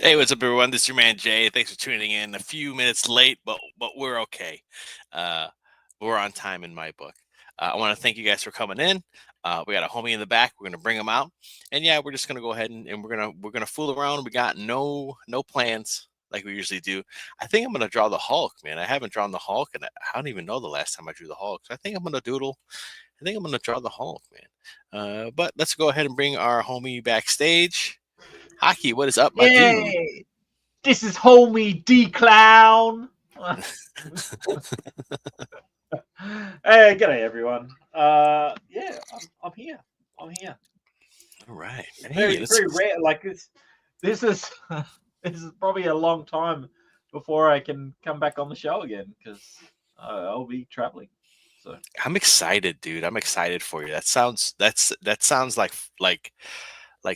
Hey, what's up, everyone? This is your man Jay. Thanks for tuning in. A few minutes late, but we're okay. Uh, we're on time in my book. I want to thank you guys for coming in. We got a homie in the back. We're gonna bring him out, and yeah, we're just gonna go ahead and we're gonna fool around. We got no plans like we usually do. I think I'm gonna draw the Hulk, man. I haven't drawn the Hulk, and I don't even know the last time I drew the Hulk. So I think I'm gonna doodle. I think I'm gonna draw the Hulk, man. But let's go ahead and bring our homie backstage. Hockey, what is up, my dude? Yay! This is homie D Clown. Hey, g'day everyone. Yeah, I'm here. I'm here. All right. Hey, Very very rare. Like this is this is probably a long time before I can come back on the show again because I'll be traveling. So I'm excited, dude. I'm excited for you. That sounds like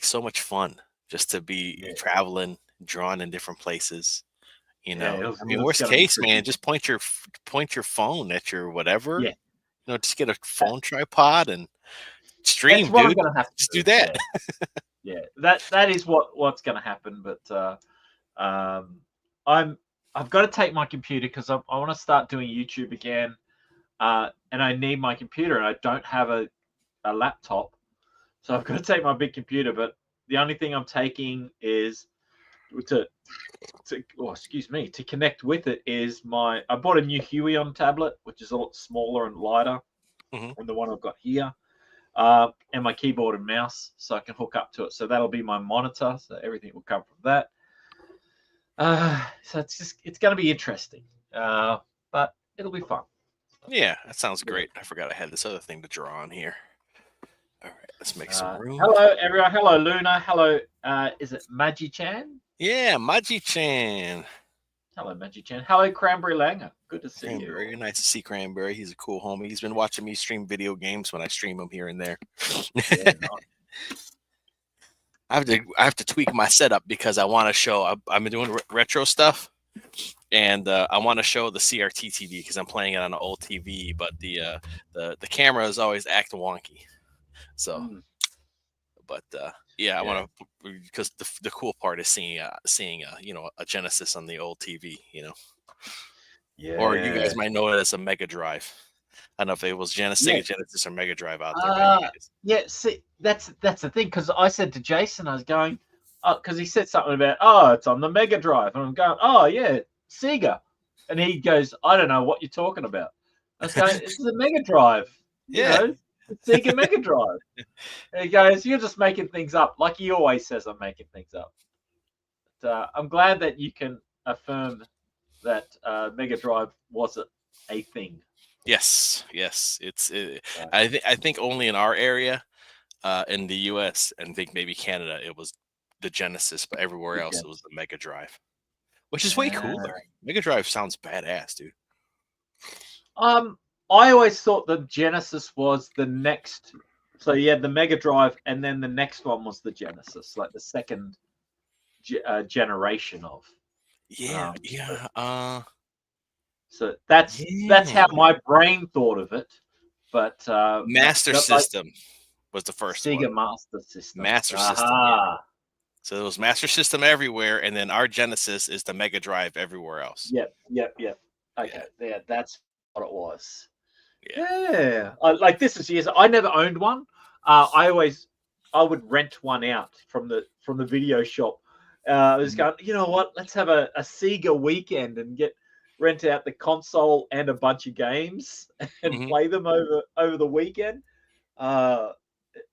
so much fun just to be yeah, traveling, drawn in different places. You yeah, know, I mean, it's worst gonna be case, pretty man, good. just point your phone at your whatever. Yeah, Just get a that, phone tripod and that's stream, what I'm dude. gonna have to Just do do. that. Yeah, yeah. That is what's gonna happen. But Um, I'm I've got to take my computer because I want to start doing YouTube again, and I need my computer, and I don't have a laptop, so I've got to take my big computer. But the only thing I'm taking is to excuse me, to connect with it is I bought a new Huion tablet, which is a lot smaller and lighter hmm than the one I've got here. And my keyboard and mouse, so I can hook up to it. So that'll be my monitor. So everything will come from that. So it's going to be interesting, but it'll be fun. Yeah, that sounds Yeah. great. I forgot I had this other thing to draw on here. All right, let's make some room. Hello everyone. Hello Luna. Hello. Is it Magi Chan? Yeah, Maji-chan. Hello Magi Chan. Hello Cranberry Langer. Good to see you. Cranberry, nice to see Cranberry. He's a cool homie. He's been watching me stream video games when I stream them here and there. Yeah. Nice. I have to tweak my setup because I want to show. I've been doing retro stuff, and I want to show the CRT TV because I'm playing it on an old TV, but the camera is always acting wonky. So, Mm, but yeah, I yeah. want to because the cool part is seeing a Genesis on the old TV. Or you guys Yeah. might know it as a Mega Drive. I don't know if it was Yeah. Sega Genesis or Mega Drive out there by you Uh, guys. yeah. See, that's the thing because I said to Jason, I was going, because he said something about, oh, it's on the Mega Drive, and I'm going, oh yeah, Sega, and he goes, I don't know what you're talking about. I was going, it's the Mega Drive, Yeah, the Sega Mega Drive. And he goes, you're just making things up, like he always says I'm making things up. But, I'm glad that you can affirm that Mega Drive was a thing. yes. Uh, I think only in our area, in the U.S. and think maybe Canada, it was the Genesis, but everywhere the else it was Genesis. the Mega Drive, which is way Uh, cooler. Mega Drive sounds badass, dude. Um, I always thought the Genesis was the next. So you had the Mega Drive, and then the next one was the Genesis, like the second generation of. Yeah, Um, so, yeah, so that's yeah. how my brain thought of it. But Master but like System was the first one. Sega Master System. Master System, yeah. Aha. So it was Master System everywhere, and then our Genesis is the Mega Drive everywhere else. Yep. Yeah, Okay, yeah, that's what it was. yeah. Yeah, like this is years. I never owned one. I would rent one out from the video shop. I was Mhm. going, you know what? Let's have a Sega weekend and rent out the console and a bunch of games and Mhm. play them over the weekend. Uh,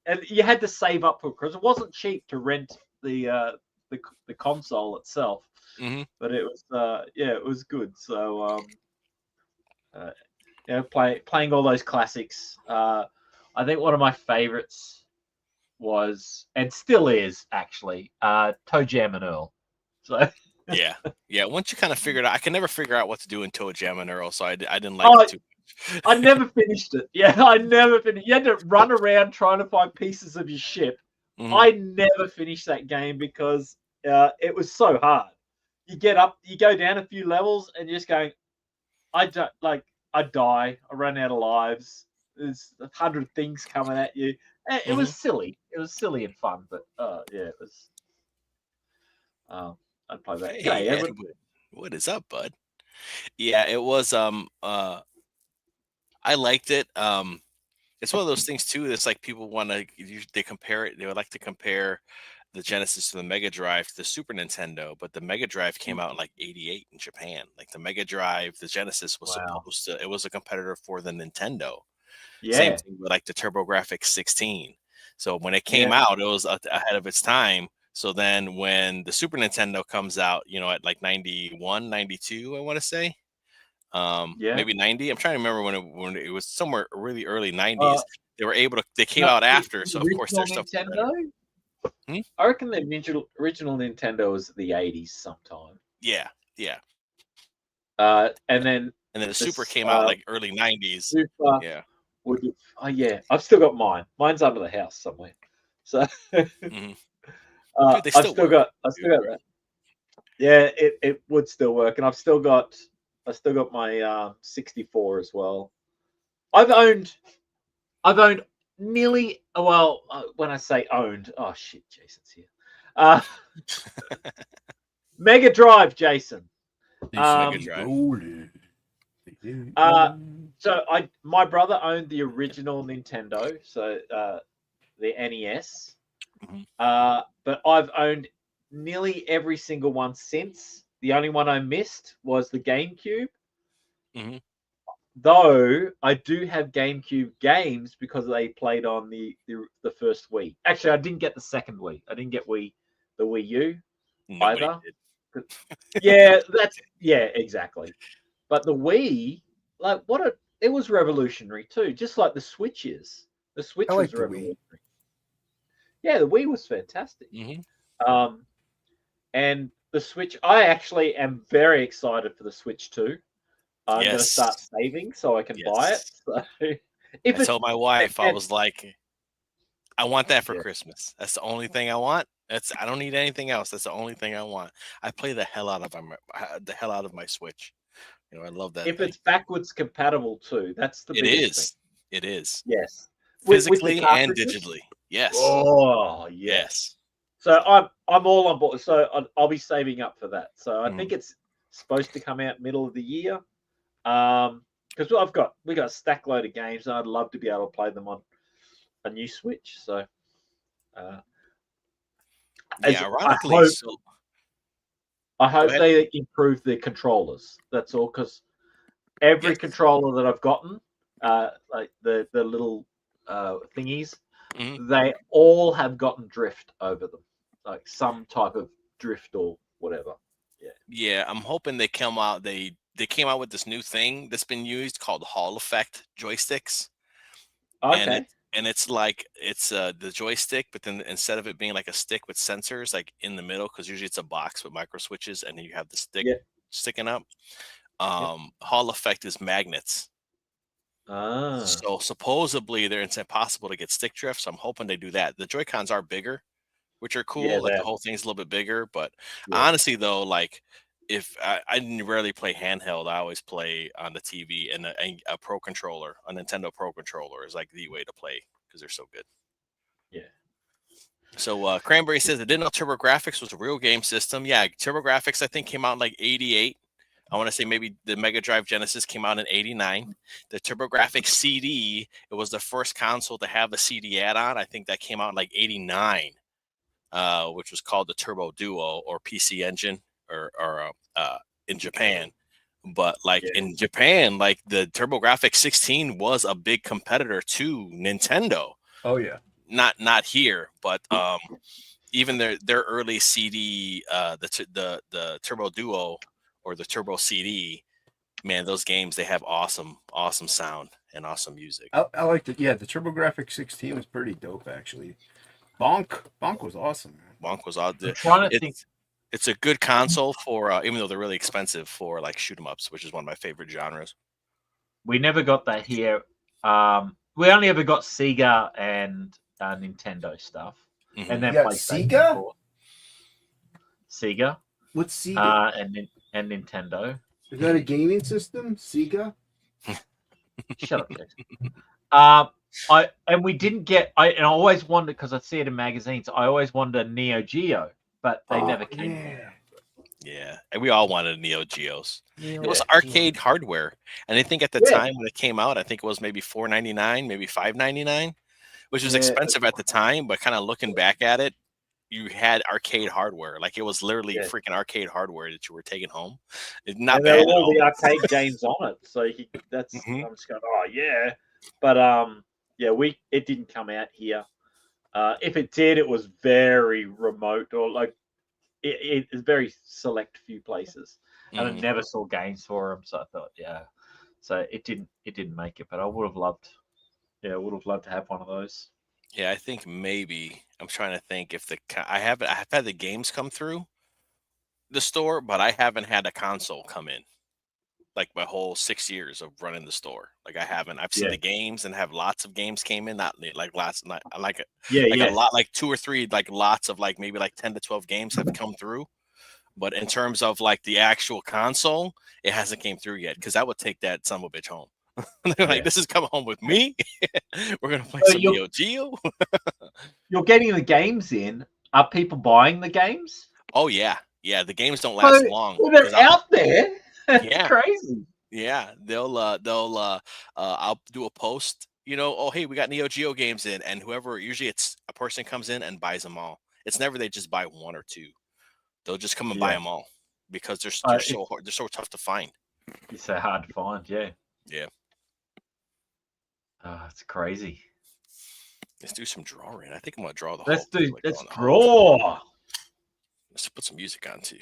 and you had to save up for it because it wasn't cheap to rent the uh, the console itself, Mhm. but it was yeah, it was good. So uh, playing all those classics. I think one of my favorites was, and still is actually, Toe Jam and Earl. So, Yeah, yeah. Once you kind of figured out, I can never figure out what to do in Toe Jam and Earl, so I didn't like it oh, too I much. never finished it. Yeah, I never finished. You had to run around trying to find pieces of your ship. Mhm. I never finished that game because it was so hard. You get up, you go down a few levels, and you're just going, I don't like. I die. I run out of lives. There's 100 things coming at you. It Mhm. was silly. It was silly and fun, but yeah, it was. Um, I'd play that. Hey, G'day, Edward. Edward. What is up, bud? Yeah, it was I liked it. It's one of those things too. That's like people want to they compare it. They would like to compare the Genesis to the Mega Drive to the Super Nintendo, but the Mega Drive came out in like '88 in Japan. Like the Mega Drive, the Genesis was Wow. supposed to. It was a competitor for the Nintendo. Same Yeah, thing with like the TurboGrafx 16. So when it came yeah, out, it was ahead of its time. So then when the Super Nintendo comes out, at like 91, 92, I want to say, yeah. maybe 90. I'm trying to remember when it was somewhere really early Uh, 90s. They came no, out the after. So of course original their stuff was better. Nintendo. Hmm? I reckon the original Nintendo was the '80s sometime. Yeah. Yeah. And then And then the Super this came out like early 90s. Super Yeah. would. Oh yeah, I've still got mine. Mine's under the house somewhere. So Mhm. Dude, they I've still still work. got that. Yeah, it would still work, and I've still got my 64 as well. I've owned nearly, well, when I say owned, oh shit, Jason's here. Mega Drive, Jason. Mega Drive. So my brother owned the original Nintendo, so the NES. Mhm. But I've owned nearly every single one since. The only one I missed was the GameCube. Mhm. Though I do have GameCube games because they played on the first Wii. Actually, I didn't get the second Wii. I didn't get the Wii U Nobody either. did. Yeah, exactly. But the Wii, like it was revolutionary too, just like the Switch is. The Switch I like was the Wii. revolutionary. Yeah, the Wii was fantastic. Mhm. And the Switch, I actually am very excited for the Switch too. I'm going to start Yes. saving so I can buy it. Yes. So I if told my wife, I was like, I want that for Yeah. Christmas. That's the only thing I want. I don't need anything else. That's the only thing I want. I play the hell out of my Switch. I love that if thing. it's backwards compatible too, that's the It biggest is. It is. thing. Yes. With the Physically and cartridges? digitally. Yes. Oh, yes. Yes. So I'm all on board. So I'll be saving up for that. So I Mhm. think it's supposed to come out middle of the year. Because we got a stack load of games, and I'd love to be able to play them on a new Switch. So, Yeah, ironically, I hope ahead. they improve the controllers. That's all. Because every Yes. controller that I've gotten, like the little thingies, Mhm. they all have gotten drift over them, like some type of drift or whatever. Yeah, I'm hoping they come out. They came out with this new thing that's been used called Hall Effect joysticks. And Okay. it's like it's the joystick, but then instead of it being like a stick with sensors like in the middle, because usually it's a box with micro switches, and then you have the stick Yeah. sticking up. Yep. Hall Effect is magnets. Ah. So supposedly it's impossible to get stick drift. So I'm hoping they do that. The Joy Cons are bigger, which are cool. Yeah, Like the that. whole thing's a little bit bigger. But Yeah. honestly, though, like if I rarely play handheld, I always play on the TV, and a Pro controller, a Nintendo Pro controller, is like the way to play because they're so good. Yeah. So Cranberry says the didn't know TurboGrafx was a real game system. Yeah, TurboGrafx I think came out in like '88. I want to say maybe the Mega Drive Genesis came out in '89. The TurboGrafx CD, it was the first console to have a CD add-on. I think that came out in like '89, which was called the Turbo Duo or PC Engine or in Japan. But like in Japan, like the TurboGrafx 16 was a big competitor to Nintendo. Oh yeah. Not here, but even their early CD, the Turbo Duo or the Turbo CD, man, those games, they have awesome sound and awesome music. I liked it. Yeah, the TurboGrafx 16 was pretty dope actually. Bonk was awesome, man. Bonk was all I'm trying to think. It's a good console for even though they're really expensive for like shoot 'em ups, which is one of my favorite genres. We never got that here. We only ever got Sega and Nintendo stuff, and then Yeah, PlayStation. Sega? Sega. What's Sega? And Nintendo. Is that a gaming system? Sega? Shut up, Jason. We didn't get. I always wondered because I see it in magazines. I always wanted a Neo Geo, but they never came. Yeah. Yeah, and we all wanted Neo Geos. It was Yeah. arcade hardware, and I think at the Yeah. time when it came out, I think it was maybe $4.99, maybe $5.99, which was Yeah. expensive at the time. But kind of looking back at it, you had arcade hardware. Like it was literally Yeah. freaking arcade hardware that you were taking home. It's not And there bad were at all all. the arcade games on it, so that's Mhm. I'm just going, oh yeah, but yeah, it didn't come out here. If it did, it was very remote, or like it is very select few places, and I Mhm. never saw games for them. So I thought, yeah, so it didn't make it, but I would have loved, yeah, I would have loved to have one of those. Yeah, I think maybe I'm trying to think if I've had the games come through the store, but I haven't had a console come in. Like my whole 6 years of running the store, like I haven't. I've seen Yeah, the games and have lots of games came in, not like lots, not like yeah, like a yeah. lot, like 2 or 3, like lots of like maybe like 10 to 12 games have come through. But in terms of like the actual console, it hasn't came through yet because I would take that son of a bitch home. They're like, Yeah. this is coming home with me. We're gonna play So some Neo Geo. you're getting the games in. Are people buying the games? Oh yeah, yeah. The games don't So last long. they're 'Cause out there. It's yeah, crazy. yeah. I'll do a post. Oh hey, we got Neo Geo games in, and whoever usually it's a person comes in and buys them all. It's never they just buy one or two. They'll just come and buy Yeah, them all because they're so it's hard. They're so tough to find. so hard to find. Yeah, Yeah. it's crazy. Let's do some drawing. I think I'm gonna draw the Let's whole. do. Like, Let's drawing the whole thing. draw. Let's put some music on too.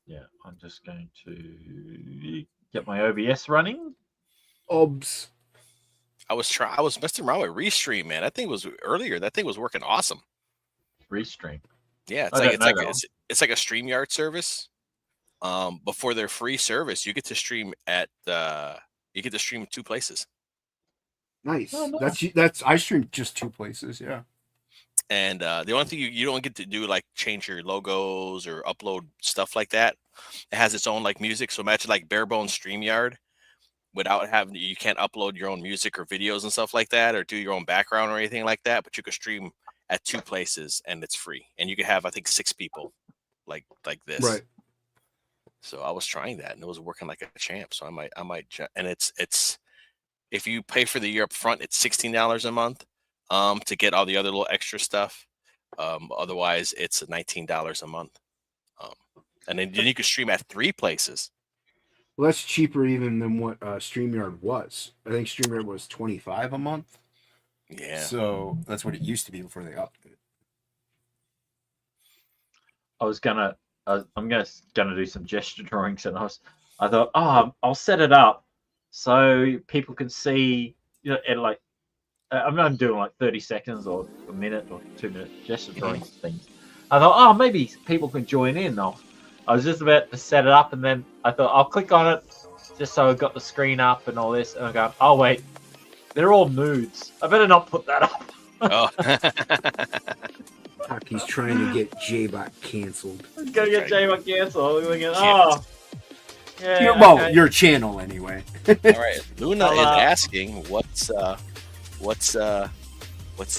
Yeah, I'm just going to get my OBS running. Obs. I was messing around with Restream, man. That thing was earlier. That thing was working awesome. Restream. Yeah, I don't know that one. it's like a StreamYard service. Before their free service, you get to stream at you get to stream 2 places. Nice. Oh, no. That's I streamed just 2 places. Yeah. And the only thing you don't get to do like change your logos or upload stuff like that. It has its own like music. So imagine like bare bones StreamYard without having you can't upload your own music or videos and stuff like that or do your own background or anything like that. But you could stream at 2 places and it's free. And you could have I think 6 people like this. Right. So I was trying that and it was working like a champ. So I might and it's if you pay for the year up front, it's $16 a month to get all the other little extra stuff. Otherwise, it's $19 a month. And then you can stream at 3 places. Well, that's cheaper even than what StreamYard was. I think StreamYard was $25 a month. Yeah. So that's what it used to be before they upped it. I'm gonna do some gesture drawings, and I thought, oh, I'll set it up so people can see, and like I'm doing like 30 seconds or a minute or 2-minute gesture drawing things. I thought, oh, maybe people can join in. I was just about to set it up, and then I thought I'll click on it just so I got the screen up and all this, and I go, oh wait, they're all nudes. I better not put that up. Oh. He's trying to get J-Bot canceled. I'm gonna get J-Bot canceled. I'm thinking, Can't. yeah. Well, okay. your channel anyway. All right. Luna is I'll, asking what's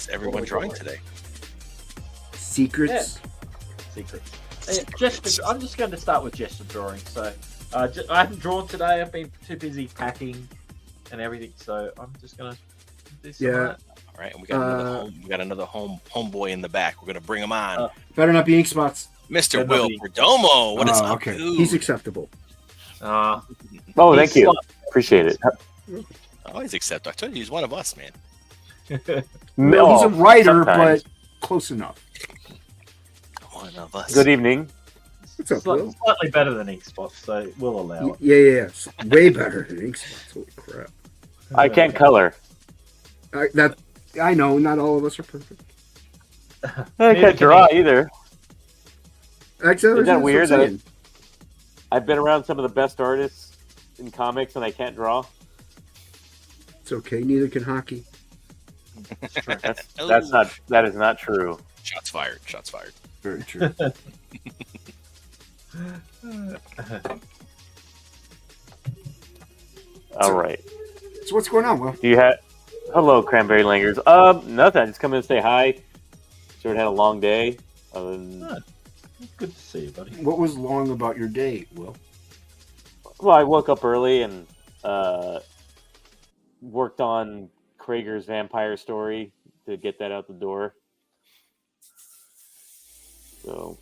everyone drawing today? Secrets. Secrets. I'm just going to start with gesture drawing. So I haven't drawn today. I've been too busy packing and everything. So I'm just going to do some of that. All right, and we got another homeboy in the back. We're gonna bring him on. Better not be ink spots. Mr. Will Perdomo. What is up, okay. dude? He's acceptable. Oh, thank you. Appreciate it. Always accept. I told you he's one of us, man. Well, he's a writer, sometimes. but close enough. One of us. Good evening. What's up, Will? Slightly better than ink spots, so we'll allow it. Yeah. Way better than ink spots. Holy crap. I can't color. I know, not all of us are perfect. I can't draw either. Isn't that weird that I've been around some of the best artists in comics and I can't draw? It's okay, neither can hockey. That is not true. Shots fired. Shots fired. Very true. All right. So what's going on, Will? Do you have? Hello, Cranberry Langers. Nothing. I just come in and say hi. Sure, had a long day. Good to see you, buddy. What was long about your day, Will? Well, I woke up early and worked on Krager's vampire story to get that out the door. So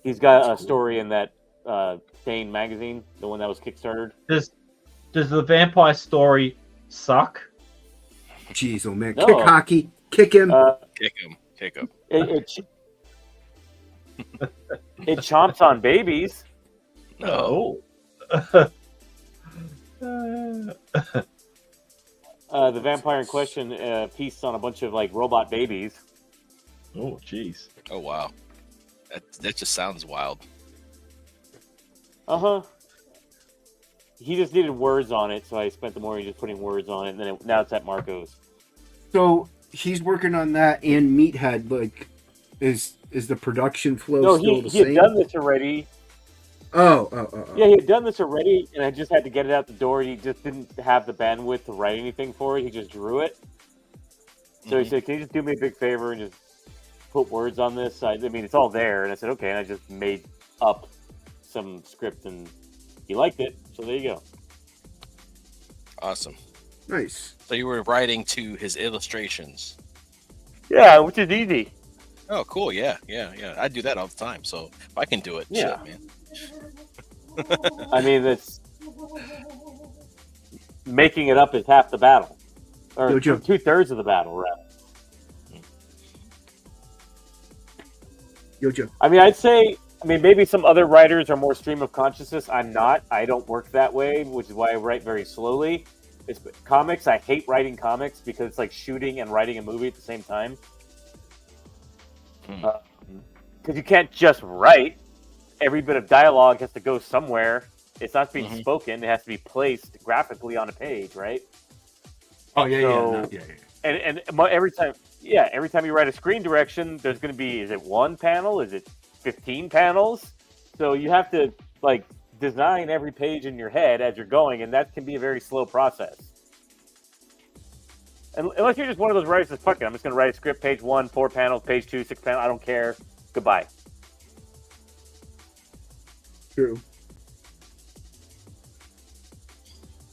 he's got That's a cool. story in that Dane magazine, the one that was kickstarted. Does the vampire story suck? Jeez, oh man, No. kick hockey, kick him. Kick him. Kick him. It chomps on babies. No. Oh. The vampire in question feasts on a bunch of like robot babies. Oh, jeez. Oh wow. That just sounds wild. He just needed words on it, so I spent the morning just putting words on it, and then now it's at Marco's. So he's working on that and Meathead. Like, is the production flow No, still he the had same? done this already. Oh. Yeah, he had done this already, and I just had to get it out the door. He just didn't have the bandwidth to write anything for it. He just drew it. So he said, "Can you just do me a big favor and just put words on this?" I mean, it's all there, and I said, "Okay." And I just made up some script, and he liked it. So there you go. Awesome. Nice. So you were writing to his illustrations. Yeah, which is easy. Oh, cool. Yeah. I do that all the time. So if I can do it, Yeah. shit, man. I mean, it's making it up is half the battle, or Jojo. 2/3 of the battle, rather. Yojo. I mean, I'd say, maybe some other writers are more stream of consciousness. I'm not. I don't work that way, which is why I write very slowly. It's comics. I hate writing comics because it's like shooting and writing a movie at the same time. Because you can't just write. Every bit of dialogue has to go somewhere. It's not being spoken. It has to be placed graphically on a page, right? Oh yeah, So- yeah. And every time you write a screen direction, there's going to be, is it one panel? Is it 15 panels? So you have to like design every page in your head as you're going, and that can be a very slow process. And unless you're just one of those writers that's, fuck it, I'm just going to write a script, page 1, 4 panels, page 2, 6 panels, I don't care. Goodbye. True.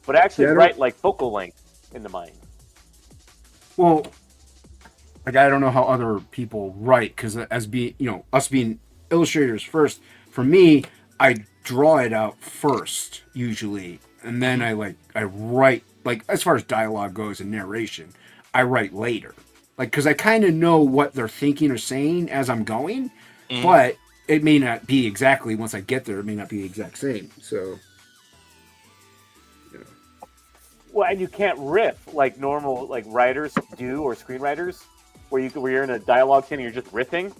But actually Yeah, I don't- write like focal length in the mind. Well, like I don't know how other people write because as us being illustrators first. For me, I draw it out first usually, and then I write like as far as dialogue goes and narration, I write later, like because I kind of know what they're thinking or saying as I'm going, but it may not be exactly once I get there. It may not be the exact same. So. Well, and you can't riff like normal like writers do or screenwriters, where you're in a dialogue scene and you're just riffing,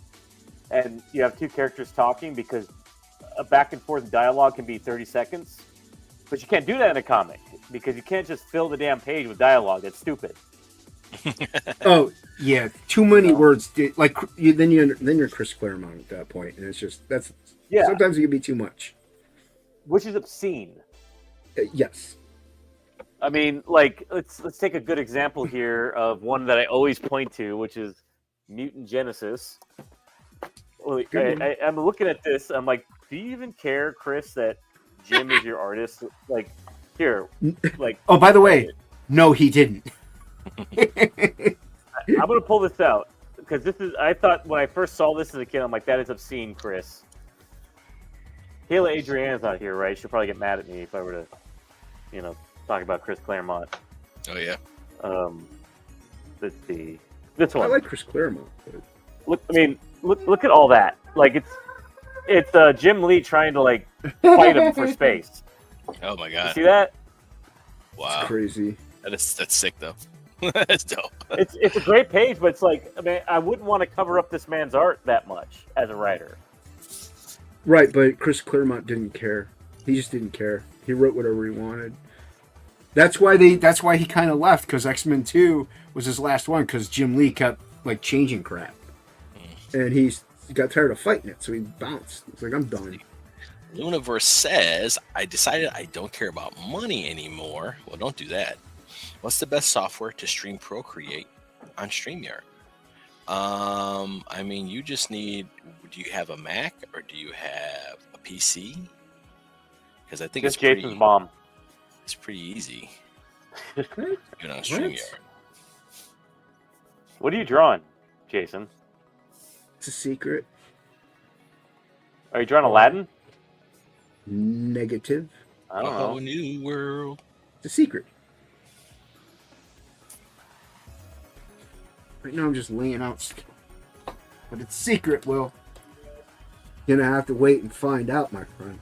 and you have two characters talking because a back and forth dialogue can be 30 seconds, but you can't do that in a comic because you can't just fill the damn page with dialogue. That's stupid. Oh yeah, too many words. Like then you're Chris Claremont at that point, and it's just that's Yeah, sometimes it can be too much. which is obscene. Yes. I mean, like let's take a good example here of one that I always point to, which is Mutant Genesis. Well, I'm looking at this. I'm like, do you even care, Chris, that Jim is your artist? Like, here, like. Oh, by the way, no, he didn't. I'm gonna pull this out because this is. I thought when I first saw this as a kid, I'm like, that is obscene, Chris. Kayla Adriana's not here, right? She'll probably get mad at me if I were to, talk about Chris Claremont. Oh yeah. Let's see. This I one. like Chris Claremont. But... Look at all that. Like it's Jim Lee trying to like fight him for space. Oh my You god. see that? Wow. Crazy. That's sick though. That's dope. It's a great page, but it's like, I wouldn't want to cover up this man's art that much as a writer. Right, but Chris Claremont didn't care. He just didn't care. He wrote whatever he wanted. That's why he kind of left, because X-Men 2 was his last one, because Jim Lee kept like changing crap, and he got tired of fighting it, so he bounced. It's like, I'm done. Lunaverse says, I decided I don't care about money anymore. Well, don't do that. What's the best software to stream Procreate on StreamYard? I mean, you just need. Do you have a Mac or do you have a PC? Because I think Just it's Jason's pretty. mom. It's pretty easy. What? You know, StreamYard. What are you drawing, Jason? It's a secret. Are you drawing Aladdin? Negative. I A don't whole know. new world. It's a secret. Right now I'm just laying out stuff. But it's secret, Will. You're gonna have to wait and find out, my friend.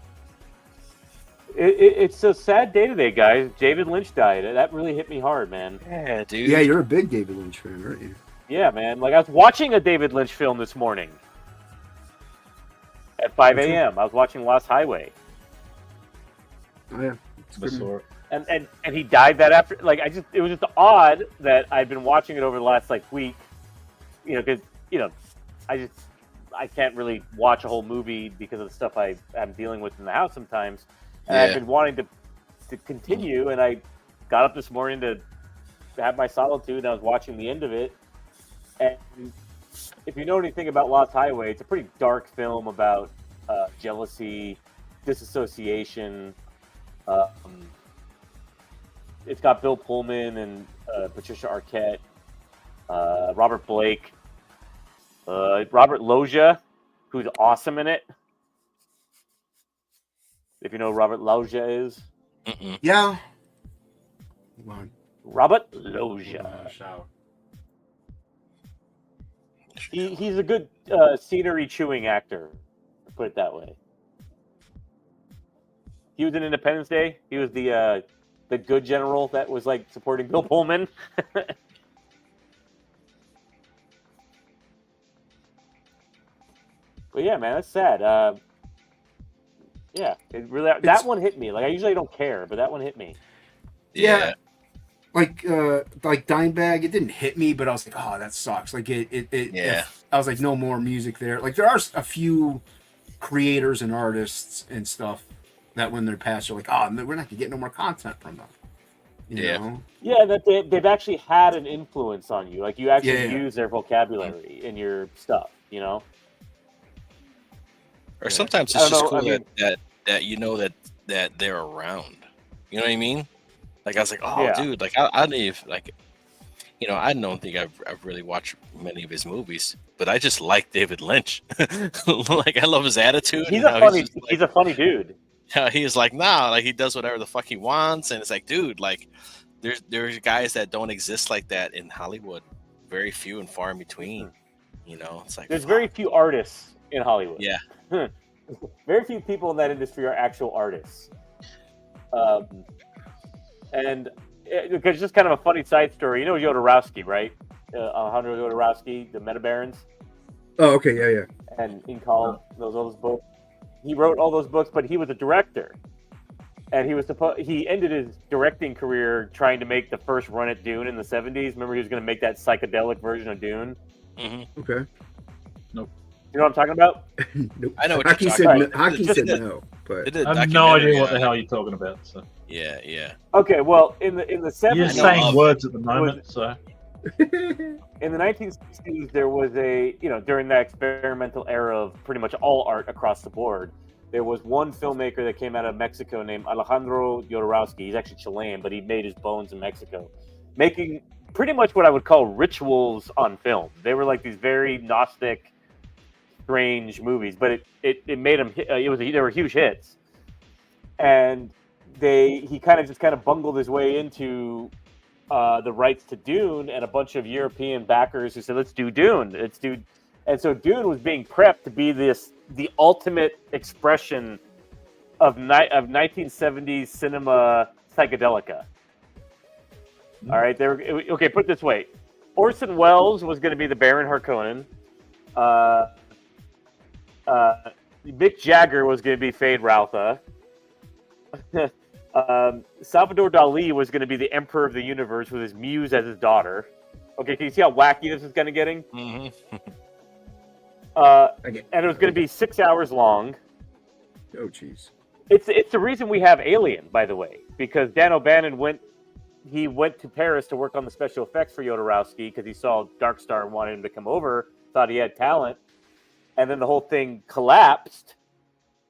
It's a sad day today, guys. David Lynch died. That really hit me hard, man. Yeah, dude. Yeah, you're a big David Lynch fan, aren't you? Yeah, man. Like I was watching a David Lynch film this morning at 5 Which one? a.m. I was watching Lost Highway, Oh yeah. It's I good. saw it. and he died that after. Like it was just odd that I'd been watching it over the last like week. You know, because I can't really watch a whole movie because of the stuff I'm dealing with in the house sometimes. And I've Yeah. been wanting to continue, and I got up this morning to have my solitude, and I was watching the end of it. And if you know anything about Lost Highway, it's a pretty dark film about jealousy, disassociation. It's got Bill Pullman and Patricia Arquette, Robert Blake, Robert Loggia, who's awesome in it. If you know who Robert Loggia is. Mm-mm. Yeah. Hold on. Robert Loggia. Shower. He's a good scenery chewing actor, to put it that way. He was in Independence Day. He was the good general that was like supporting Bill Pullman. But yeah, man, that's sad. Yeah, it really that one hit me. Like I usually don't care, but that one hit me. Yeah. Like Dimebag, it didn't hit me, but I was like, oh, that sucks. Like Yeah. I was like, no more music there. Like there are a few creators and artists and stuff that when they're passed, you're like, oh, we're not gonna get no more content from them. You Yeah. know? Yeah, that they've actually had an influence on you. Like you actually Yeah. use their vocabulary in your stuff. You know. Or Yeah. sometimes I it's don't just know, cool I mean- that you know that they're around. You know what I mean? Like I was like, oh, Yeah. dude, like I didn't even like, you know, I don't think I've really watched many of his movies, but I just like David Lynch. Like I love his attitude. He's and a how funny. just, like, He's a funny dude. how he's like, nah, like he does whatever the fuck he wants, and it's like, dude, like there's guys that don't exist like that in Hollywood, very few and far in between. You know, it's like There's fuck. very few artists in Hollywood. Yeah. Very few people in that industry are actual artists. And it's just kind of a funny side story. You know Jodorowsky, right? Alejandro Jodorowsky, the Meta Barons, Oh, okay, yeah. and Inkal, all those books. He wrote all those books, but he was a director. And he ended his directing career trying to make the first run at Dune in the 70s. Remember, he was going to make that psychedelic version of Dune. Okay. You know what I'm talking about? Nope. I know what Hockey you're said talking no, about. Hockey Just said the- no, but They did a I have no idea documentary what the on- hell you're talking about. So Yeah. Okay, well, in the 70s, you're know saying of- words at the moment. So in the 1960s, there was during that experimental era of pretty much all art across the board, there was one filmmaker that came out of Mexico named Alejandro Jodorowsky. He's actually Chilean, but he made his bones in Mexico, making pretty much what I would call rituals on film. They were like these very Gnostic, strange movies, but it made them. They were huge hits, and he kind of bungled his way into the rights to Dune, and a bunch of European backers who said, let's do Dune. And so Dune was being prepped to be the ultimate expression of 1970s cinema psychedelica. All right, okay. Put it this way: Orson Welles was going to be the Baron Harkonnen. Mick Jagger was going to be Fade Routha. Salvador Dali was going to be the Emperor of the Universe with his muse as his daughter. Okay, can you see how wacky this is kind of getting? Mm-hmm. Okay. And it was going to be 6 hours long. Oh, jeez. It's the reason we have Alien, by the way, because Dan O'Bannon went he went to Paris to work on the special effects for Jodorowsky because he saw Dark Star and wanted him to come over, thought he had talent. And then the whole thing collapsed,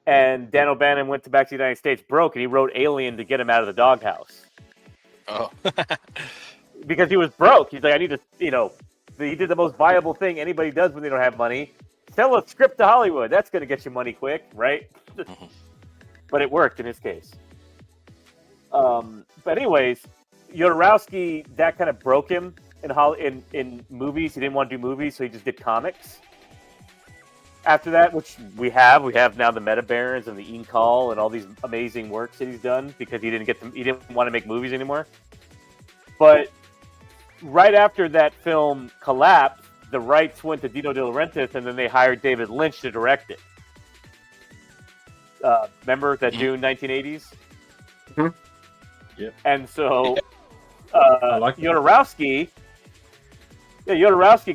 and Dan O'Bannon went back to the United States broke, and he wrote Alien to get him out of the doghouse. Oh. Because he was broke. He's like, I need to, he did the most viable thing anybody does when they don't have money. Sell a script to Hollywood. That's going to get you money quick, right? Mhm. But it worked in his case. But anyways, Jodorowsky, that kind of broke him in movies. He didn't want to do movies, so he just did comics. After that, which we have now the Meta Barons and the Inkal and all these amazing works that he's done because he didn't want to make movies anymore. But right after that film collapsed, the rights went to Dino De Laurentiis, and then they hired David Lynch to direct it. Remember that Dune 1980s? Mm-hmm. Yep. And so like Jodorowsky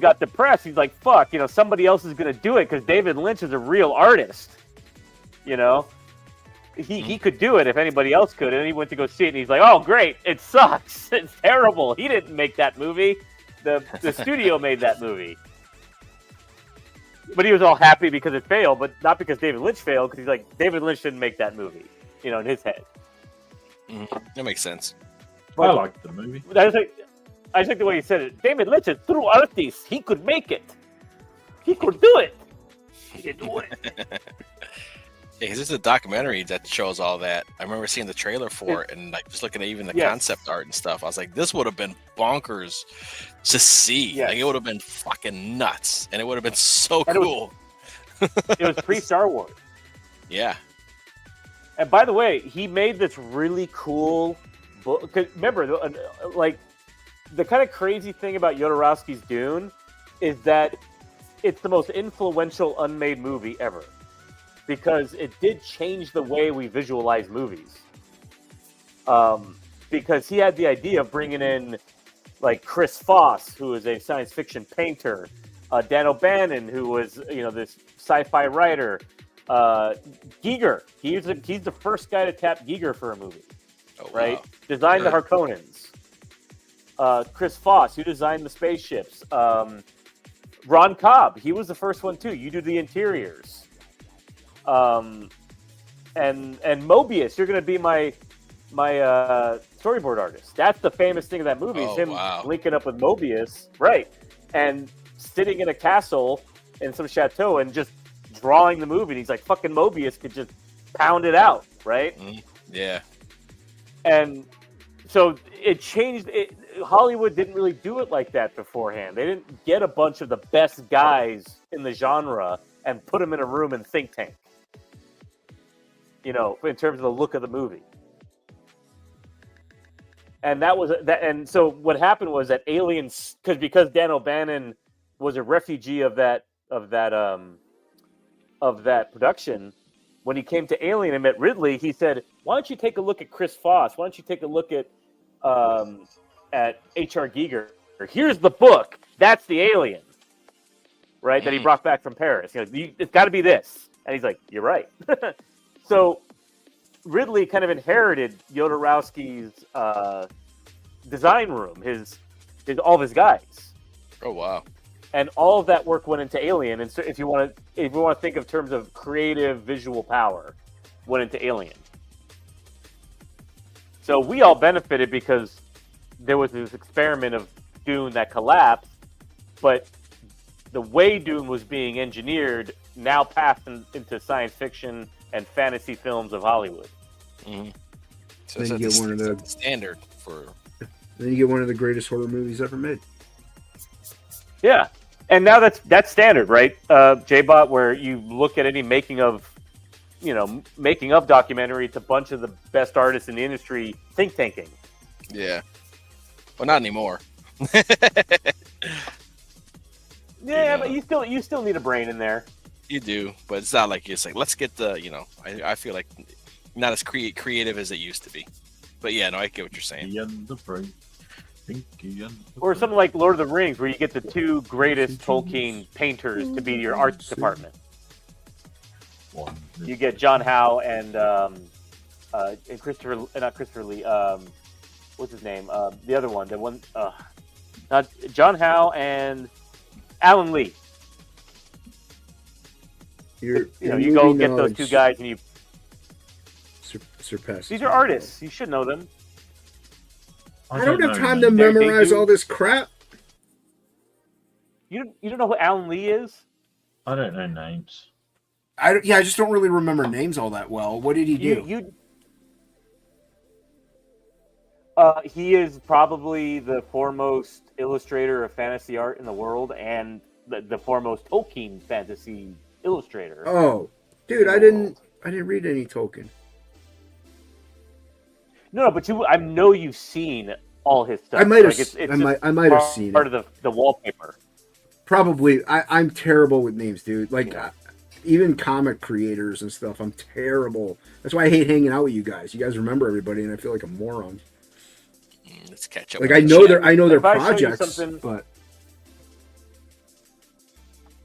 got depressed. He's like, fuck, somebody else is going to do it because David Lynch is a real artist. He could do it if anybody else could. And he went to go see it, and he's like, oh, great, it sucks. It's terrible. He didn't make that movie. The studio made that movie. But he was all happy because it failed, but not because David Lynch failed, because he's like, David Lynch didn't make that movie, in his head. That makes sense. I liked the movie. I just like the way he said it. David Lynch is a true artist. He could make it. He could do it. He could do it. Yeah, because there's a documentary that shows all that. I remember seeing the trailer for it, and just looking at even the concept art and stuff. I was like, this would have been bonkers to see. Yes. Like, it would have been fucking nuts, and it would have been so And cool. It was pre-Star Wars. Yeah. And by the way, he made this really cool book. 'Cause remember, the kind of crazy thing about Jodorowsky's Dune is that it's the most influential unmade movie ever. Because it did change the way we visualize movies. Because he had the idea of bringing in, like, Chris Foss, who is a science fiction painter, Dan O'Bannon, who was, this sci-fi writer, Giger. He's the first guy to tap Giger for a movie, right? Wow. Designed the Harkonnens. Chris Foss, who designed the spaceships. Ron Cobb, he was the first one too. You do the interiors. And Mobius, you're going to be my storyboard artist. That's the famous thing of that movie is him linking up with Mobius, right? And sitting in a castle in some chateau and just drawing the movie. And he's like, fucking Mobius could just pound it out, right? Yeah. And so it changed. Hollywood didn't really do it like that beforehand. They didn't get a bunch of the best guys in the genre and put them in a room and think tank. In terms of the look of the movie. And that was that. And so what happened was that Aliens, because Dan O'Bannon was a refugee of that production. When he came to Alien and met Ridley, he said, "Why don't you take a look at Chris Foss? Why don't you take a look at H.R. Giger? Here's the book. That's the Alien, right? That he brought back from Paris. It's got to be this." And he's like, "You're right." So Ridley kind of inherited Jodorowsky's design room, all of his guys. Oh wow! And all of that work went into Alien. And so, if you want to think of terms of creative visual power, went into Alien. So we all benefited because there was this experiment of Dune that collapsed, but the way Dune was being engineered now passed into science fiction and fantasy films of Hollywood. Mm-hmm. So Then it's you get a one of the standard for. Then you get one of the greatest horror movies ever made. Yeah, and now that's standard, right? J-Bot, where you look at any making of documentary, it's a bunch of the best artists in the industry think tanking. Yeah, well, not anymore. Yeah, but you still need a brain in there. You do, but it's not like it's like let's get the I feel like not as creative as it used to be. But yeah, no, I get what you're saying. Or something like Lord of the Rings, where you get the two greatest Tolkien painters to be your art department. You get John Howe and Christopher, not Christopher Lee, what's his name? The other one, not John Howe and Alan Lee. Your You go movie get those two knowledge guys, and you. surpasses These are my artists. You should know them. I don't have know time them. to They memorize do- all this crap. You don't know who Alan Lee is? I don't know names. I just don't really remember names all that well. What did he do? He is probably the foremost illustrator of fantasy art in the world, and the foremost Tolkien fantasy illustrator. Oh, dude, I didn't read any Tolkien. No, but I know you've seen all his stuff. I might have. It's I might have seen part it. of the wallpaper. Probably. I'm terrible with names, dude. Like, Yeah. even comic creators and stuff, I'm terrible. That's why I hate hanging out with you guys. You guys remember everybody, and I feel like a moron. Let's catch up. Like, with I the know chat. their If I show you projects, something- but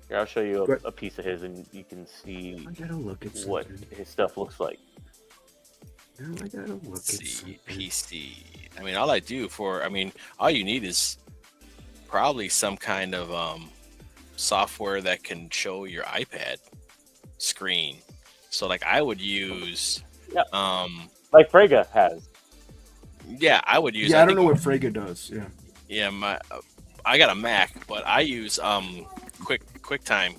Here, I'll show you But- a piece of his, and you can see I gotta look at what something. his stuff looks like. Now I gotta look Let's at see, something. PC. I mean, all you need is probably some kind of software that can show your iPad screen. So, like, I would use, Yeah. Like Frege has. yeah, I would use. Yeah, I don't think- know what Frege does. Yeah. Yeah, I got a Mac, but I use QuickTime,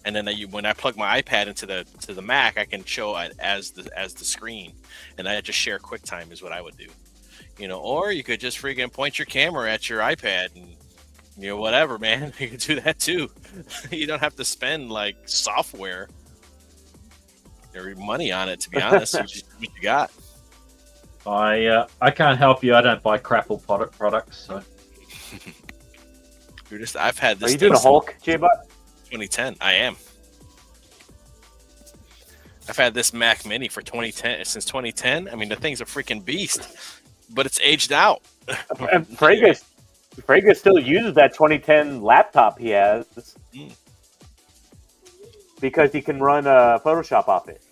and then when I plug my iPad into the Mac, I can show it as the screen, and I just share QuickTime is what I would do, or you could just freaking point your camera at your iPad and whatever, man, you can do that too. You don't have to spend like software or money on it, to be honest. What you got. I can't help you. I don't buy Crapple products. So I've had this. Are you doing a thing Hulk, J-Bot? 2010. I am. I've had this Mac Mini for 2010 since 2010. I mean, the thing's a freaking beast, but it's aged out. And Frege still uses that 2010 laptop he has Mm. because he can run Photoshop off it.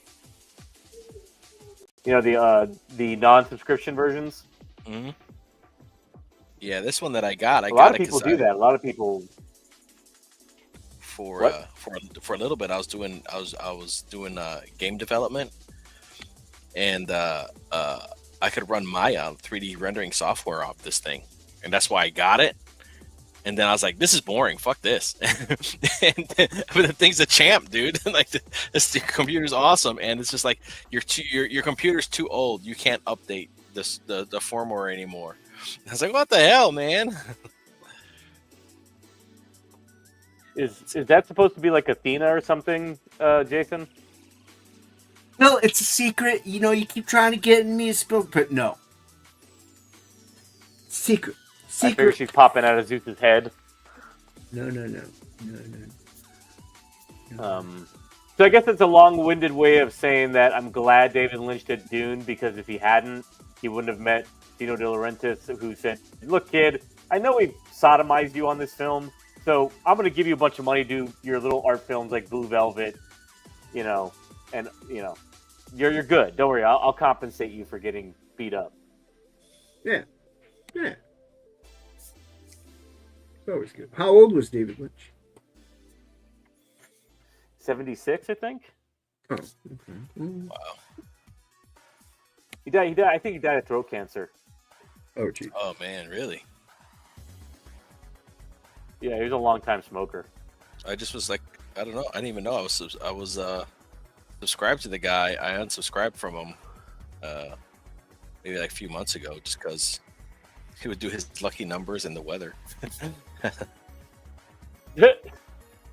The non-subscription versions. Mhm. Yeah, this one that I got, A got lot of it people 'cause do that. A lot of people. for What? for a little bit. I was doing game development, and I could run Maya 3D rendering software off this thing, and that's why I got it. And then I was like, "This is boring. Fuck this." But the thing's a champ, dude. Like the computer's awesome, and it's just like your computer's too old. You can't update the firmware anymore. I was like, "What the hell, man?" Is that supposed to be like Athena or something, Jason? No, it's a secret. You keep trying to get me to spill, but no. Secret. I figure she's popping out of Zeus's head. No. So I guess it's a long-winded way of saying that I'm glad David Lynch did Dune, because if he hadn't, he wouldn't have met Dino De Laurentiis, who said, "Look, kid, I know we sodomized you on this film, so I'm going to give you a bunch of money to do your little art films like Blue Velvet, and you're good. Don't worry, I'll compensate you for getting beat up." Yeah. Always good. How old was David Lynch? 76, I think. Oh, okay. Wow. He died. I think he died of throat cancer. Oh, gee. Oh man, really? Yeah, he was a long-time smoker. I just was like, I don't know. I didn't even know I was subscribed to the guy. I unsubscribed from him maybe like a few months ago, just because he would do his lucky numbers in the weather.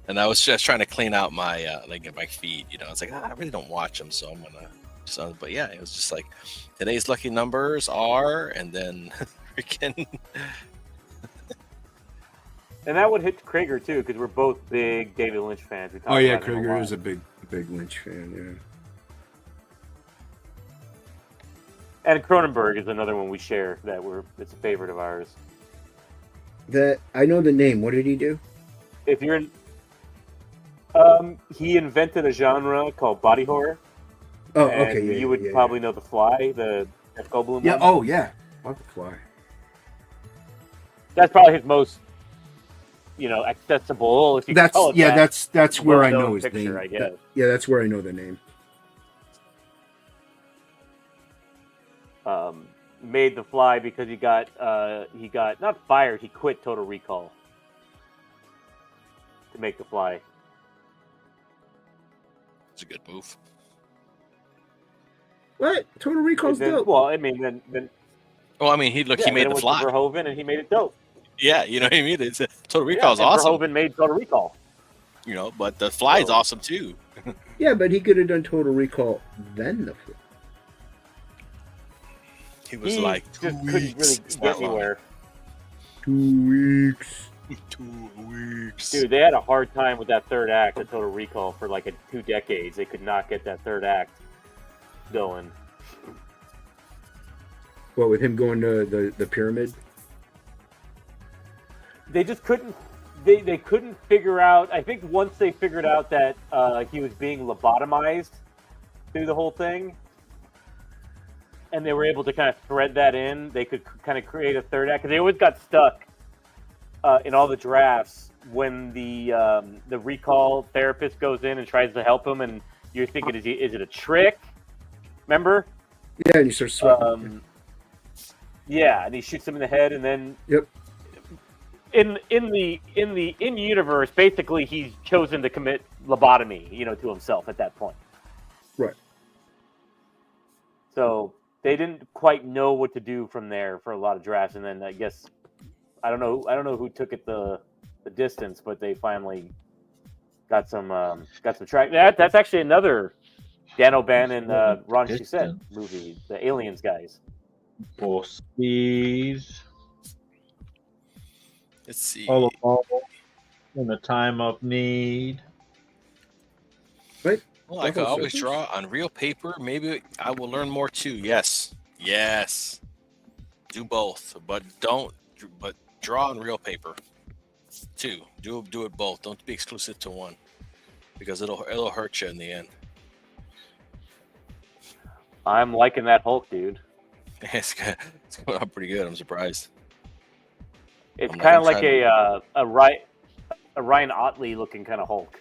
And I was just trying to clean out my my feed. It's like, I really don't watch them, so I'm gonna. So, but yeah, it was just like today's lucky numbers are, and then freaking. And that would hit Krager too, because we're both big David Lynch fans. We talk Oh, yeah, about him a Krieger lot. is a big Lynch fan, And Cronenberg is another one we share that it's a favorite of ours. yeah. I know the name. What did he do? If you're in, he invented a genre called body horror. Oh, and okay. Yeah, you would yeah, probably know The Fly, the Jeff Goldblum Yeah. one. Oh, yeah. Love the Fly. That's probably his most, accessible. If you can call it that. That's where I well-known know his picture, name. I guess. Yeah, that's where I know the name. Made the Fly because he got not fired. He quit Total Recall to make the Fly. It's a good move. What? Total Recall's dope. Well, I mean, then Well, I mean, he made it the went Fly. to Verhoeven, and he made it dope. Yeah, you know what I mean. It's Total Recall is and awesome. Verhoeven made Total Recall. But the Fly is awesome too. Yeah, but he could have done Total Recall then the Fly. He was like, just 2 couldn't weeks. really It's get not long. anywhere. 2 weeks. 2 weeks. Dude, they had a hard time with that third act of Total Recall for like 2 decades. They could not get that third act going. What, with him going to the pyramid? They just couldn't. They couldn't figure out. I think once they figured out that he was being lobotomized through the whole thing, and they were able to kind of thread that in, they could kind of create a third act. Because they always got stuck in all the drafts when the recall therapist goes in and tries to help him, and you're thinking, is it a trick? Remember? Yeah, and he starts sweating. Yeah, and he shoots him in the head, and then Yep. In universe, basically he's chosen to commit lobotomy, to himself at that point. Right. So they didn't quite know what to do from there for a lot of drafts, and then I guess I don't know who took it the distance, but they finally got some track. That's actually another Dan O'Bannon and Ron Shusett movie, the Aliens guys. Forces. Let's see. All along in a time of need. Right? Well, I could Double always circles? draw on real paper. Maybe I will learn more too. Yes. Do both, but draw on real paper. Too. Do it both. Don't be exclusive to one, because it'll hurt you in the end. I'm liking that Hulk, dude. It's going out pretty good. I'm surprised. It's I'm kind of like trying a Ryan Otley looking kind of Hulk.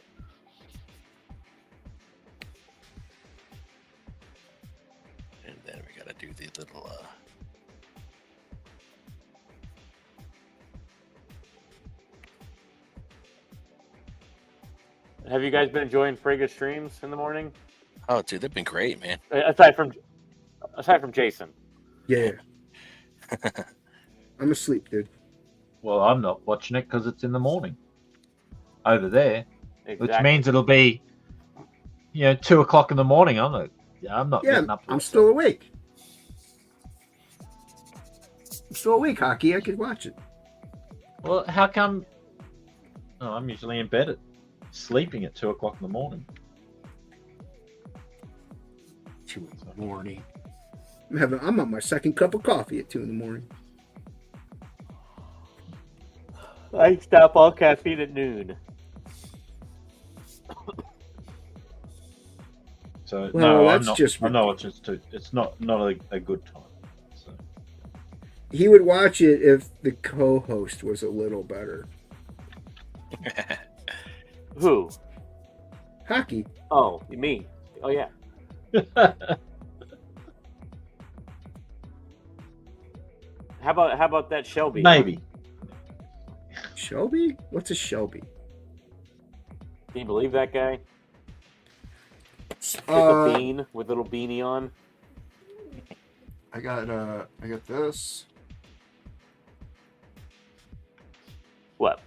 And then we gotta do the little. Have you guys been enjoying Frigga streams in the morning? Oh, dude, they've been great, man. Aside from Jason. Yeah. I'm asleep, dude. Well, I'm not watching it because it's in the morning over there, Exactly. which means it'll be, 2 o'clock in the morning. I'm not Yeah, getting up. I'm still awake. I'm still awake, Hockey. I could watch it. Well, how come? Oh, I'm usually in bed sleeping at 2 o'clock in the morning. 2 in the morning. I'm on my second cup of coffee at 2 in the morning. I stop all caffeine at noon. So Well, no, that's I'm not. just I know it's just it's not a good time. So. He would watch it if the co-host was a little better. Who? Hockey. Oh, me. Oh yeah. How about that Shelby? Maybe. Shelby? What's a Shelby? Can you believe that guy? A bean with little beanie on. I got this. What?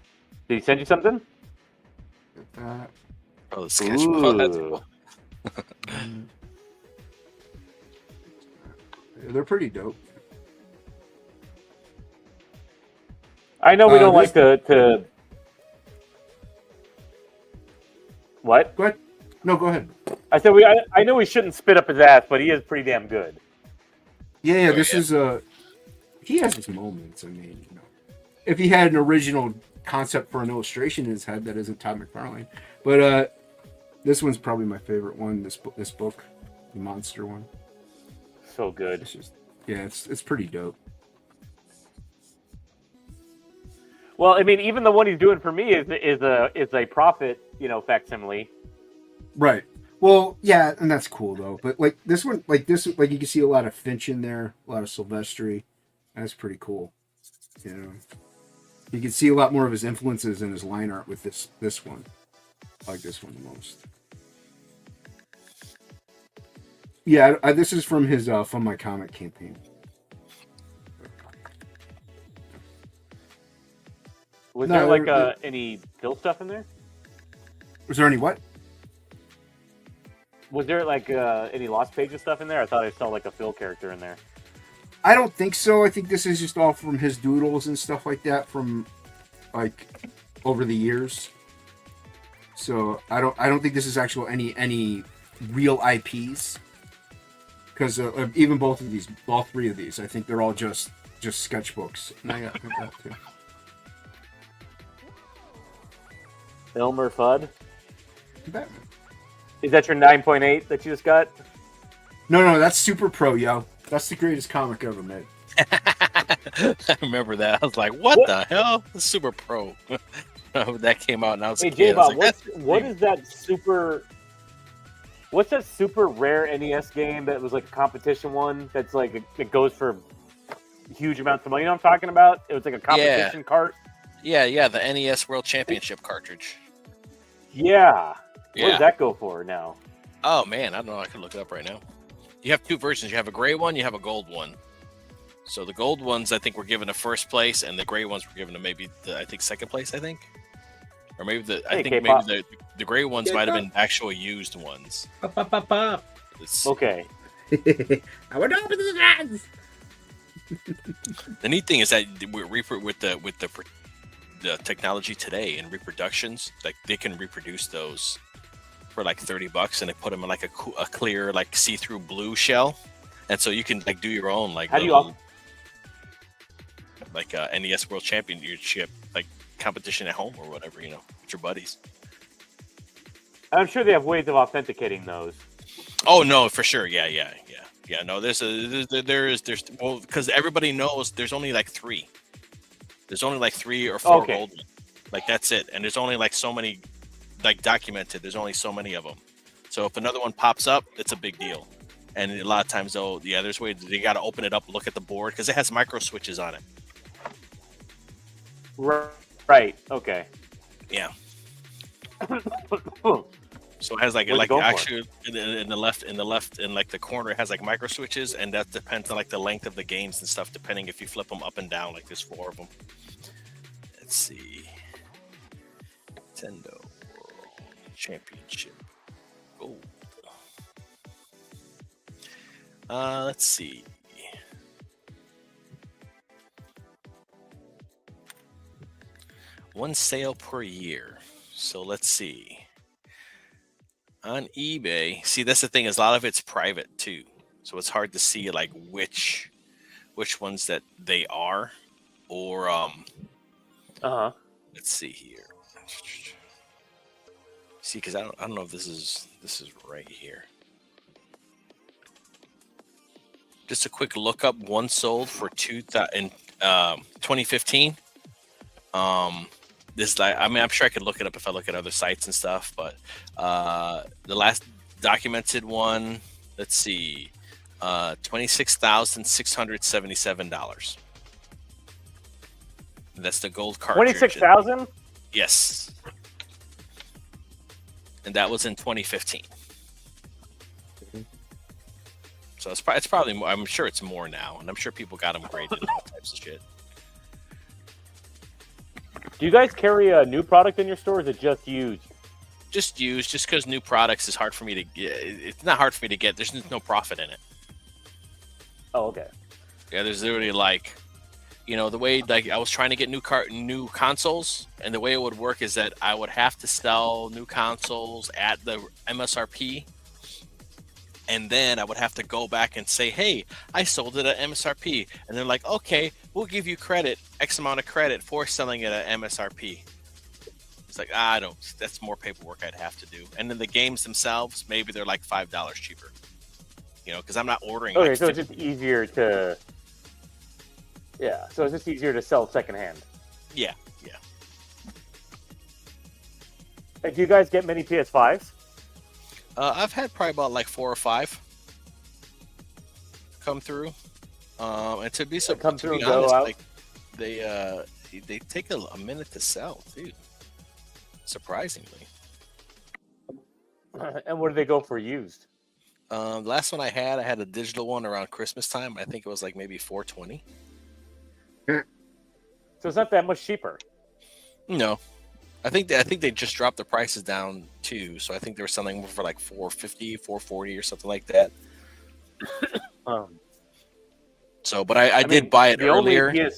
Did he send you something? Got that. Oh, the sketch. Oh, that's Ooh. cool. They're pretty dope. I know we don't this- like to. What? Go ahead. No, go ahead. I said I know we shouldn't spit up his ass, but he is pretty damn good. Yeah, Oh, this yeah. is he has his moments. I mean, if he had an original concept for an illustration in his head, that isn't Todd McFarlane. But this one's probably my favorite one. This book, the monster one. So good. It's just, yeah, it's pretty dope. Well, I mean, even the one he's doing for me is a profit, facsimile. Right. Well, yeah, and that's cool though. But like this one, like you can see a lot of Finch in there, a lot of Silvestri. That's pretty cool. You know, you can see a lot more of his influences in his line art with this one. I like this one the most. Yeah, this is from his From My Comic campaign. Was No, there there- any Phil stuff in there? Was there any what? Was there any Lost Pages stuff in there? I thought I saw like a Phil character in there. I don't think so. I think this is just all from his doodles and stuff like that from like over the years. So I don't think this is actual any real IPs. Because even all three of these, I think they're all just sketchbooks. And I got that too. Elmer Fudd. Batman. Is that your 9.8 that you just got? No, that's Super Pro, yo. That's the greatest comic ever made. I remember that. I was like, what the hell? The Super Pro. That came out and I was Hey, a kid. I was J-Bob, like, what is that super... What's that super rare NES game that was like a competition one that's like it goes for huge amounts of money? You know what I'm talking about? It was like a competition cart. Yeah, the NES World Championship cartridge. Yeah. What Yeah. does that go for now? Oh man, I don't know. I can look it up right now. You have two versions. You have a gray one. You have a gold one. So the gold ones, I think, were given a first place, and the gray ones were given to maybe second place. I think, or maybe K-pop. maybe the gray ones might have been actual used ones. It's- Okay. I would open the hands. The neat thing is that with the technology today and reproductions, like they can reproduce those for like $30, and they put them in like a clear, like see-through blue shell, and so you can like do your own like How do you little, like NES World Championship like competition at home or whatever, with your buddies. I'm sure they have ways of authenticating those. Oh no, for sure, yeah. No, there's well, because everybody knows there's only like three. There's only like 3 or 4 Okay. gold ones. Like that's it, and there's only like so many, like documented. There's only so many of them. So if another one pops up, it's a big deal. And a lot of times, there's ways you got to open it up, look at the board because it has micro switches on it. Right. Okay. Yeah. So it has like What's it going for? actually in the left in like the corner it has like micro switches, and that depends on like the length of the games and stuff, depending if you flip them up and down. Like there's 4 of them. Let's see. Nintendo World Championship Gold. Let's see. One sale per year. So let's see. On eBay, see that's the thing is a lot of it's private too, so it's hard to see like which ones that they are, or Uh-huh. let's see here. See, because I don't know if this is right here. Just a quick look up. One sold for 2015. This, I'm sure I could look it up if I look at other sites and stuff, but the last documented one, let's see, $26,677. That's the gold cartridge. 26,000? Yes. And that was in 2015. So it's probably more, I'm sure it's more now, and I'm sure people got them graded and all types of shit. Do you guys carry a new product in your store, or is it just used? Just because new products is hard for me to get. It's not hard for me to get. There's no profit in it. Oh, okay. Yeah, there's literally like, the way like I was trying to get new consoles, and the way it would work is that I would have to sell new consoles at the MSRP, and then I would have to go back and say, hey, I sold it at MSRP, and they're like, okay, we'll give you X amount of credit for selling it at MSRP. It's like, that's more paperwork I'd have to do. And then the games themselves, maybe they're like $5 cheaper, because I'm not ordering. Okay, like so it's just easier to... Yeah, so it's just easier to sell secondhand. Yeah. Hey, do you guys get many PS5s? I've had probably about like 4 or 5 come through. And to be Come through to be and go honest, out? like they take a minute to sell, too. Surprisingly. And what do they go for used? The last one I had a digital one around Christmas time. I think it was like maybe $420. So it's not that much cheaper. No, I think they just dropped the prices down too. So I think they were selling for like $450, $440 or something like that. So, but I did mean, buy it the only earlier,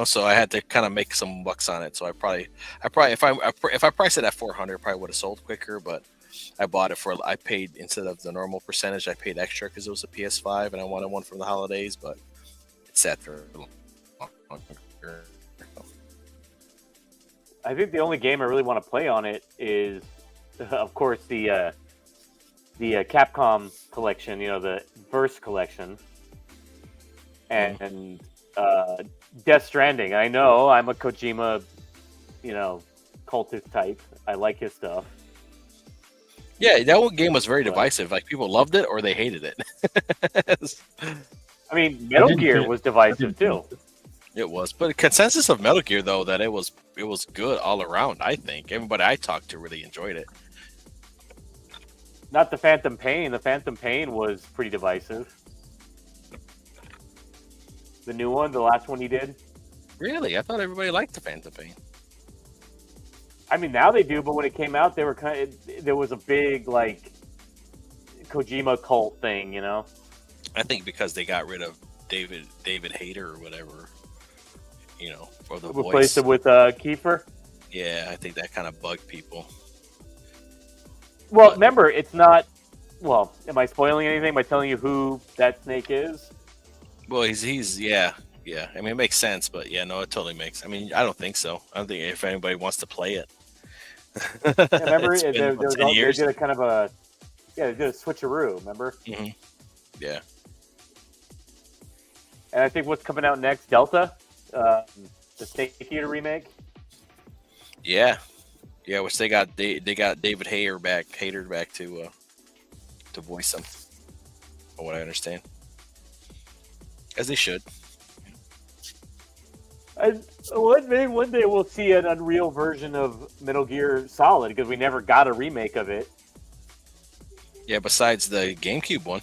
so I had to kind of make some bucks on it. So I probably if I priced it at 400, probably would have sold quicker. But I bought it I paid, instead of the normal percentage, I paid extra because it was a PS5 and I wanted one for the holidays. But it sat there longer. I think the only game I really want to play on it is, of course, the Capcom collection. The Verse collection, and Death Stranding. I know I'm a Kojima, cultist type. I like his stuff. Yeah, that one game was very divisive. Like, people loved it or they hated it. I mean, Metal Gear was divisive too. It was, but the consensus of Metal Gear, though, that it was good all around. I think everybody I talked to really enjoyed it. Not the Phantom Pain. The Phantom Pain was pretty divisive. The new one, the last one he did. Really, I thought everybody liked the Phantom Pain. I mean, now they do, but when it came out, there was a big like Kojima cult thing, I think because they got rid of David Hayter or whatever, for the replaced voice. it with Kiefer. Yeah, I think that kind of bugged people. Well, remember, it's not. Well, am I spoiling anything by telling you who that snake is? Well, he's yeah. I mean, it makes sense, but yeah, no, it totally makes. I mean, I don't think so. I don't think if anybody wants to play it. Remember, It's been, what, 10 years? They did a kind of a they did a switcheroo. Remember? Mm-hmm. Yeah. And I think what's coming out next, Delta, the Snake Eater remake. Yeah, which they got David Hayter back to voice them, from what I understand, as they should. One day we'll see an Unreal version of Metal Gear Solid because we never got a remake of it. Yeah, besides the GameCube one.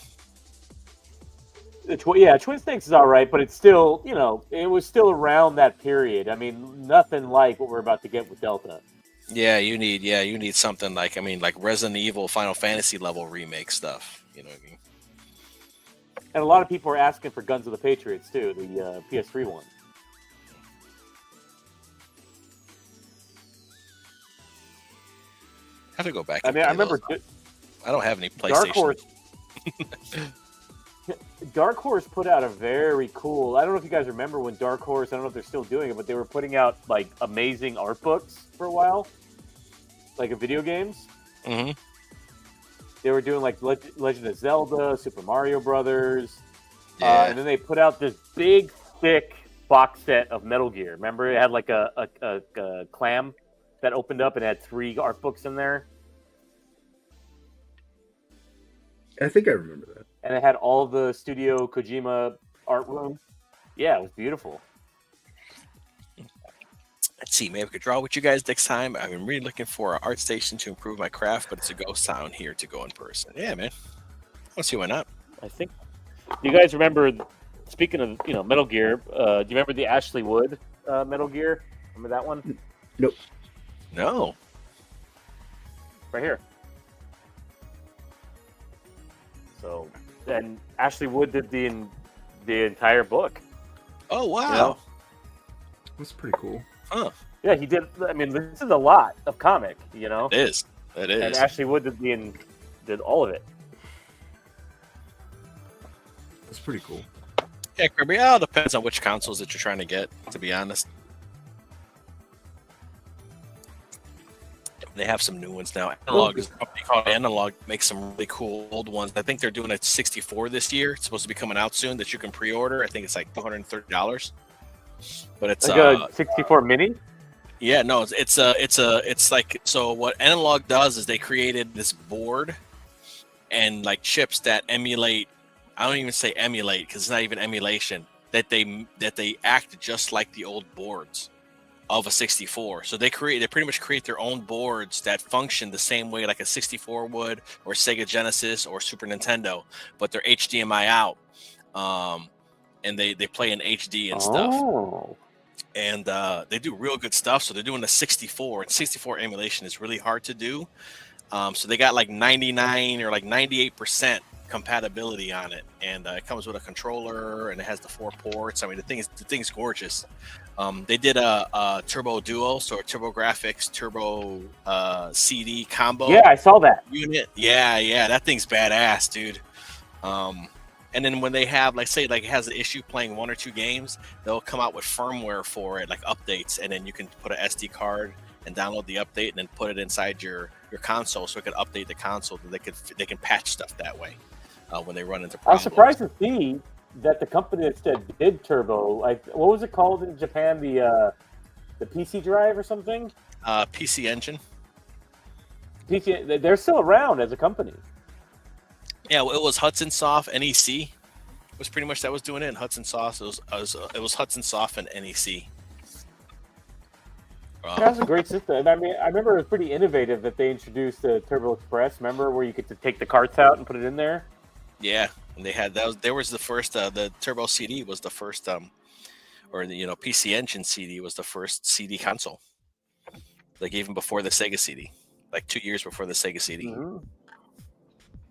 Twin Snakes is all right, but it's still, it was still around that period. I mean, nothing like what we're about to get with Delta. Yeah, you need something like Resident Evil, Final Fantasy level remake stuff. You know what I mean? And a lot of people are asking for Guns of the Patriots too, the PS3 one. I have to go back. I mean, I remember. I don't have any PlayStation. Dark Horse put out a very cool. I don't know if you guys remember when Dark Horse. I don't know if they're still doing it, but they were putting out like amazing art books for a while, like in video games. Mm-hmm. They were doing like Legend of Zelda, Super Mario Brothers, Yeah. and then they put out this big, thick box set of Metal Gear. Remember, it had like a clam that opened up and had 3 art books in there. I think I remember that. And it had all the Studio Kojima art room. Yeah, it was beautiful. Let's see, maybe I could draw with you guys next time. I've been really looking for an art station to improve my craft, but it's a ghost town here to go in person. Yeah, man. Let's see why not. I think. Do you guys remember? Speaking of, Metal Gear, do you remember the Ashley Wood Metal Gear? Remember that one? Nope. No. Right here. So, and Ashley Wood did the entire book. Oh wow. You know? That's pretty cool. Huh. Yeah, he did. I mean, this is a lot of comic, It is. It is. And Ashley Wood did all of it. That's pretty cool. Yeah, Kirby. It all depends on which consoles that you're trying to get, to be honest. They have some new ones now. Analog is a company called Analog, makes some really cool old ones. I think they're doing a 64 this year. It's supposed to be coming out soon that you can pre-order. I think it's like $230. but it's Like a 64 mini. yeah, no, it's like, so what Analog does is they created this board and like chips that emulate. I don't even say emulate because it's not even emulation. That they act just like the old boards of a 64. So they pretty much create their own boards that function the same way like a 64 would, or Sega Genesis or Super Nintendo, but they're HDMI out, and they play in HD and stuff. Oh. And they do real good stuff. So they're doing the 64, and 64 emulation is really hard to do. So they got like 99 or like 98% compatibility on it, and it comes with a controller, and it has the 4 ports. I mean, the thing's gorgeous. They did a Turbo Duo, so a TurboGrafx Turbo CD combo. Yeah, I saw that. Unit. Yeah, that thing's badass, dude. And then when they have, like, say, like it has an issue playing 1 or 2 games, they'll come out with firmware for it, like updates, and then you can put an SD card and download the update, and then put it inside your console, so it could update the console. That they can patch stuff that way when they run into I was problems. surprised to see that the company that did Turbo, like, what was it called in Japan? The PC Drive or something? PC Engine. They're still around as a company. Yeah, well, it was Hudson Soft. NEC was pretty much that was doing it. And Hudson Soft. It was Hudson Soft and NEC. That's a great system. I mean, I remember it was pretty innovative that they introduced the Turbo Express. Remember where you get to take the carts out and put it in there? Yeah, and they had that. There was the first. The Turbo CD was the first. Or the PC Engine CD was the first CD console. Like even before the Sega CD, like 2 years before the Sega CD. Mm-hmm.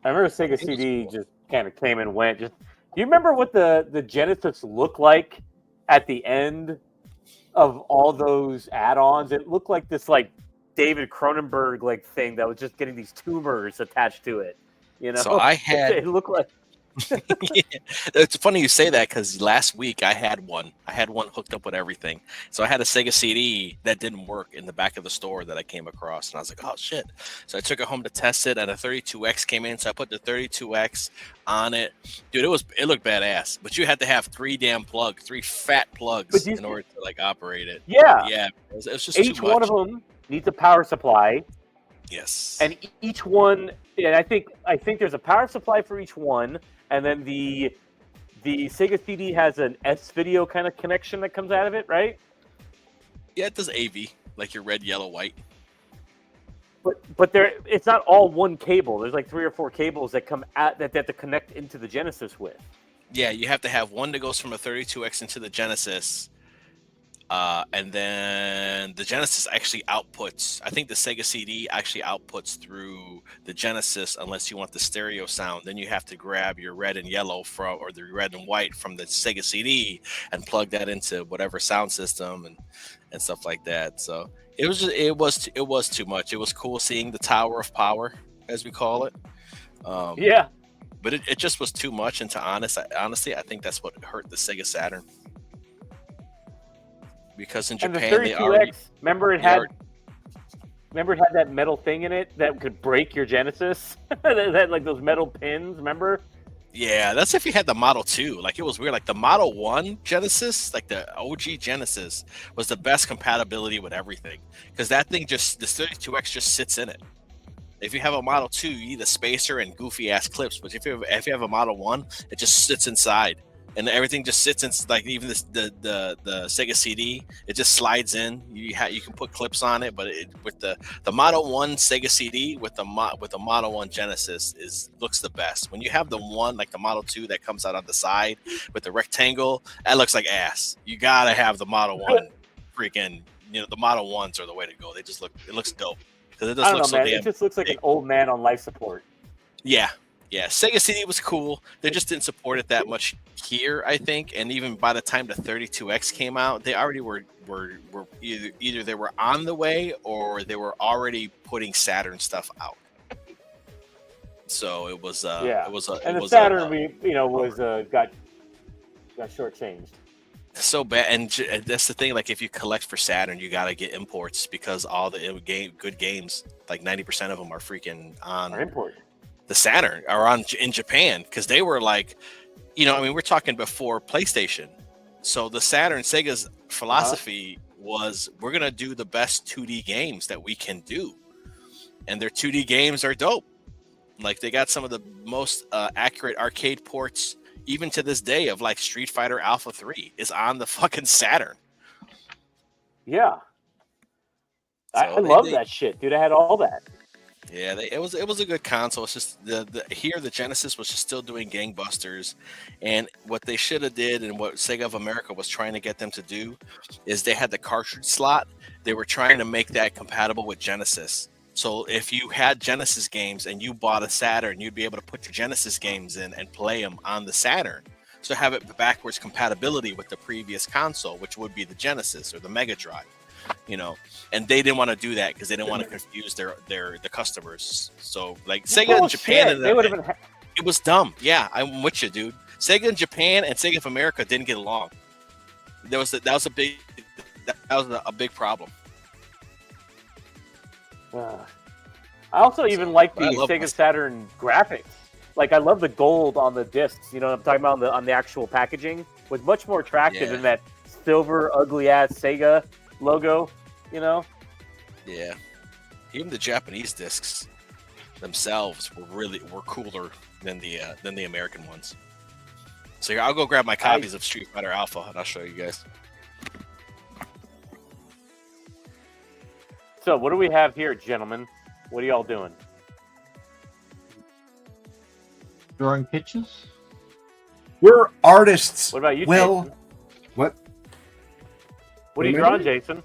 I remember Sega CD just kind of came and went. Do you remember what the Genesis looked like at the end of all those add-ons? It looked like this like David Cronenberg like thing that was just getting these tumors attached to it. So I had. It looked like. Yeah. It's funny you say that because last week I had one hooked up with everything. So I had a Sega CD that didn't work in the back of the store that I came across, and I was like, oh shit. So I took it home to test it, and a 32X came in, so I put the 32X on it. Dude, it looked badass, but you had to have 3 fat plugs in order to like operate it. Yeah, it was just each too much. one of them needs a power supply. Yes, and each one, and I think there's a power supply for each one. And then the Sega CD has an S-Video kind of connection that comes out of it, right? Yeah, it does AV, like your red, yellow, white. But it's not all one cable. There's like 3 or 4 cables that come out that they have to connect into the Genesis with. Yeah, you have to have one that goes from a 32X into the Genesis. And then the Genesis actually outputs. I think the Sega CD actually outputs through the Genesis, unless you want the stereo sound. Then you have to grab your red and yellow or the red and white from the Sega CD and plug that into whatever sound system and stuff like that. So it was too much. It was cool seeing the Tower of Power, as we call it. Yeah. But it just was too much. And honestly, I think that's what hurt the Sega Saturn. Because in Japan, and the 32X, remember it had that metal thing in it that could break your Genesis? It had like those metal pins, remember? Yeah, that's if you had the Model 2. Like, it was weird. Like, the Model 1 Genesis, like the OG Genesis, was the best compatibility with everything. Because that thing the 32X just sits in it. If you have a Model 2, you need a spacer and goofy-ass clips. But if you have a Model 1, it just sits inside. And everything just sits in, like even the Sega CD, it just slides in. You can put clips on it, but with the Model 1 Sega CD with the Model 1 Genesis looks the best. When you have the one like the Model 2 that comes out on the side with the rectangle, that looks like ass. You gotta have the Model 1. Freaking, the Model 1s are the way to go. It looks dope because it does look so damn. It just looks like an old man on life support. Yeah. Yeah, Sega CD was cool. They just didn't support it that much here, I think. And even by the time the 32X came out, they already were either they were on the way or they were already putting Saturn stuff out. So it was and the Saturn got shortchanged. So bad, and that's the thing. Like, if you collect for Saturn, you gotta get imports because all the good games, like 90% of them, are freaking on import. The Saturn are in Japan because they were like, we're talking before PlayStation. So the Saturn, Sega's philosophy was, we're gonna do the best 2D games that we can do, and their 2D games are dope. Like they got some of the most accurate arcade ports, even to this day, of like Street Fighter Alpha 3 is on the fucking Saturn. Yeah. I So love that shit, dude. I had all that. Yeah, it was a good console. It's just the Genesis was just still doing gangbusters, and what they should have did, and what Sega of America was trying to get them to do, is they had the cartridge slot. They were trying to make that compatible with Genesis. So if you had Genesis games and you bought a Saturn, you'd be able to put your Genesis games in and play them on the Saturn. So have it backwards compatibility with the previous console, which would be the Genesis or the Mega Drive. You know, and they didn't want to do that because they didn't want to confuse the customers. So like Sega in Japan, they would have been. It was dumb. Yeah, I'm with you, dude. Sega in Japan and Sega of America didn't get along. That was a big problem. I also even like the I love Sega Saturn graphics. Like I love the gold on the discs. You know what I'm talking about on the actual packaging was much more attractive than that silver ugly ass Sega logo, you know? Yeah. Even the Japanese discs themselves were cooler than the American ones. So here, I'll go grab my copies of Street Fighter Alpha and I'll show you guys. So what do we have here, gentlemen? What are y'all doing? Drawing pictures. We're artists. What about you, Will? Jason? What? What are you am I drawing, doing? Jason?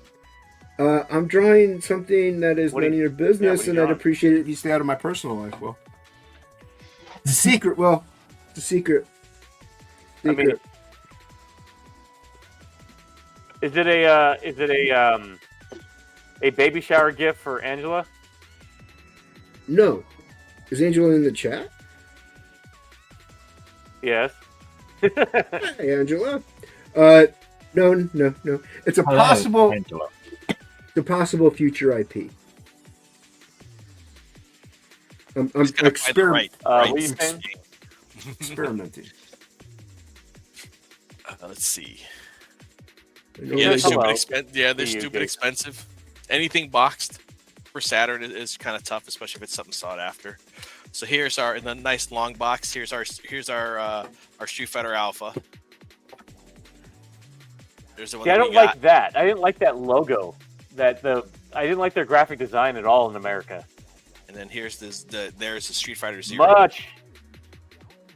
I'm drawing something that is What none are of you- your business, what are you and I'd drawing? appreciate it if you stay out of my personal life, Will. It's a secret, Will. It's a secret. I mean, is it a baby shower gift for Angela? No. Is Angela in the chat? Yes. Hi, Angela. No. It's a Hello, possible, Angela. the possible future IP. I'm Just gotta find the right what are you saying? experimenting. Let's see. I know Yeah, they they're do. stupid. They're See you, stupid Jason. expensive. Anything boxed for Saturn is kind of tough, especially if it's something sought after. So here's in the nice long box. Here's our Street Fighter Alpha. There's the one See, I that don't we got. like that. I didn't like that logo. I didn't like their graphic design at all in America. And then there's the Street Fighter Zero.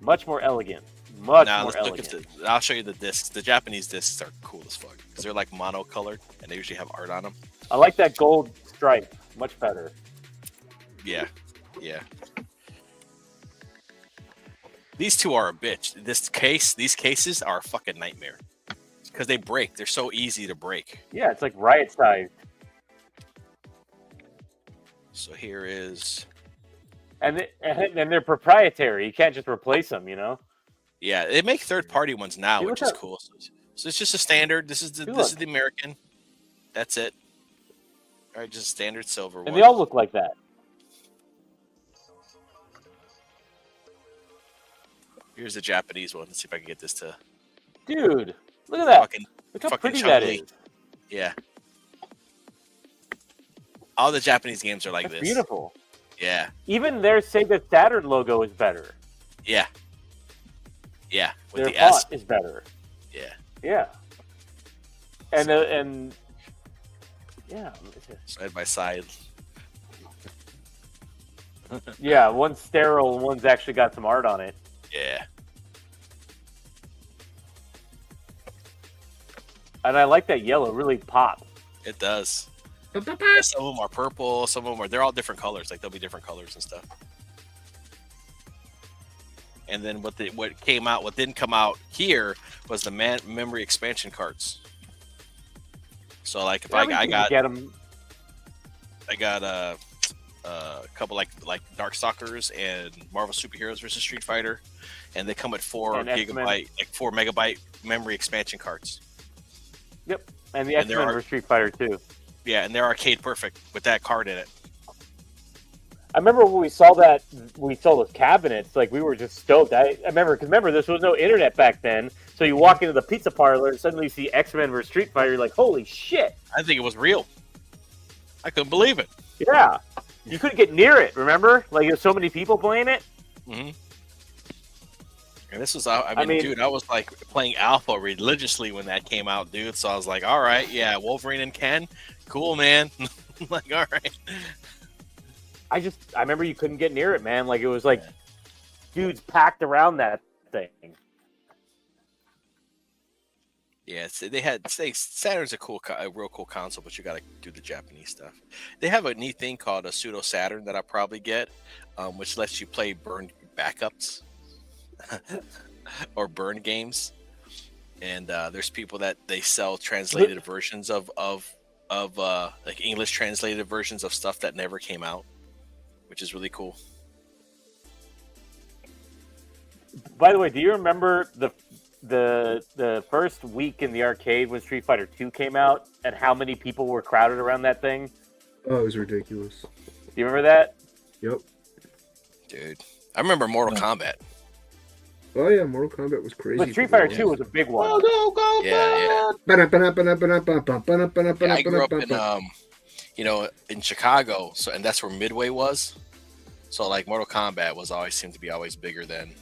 Much more elegant. Much Now more let's look elegant. at I'll show you the discs. The Japanese discs are cool as fuck because they're like monocolored and they usually have art on them. I like that gold stripe. Much better. Yeah. These two are a bitch. These cases are a fucking nightmare because they break. They're so easy to break. Yeah, it's like riot size. So here is. And they're proprietary. You can't just replace them, you know? Yeah, they make third-party ones now, See, which look is at- cool. So it's just a standard. This is See, the American. That's it. All right, just a standard silver And one. they all look like that. Here's the Japanese one. Let's see if I can get this to Dude, look at that. fucking. Look how fucking pretty that chunky. is. Yeah. All the Japanese games are like That's this. beautiful. Yeah. Even their Sega Saturn logo is better. Yeah. Yeah. With Their the font S. is better. Yeah. Yeah. And yeah, Side by side. yeah. One's sterile, and one's actually got some art on it. Yeah. And I like that yellow. Really pop. It does. Yeah, some of them are purple. Some of them are. They're all different colors. Like there'll be different colors and stuff. And then what didn't come out here was the memory expansion carts. So like if I got get them. I got a couple like Darkstalkers and Marvel Superheroes versus Street Fighter, and they come at 4 And X-Men. gigabyte, like 4 megabyte memory expansion carts. Yep. And the And there X-Men are- for Street Fighter too. Yeah, and they're arcade perfect with that card in it. I remember when we saw those cabinets, like we were just stoked. I remember, because remember, this was no internet back then, so So you walk into the pizza parlor and suddenly you see X-Men versus Street Fighter. You're like, holy shit! I think it was real. I couldn't believe it. Yeah, you couldn't get near it. Remember, like there's so many people playing it. Mm-hmm. And this was, I mean, dude, I was like playing Alpha religiously when that came out, dude. So I was like, all right, yeah, Wolverine and Ken, cool, man. Like, all right. I remember you couldn't get near it, man. Like it was like dudes packed around that thing. Yeah, Saturn's a real cool console, but you got to do the Japanese stuff. They have a neat thing called a pseudo Saturn that I probably get, which lets you play burned backups or burn games. And there's people that they sell translated versions of like English translated versions of stuff that never came out, which is really cool. By the way, do you remember the first week in the arcade when Street Fighter 2 came out and how many people were crowded around that thing? Oh, it was ridiculous. Do you remember that? Yep. Dude, I remember Mortal Kombat. Oh yeah, Mortal Kombat was crazy. But Street Fighter 2 was a big one. Yeah. I I grew up in, in Chicago, so and that's where Midway was. So like Mortal Kombat seemed to be always bigger than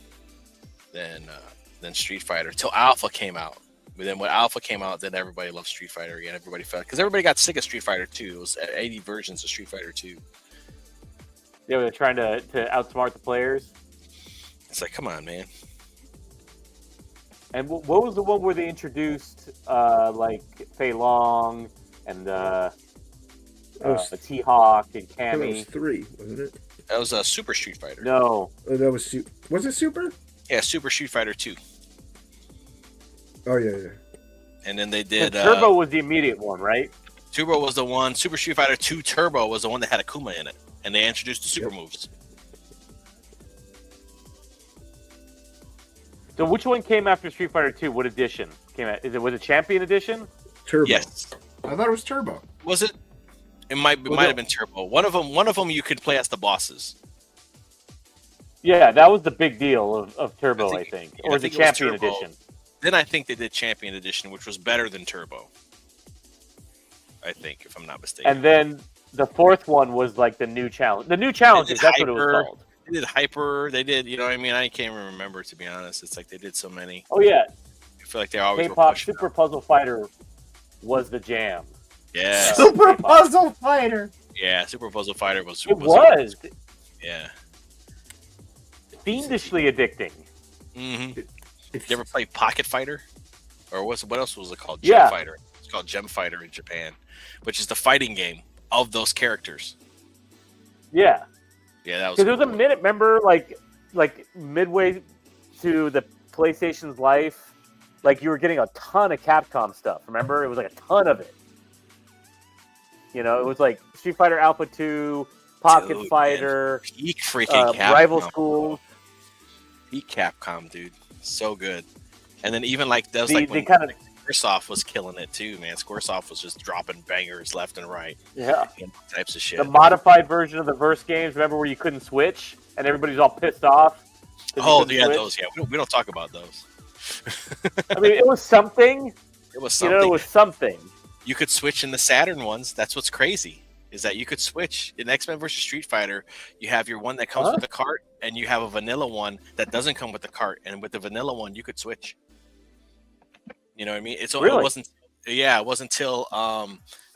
Street Fighter till Alpha came out. But then when Alpha came out, then everybody loved Street Fighter again. Everybody felt because everybody got sick of Street Fighter 2. It was 80 versions of Street Fighter 2. Yeah, they're trying to outsmart the players. It's like, come on, man. And what was the one where they introduced like Fei Long and T-Hawk and That was Cammy? 3, wasn't it? That was a Super Street Fighter. No. That was was it Super? Yeah, Super Street Fighter 2. Oh yeah. And then they did Turbo was the immediate one, right? Turbo was the one. Super Street Fighter 2 Turbo was the one that had Akuma in it, and they introduced the super moves. So which one came after Street Fighter 2? What edition came out? Was it Champion Edition? Turbo. Yes. I thought it was Turbo. Was it? It might have been Turbo. One of them you could play as the bosses. Yeah, that was the big deal of Turbo, I think. Or the think it was Champion Turbo. Edition. Then I think they did Champion Edition, which was better than Turbo. I think, if I'm not mistaken. And then the fourth one was like the new challenge. The new challenges, that's what it was called. They did Hyper. They did, you know what I mean? I can't even remember, to be honest. It's like they did so many. Oh, yeah. I feel like they always were K-Pop pushing Super out. Puzzle Fighter was the jam. Yeah. Super Puzzle Fighter. Yeah, Super Puzzle Fighter was. It was Yeah. fiendishly addicting. Mm-hmm. Did you ever play Pocket Fighter? Or what else was it called? Yeah. Gem Fighter. It's called Gem Fighter in Japan, which is the fighting game of those characters. Yeah. Yeah, that was Because there was a cool. minute, remember, like midway to the PlayStation's life, like you were getting a ton of Capcom stuff. Remember, it was like a ton of it. You know, it was like Street Fighter Alpha 2, Pocket Dude, Fighter, man. Peak freaking Capcom. Rival Schools. Peak Capcom, dude. So good. And then even like that was The- like the when kind of- Squaresoft was killing it too, man. Squaresoft was just dropping bangers left and right. Yeah. And types of shit. The modified version of the Verse games, remember where you couldn't switch and everybody's all pissed off? 'cause you Oh, couldn't yeah, switch? those. Yeah, we don't talk about those. I mean, it was something. It was You something. know, it was something. You could switch in the Saturn ones. That's what's crazy. Is that you could switch in X-Men versus Street Fighter. You have your one that comes Huh? with the cart, and you have a vanilla one that doesn't come with the cart. And with the vanilla one, you could switch. You know what I mean? It Really? wasn't. Yeah, it wasn't until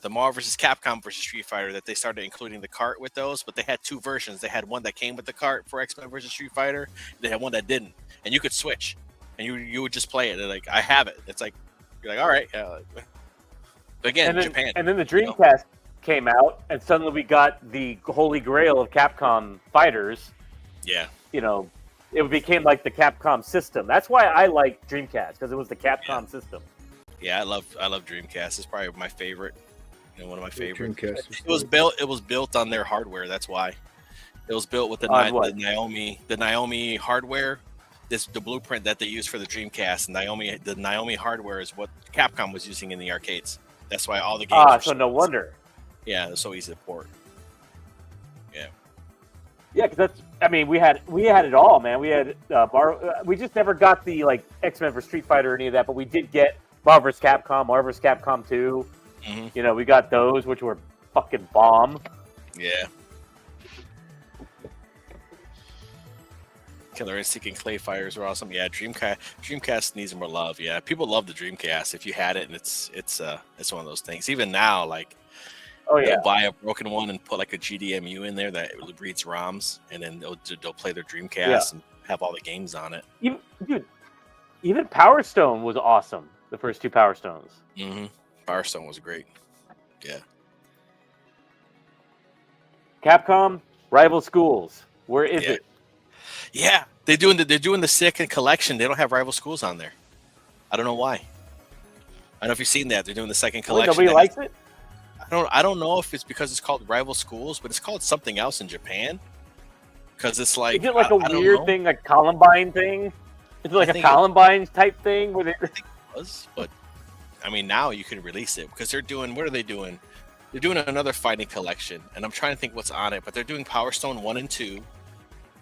the Marvel versus Capcom versus Street Fighter that they started including the cart with those. But they had two versions. They had one that came with the cart for X-Men versus Street Fighter. They had one that didn't, and you could switch, and you would just play it. They're like, I have it. It's like you're like, all right. Again, And then, Japan. and then the you know? Dreamcast came out, and suddenly we got the holy grail of Capcom fighters. Yeah. You know, it became like the Capcom system. That's why I like Dreamcast, because it was the Capcom system. Yeah, I love Dreamcast. It's probably my favorite. One of my favorite. Dreamcast It was built on their hardware. That's why. It was built with the On what? Naomi hardware. The blueprint that they used for the Dreamcast. The Naomi hardware is what Capcom was using in the arcades. That's why all the games. Ah, so no wonder. Yeah, it's so easy to port. Yeah, because I mean, we had it all, man. We had we just never got the like X-Men for Street Fighter or any of that, but we did get Marvel vs. Capcom, Marvel vs. Capcom 2. Mhm. You know, we got those, which were fucking bomb. Yeah. Killer Instinct and Clay Fighters were awesome. Yeah, Dreamcast needs more love. Yeah, people love the Dreamcast. If you had it, and it's one of those things. Even now, like, Oh yeah, they'll buy a broken one and put like a GDMU in there that reads ROMs, and then they'll play their Dreamcast Yeah. and have all the games on it. even Power Stone was awesome. The first two Power Stones. Mm-hmm. Firestone was great. Yeah. Capcom Rival Schools. Where is Yeah. it? Yeah, they're doing the second collection. They don't have Rival Schools on there. I don't know why. I don't know if you've seen that. They're doing the second Really, collection. nobody likes it. I don't know if it's because it's called Rival Schools, but it's called something else in Japan. Because it's like, Is it like a I don't weird know. thing, like Columbine thing? Is it like I a think it- Columbine type thing? Where they... I think it was, but I mean now you can release it because they're doing. What are they doing? They're doing another fighting collection, and I'm trying to think what's on it. But they're doing Power Stone 1 and 2.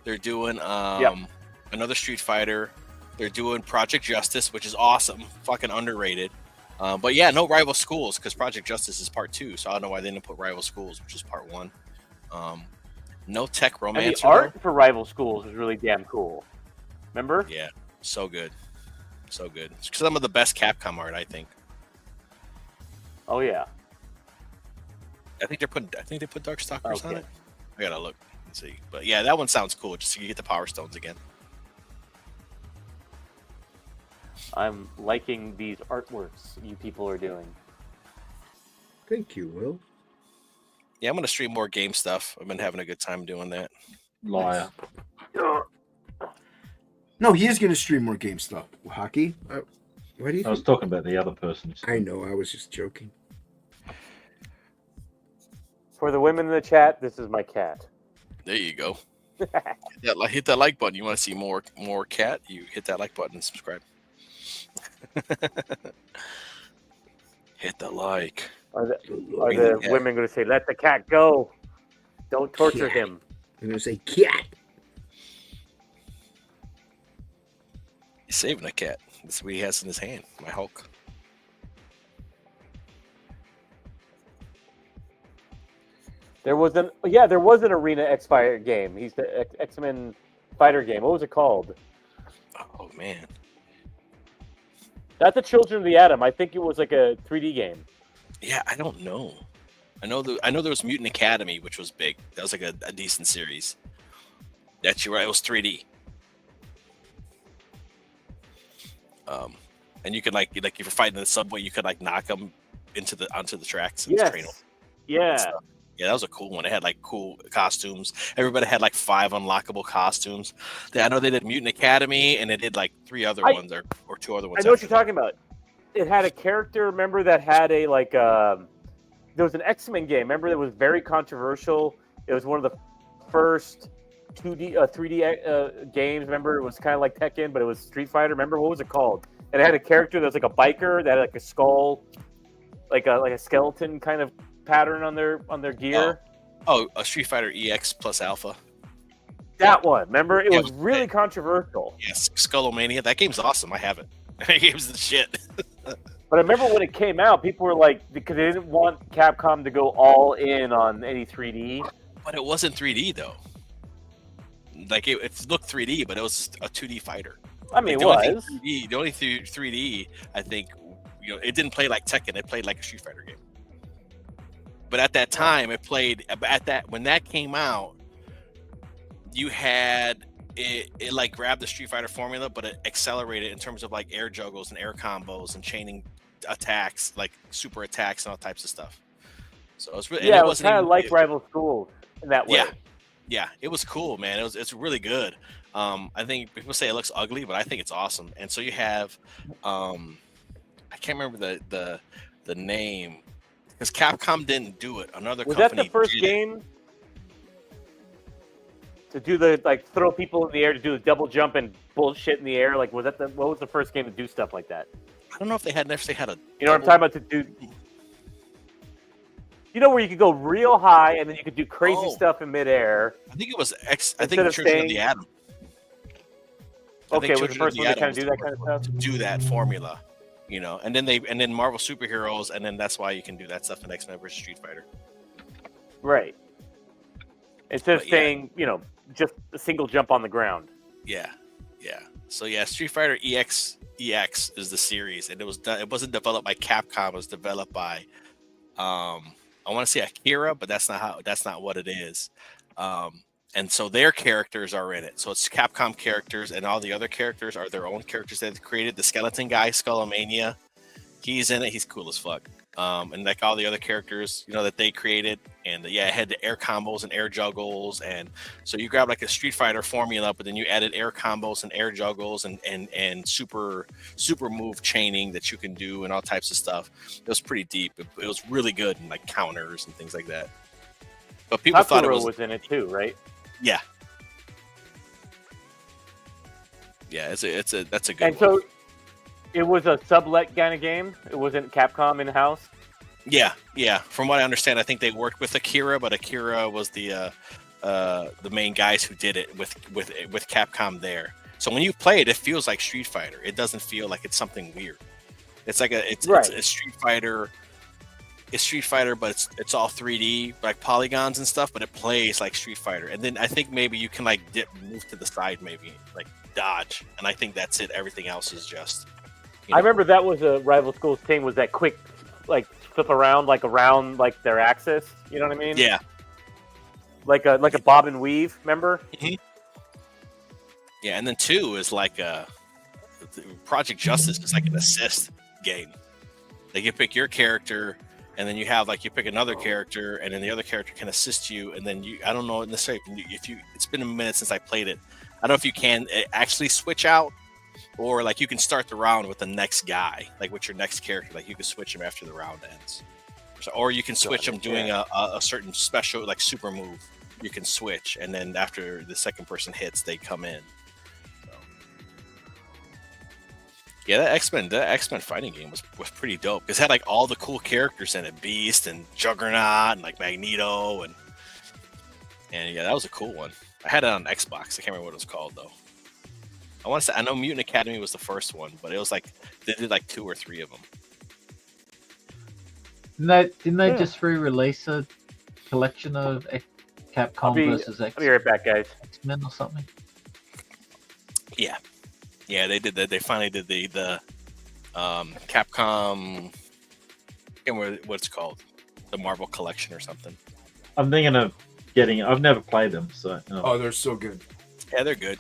They're doing another Street Fighter. They're doing Project Justice, which is awesome, fucking underrated. But yeah, no Rival Schools because Project Justice is part 2, so I don't know why they didn't put Rival Schools, which is part 1. No Tech And Romancer. the art for Rival Schools was really damn cool. Remember? Yeah, so good, so good. It's some of the best Capcom art, I think. Oh yeah. I think they put Darkstalkers on Okay. it. I gotta look and see, but yeah, that one sounds cool. Just so you get the Power Stones again. I'm liking these artworks you people are doing. Thank you, Will. Yeah, I'm gonna stream more game stuff. I've been having a good time doing that. Liar. No, he is going to stream more game stuff. Hockey? Why do you I was think? talking about the other person. I know, I was just joking. For the women in the chat, this is my cat. There you go. Hit that like button. You want to see more cat? You hit that like button and subscribe. Hit the like. Are the Yeah. women going to say, "Let the cat go, don't torture Cat. him"? I'm going to say cat. He's saving a cat. That's what he has in his hand. My Hulk. There was an Arena X Fighter game. He's the X-Men fighter game. What was it called? Oh man. Not the Children of the Atom. I think it was like a 3D game. Yeah, I don't know. I know there was Mutant Academy, which was big. That was like a decent series. That's right. It was 3D. And you could like if you're fighting in the subway, you could like knock them onto the tracks and train them. Yes. Yeah. Yeah, that was a cool one. It had like cool costumes. Everybody had like 5 unlockable costumes. I know they did Mutant Academy, and they did like 3 other ones or 2 other ones. I know what after you're talking about. It had a character, remember, that had a like there was an X-Men game. Remember, that was very controversial. It was one of the first 2D 3D games. Remember, it was kind of like Tekken, but it was Street Fighter. Remember, what was it called? And it had a character that was like a biker that had like a skull, like a skeleton kind of pattern on their gear. Oh, a Street Fighter EX plus Alpha. That one. Remember, it Yeah, was really controversial. Yes, Skullomania. That game's awesome. I have it. That game's the shit. But I remember when it came out, people were like, because they didn't want Capcom to go all in on any 3D. But it wasn't 3D though. Like it looked 3D, but it was a 2D fighter. I mean, The it only was. thing 3D, the only 3D, I think, it didn't play like Tekken. It played like a Street Fighter game. But at that time, when that came out, you had it like grabbed the Street Fighter formula, but it accelerated in terms of like air juggles and air combos and chaining attacks, like super attacks and all types of stuff. So it was really, Yeah, and it was kind of like it- Rival Schools in that way. Yeah, it was cool, man. It's really good. I think people say it looks ugly, but I think it's awesome. And so you have, I can't remember the name because Capcom didn't do it. Another Was that company the first did it. game to do the like throw people in the air to do the double jump and bullshit in the air? Like, what was the first game to do stuff like that? I don't know if they had necessarily had a. You know what I'm talking about? To do You know where you could go real high and then you could do crazy Oh. stuff in midair. I think it was X. I Instead think of the Children of saying- the Atom. I Okay, think was the Children first of one the to kind Atom of do was that kind of stuff? to do that formula, you know, and then Marvel superheroes, and then that's why you can do that stuff in X-Men versus Street Fighter. Right. Instead of But yeah. saying, you know, just a single jump on the ground. Yeah, yeah. So yeah, Street Fighter EX is the series, and it wasn't developed by Capcom. It was developed by I want to say Akira, but that's not what it is. And so their characters are in it. So it's Capcom characters, and all the other characters are their own characters that they've created. The skeleton guy, Skullomania, he's in it. He's cool as fuck. And like all the other characters, you know, that they created. And yeah, it had the air combos and air juggles. And so you grab like a Street Fighter formula, but then you added air combos and air juggles and super move chaining that you can do and all types of stuff. It was pretty deep. It was really good, and like counters and things like that. But people thought it Sakura was in it too, right? yeah. Yeah, that's a good And one. so it was a sublet kind of game. It wasn't Capcom in house. Yeah. From what I understand, I think they worked with Akira, but Akira was the main guys who did it with Capcom there. So when you play it, it feels like Street Fighter. It doesn't feel like it's something weird. It's like it's a Street Fighter. It's Street Fighter, but it's all 3D, like polygons and stuff. But it plays like Street Fighter. And then I think maybe you can like move to the side, maybe like dodge. And I think that's it. Everything else is just. I remember that was a Rival Schools thing. Was that quick, like flip around like their axis? You know what I mean? Yeah. Like a bob and weave. Remember? Yeah, and then 2 is like Project Justice is like an assist game. Like you pick your character, and then you have like you pick another character, and then the other character can assist you, and then I don't know necessarily if you. It's been a minute since I played it. I don't know if you can actually switch out, or like you can start the round with the next guy, like with your next character. Like you can switch him after the round ends, or you can switch them doing a certain special like super move. You can switch, and then after the second person hits, they come in. Yeah, that X-Men fighting game was pretty dope. Because it had like all the cool characters in it, Beast and Juggernaut and like Magneto and yeah, that was a cool one. I had it on Xbox. I can't remember what it was called though. I know Mutant Academy was the first one, but it was like they did like 2 or 3 of them. Didn't they just re-release a collection of Capcom versus I'll be right back, guys. X-Men or something? Yeah, they did that. They finally did the Capcom. I can't remember what it's called, the Marvel Collection or something. I'm thinking of getting it. I've never played them, so. Oh, they're so good. Yeah, they're good.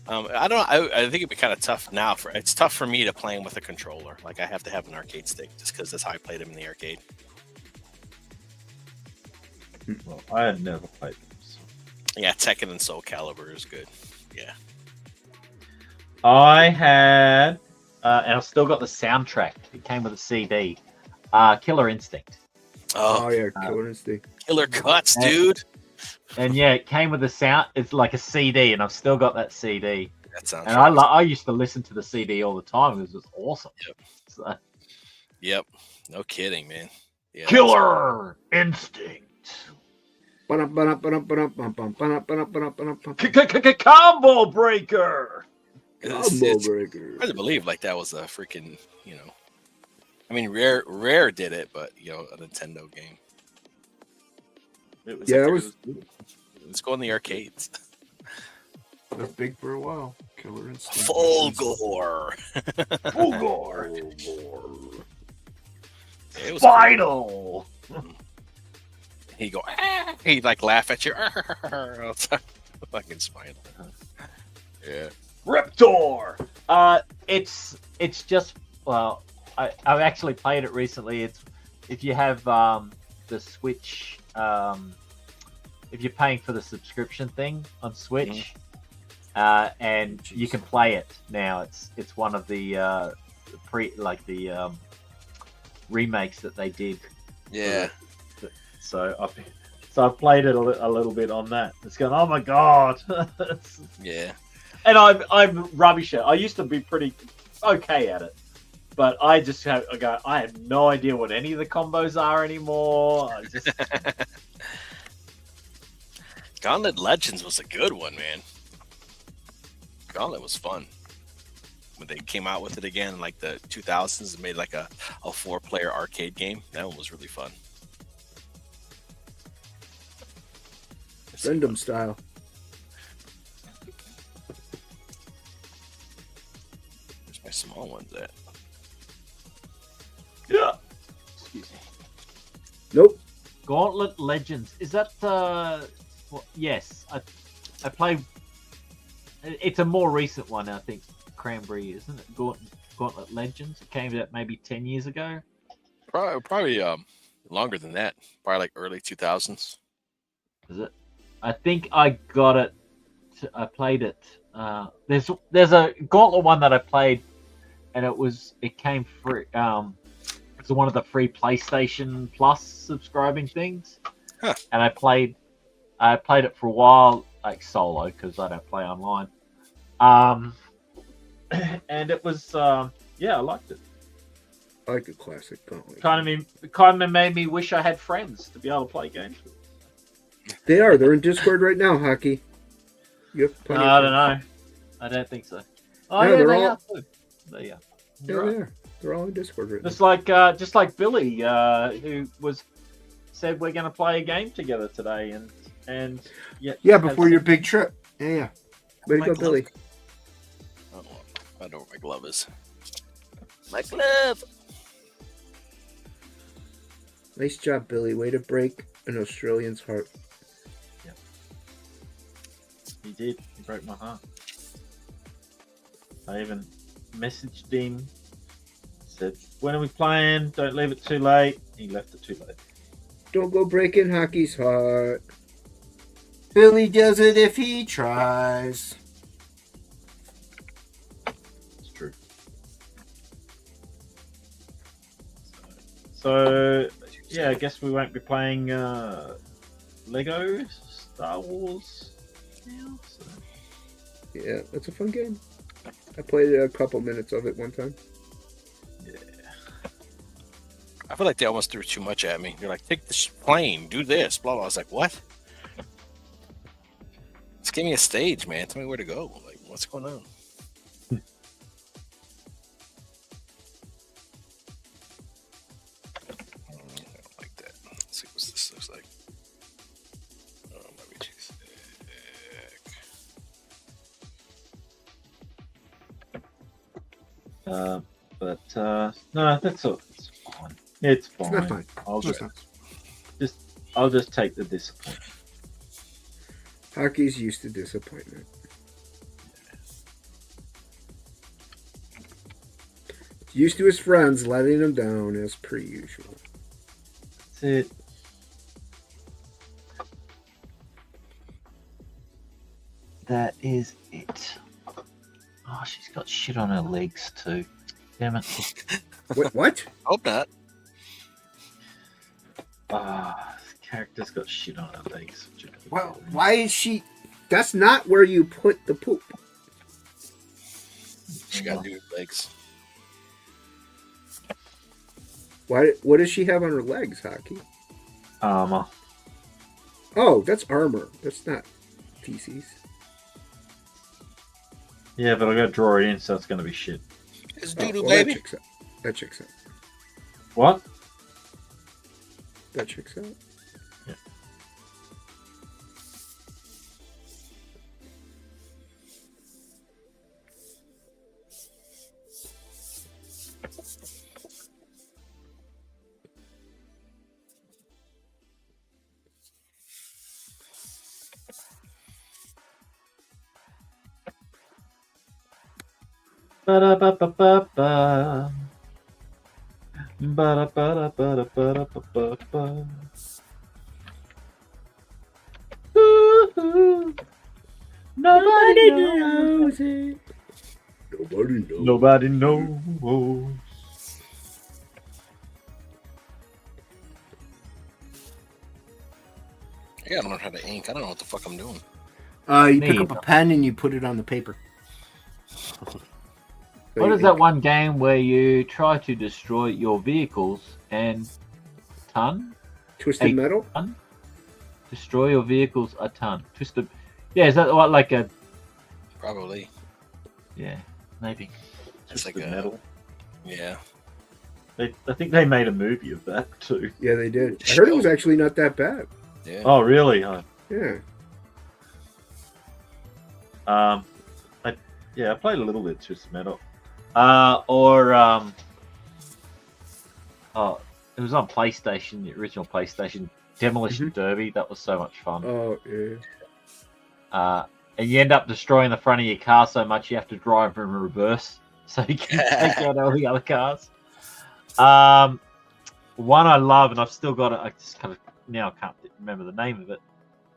I don't. I think it'd be kind of tough now. It's tough for me to play them with a controller. Like I have to have an arcade stick, just because that's how I played them in the arcade. Well, I had never played them. So. Yeah, Tekken and Soul Calibur is good. Yeah. I had, and I've still got the soundtrack. It came with a CD. Killer Instinct. Oh, yeah, Killer Instinct. Killer Cuts, dude. And yeah, it came with a sound. It's like a CD, and I've still got that CD. That sounds. And I used to listen to the CD all the time. It was just awesome. Yep. So, Yep. No kidding, man. Yeah, Killer Instinct. Combo breaker. It's hard to believe like that was a freaking, you know. I mean, Rare did it, but you know, a Nintendo game. It was let's go in the arcades. It was big for a while. Killer Instinct. Fulgor. It was Final. He go. He'd like laugh at you. Fucking Spinal. Yeah. Riptor. It's just I've actually played it recently. It's if you have the Switch, if you're paying for the subscription thing on Switch, and you can play it now. It's one of the remakes that they did. Yeah. So I've played it a little bit on that. It's going, oh my god. Yeah. And I'm rubbish at it. I used to be pretty okay at it, but I have no idea what any of the combos are anymore. I just, Gauntlet Legends was a good one, man. Gauntlet was fun. When they came out with it again in like the 2000s and made like a 4-player arcade game, that one was really fun. Random style. Where's my small ones at? yeah. Excuse me. Nope. Gauntlet Legends. Is that well, yes. I played. It's a more recent one, I think. Cranberry, isn't it? Gauntlet Legends. It came out maybe 10 years ago. Probably longer than that. Probably like early 2000s. Is it? I think I got it. I played it. There's a Gauntlet one that I played, and it came free. It's one of the free PlayStation Plus subscribing things, Huh. and I played it for a while, like solo, because I don't play online. And it was yeah, I liked it. I like a classic Gauntlet. Kind of made me wish I had friends to be able to play games with. They're in Discord right now, Hockey. You have plenty I of don't friends. know. I don't think so. Oh Yeah, yeah, they're they all- are too. They are. Yeah, You're right. they are. They're all in Discord right now. Just like Billy, who said we're going to play a game together today, and Yeah, before your big trip. Yeah. Way to My go, glove. Billy. I don't know where my glove is. My glove! Nice job, Billy. Way to break an Australian's heart. He did. He broke my heart. I even messaged him. Said, "When are we playing? Don't leave it too late." He left it too late. Don't go breaking Hockey's heart. Billy does it if he tries. It's true. So yeah, I guess we won't be playing Lego Star Wars now. So. Yeah, that's a fun game. I played a couple minutes of it one time. Yeah. I feel like they almost threw too much at me. They're like, take this plane, do this, blah, blah. I was like, what? Just give me a stage, man. Tell me where to go. Like, what's going on? I don't like that. Let's see what this looks like. Oh, might be too thick. No, that's all. It's fine. It's It's not fine. fine. I'll No, just, it's not. I'll just take the disappointment. Hockey's used to disappointment. Used to his friends letting him down as per usual. That's it. That is it. Oh, she's got shit on her legs too. Damn it. What? Hope not. Ah, this character's got shit on her legs. Well, why is she? That's not where you put the poop. She got new legs. Why? What does she have on her legs, Hockey? Armor. Oh, that's armor. That's not feces. Yeah, but I gotta draw it in, so it's gonna be shit. It's Oh, doodoo, well, baby. That checks out. That checks out. What? That checks out. Yeah. Ba-da-ba-ba-ba-ba. Ba-da-ba-da-ba-da-ba-da-ba-ba. Ooh, nobody knows. it. Nobody knows. Nobody knows. I gotta learn how to ink. I don't know what the fuck I'm doing. You pick Me up a pen and you put it on the paper. What is that one game where you try to destroy your vehicles and Twisted Hey. Metal? destroy your vehicles a ton? Twisted. Yeah, is that what like a? Probably. Yeah, maybe. It's like Twisted Metal. Yeah. I think they made a movie of that too. Yeah, they did. I heard it was actually not that bad. Yeah. Oh, really? Yeah. I played a little bit of Twisted Metal. It was on PlayStation, the original PlayStation, Demolition Derby. That was so much fun. Oh, yeah. And you end up destroying the front of your car so much you have to drive in reverse so you can take out all the other cars. One I love, and I've still got it. I just kind of now I can't remember the name of it.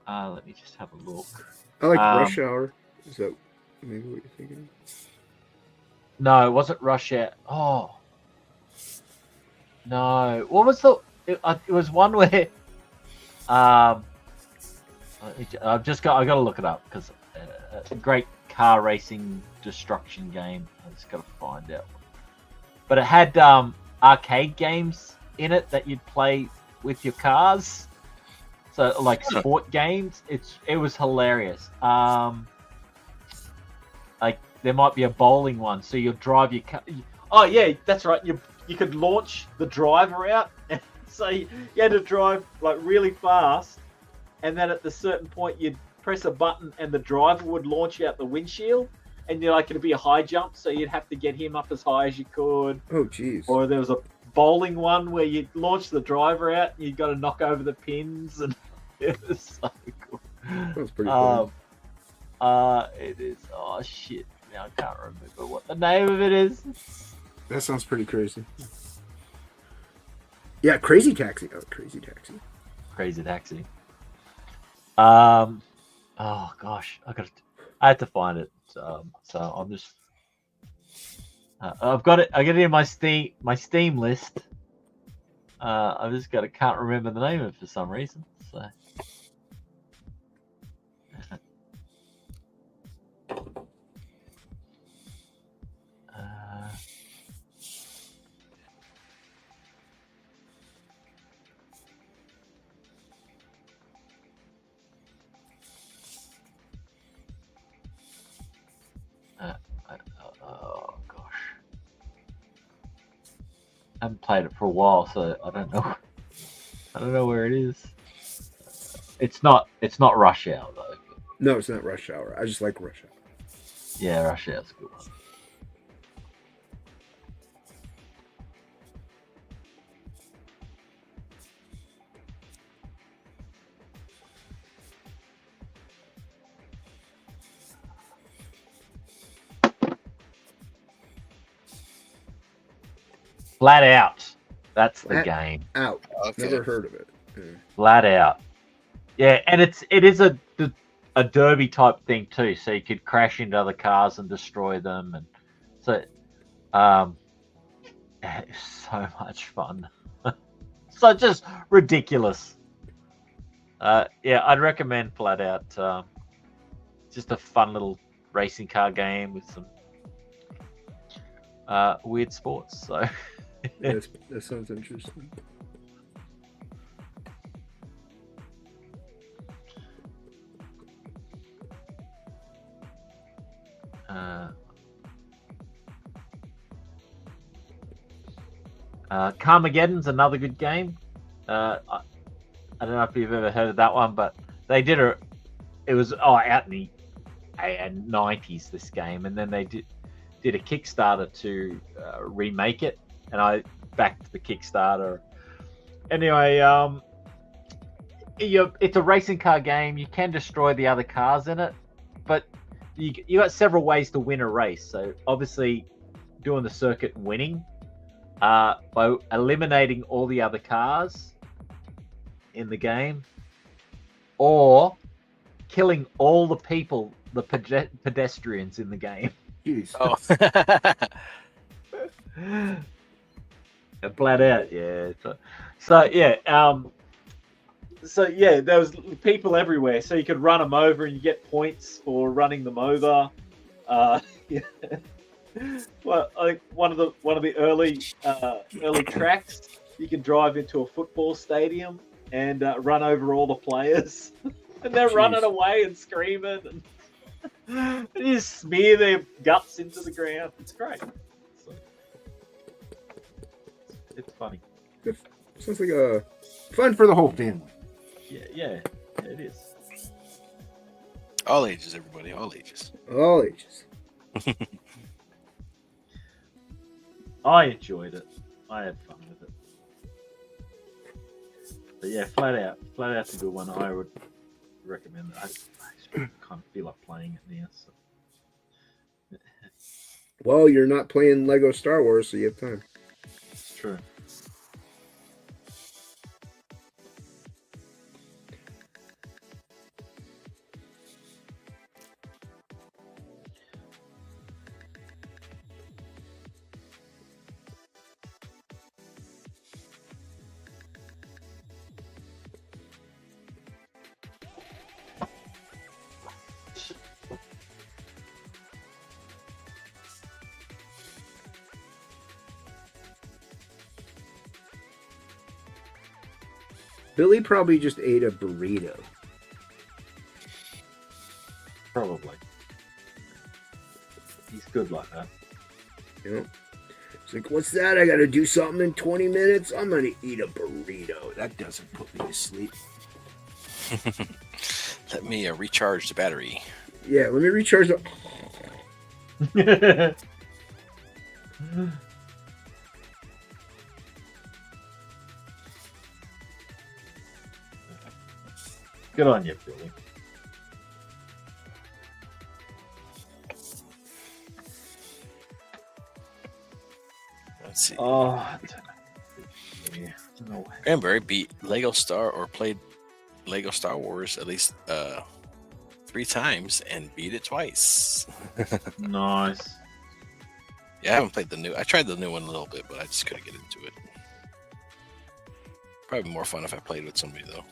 Let me just have a look. I like Rush Hour. Is that maybe what you're thinking? No, it wasn't Rush Hour. Oh, no. What was the? It was one where. I got to look it up because a great car racing destruction game. I just got to find out. But it had arcade games in it that you'd play with your cars. So like sport games. It was hilarious. Like there might be a bowling one, so you'll drive your car. Oh yeah, that's right. You could launch the driver out, and so you had to drive like really fast, and then at the certain point you'd press a button, and the driver would launch out the windshield, and you're like it'd be a high jump, so you'd have to get him up as high as you could. Oh, jeez. Or there was a bowling one where you launch the driver out, and you got to knock over the pins, and it was so cool. That's pretty cool. It is. Oh shit! Now I can't remember what the name of it is. That sounds pretty crazy. Yeah, Crazy Taxi. Oh, Crazy Taxi. Crazy Taxi. Oh gosh, I had to find it. So I'm just. I've got it. I get it in my Steam list. I've just can't remember the name of it for some reason. So. Oh gosh, I haven't played it for a while, so I don't know. I don't know where it is. It's not Rush Hour though. No, it's not Rush Hour. I just like Rush Hour. Yeah, Rush Hour's a good one. Flat Out. That's the Flat game. Out. Okay. Never heard of it. Yeah. Flat Out. Yeah, and it is a derby type thing too. So you could crash into other cars and destroy them, and so it's so much fun. So just ridiculous. Yeah, I'd recommend Flat Out. Just a fun little racing car game with some weird sports. So. That sounds interesting. Carmageddon's another good game. I don't know if you've ever heard of that one, but they did it was out in the 90s, this game, and then they did a Kickstarter to remake it, and I backed the Kickstarter. Anyway, it's a racing car game. You can destroy the other cars in it, but you got several ways to win a race. So obviously doing the circuit and winning, by eliminating all the other cars in the game, or killing all the people, the pedestrians in the game. Jeez. Oh. Flat Out, yeah. So yeah, there was people everywhere, so you could run them over and you get points for running them over. Yeah. Well, like one of the early tracks, you can drive into a football stadium and run over all the players, and they're running Jeez. away and screaming, and you just smear their guts into the ground. It's great. It's funny. Sounds like a fun for the whole family. Yeah, it is. All ages, everybody, all ages. All ages. I enjoyed it. I had fun with it. But yeah, flat out's a good one. I would recommend it. I just kind of feel like playing it now. So. Well, you're not playing Lego Star Wars, so you have time. It's true. Billy probably just ate a burrito. Probably. He's good like that. You know? It's like, what's that? I gotta do something in 20 minutes? I'm gonna eat a burrito. That doesn't put me to sleep. Let me recharge the battery. Yeah, let me recharge the... Good on you, Billy. Let's see. Oh, I don't know. Yeah, I don't know. Granberry beat Lego Star or played Lego Star Wars at least 3 times and beat it twice. Nice. Yeah, I haven't played the new. I tried the new one a little bit, but I just couldn't get into it. Probably more fun if I played with somebody though.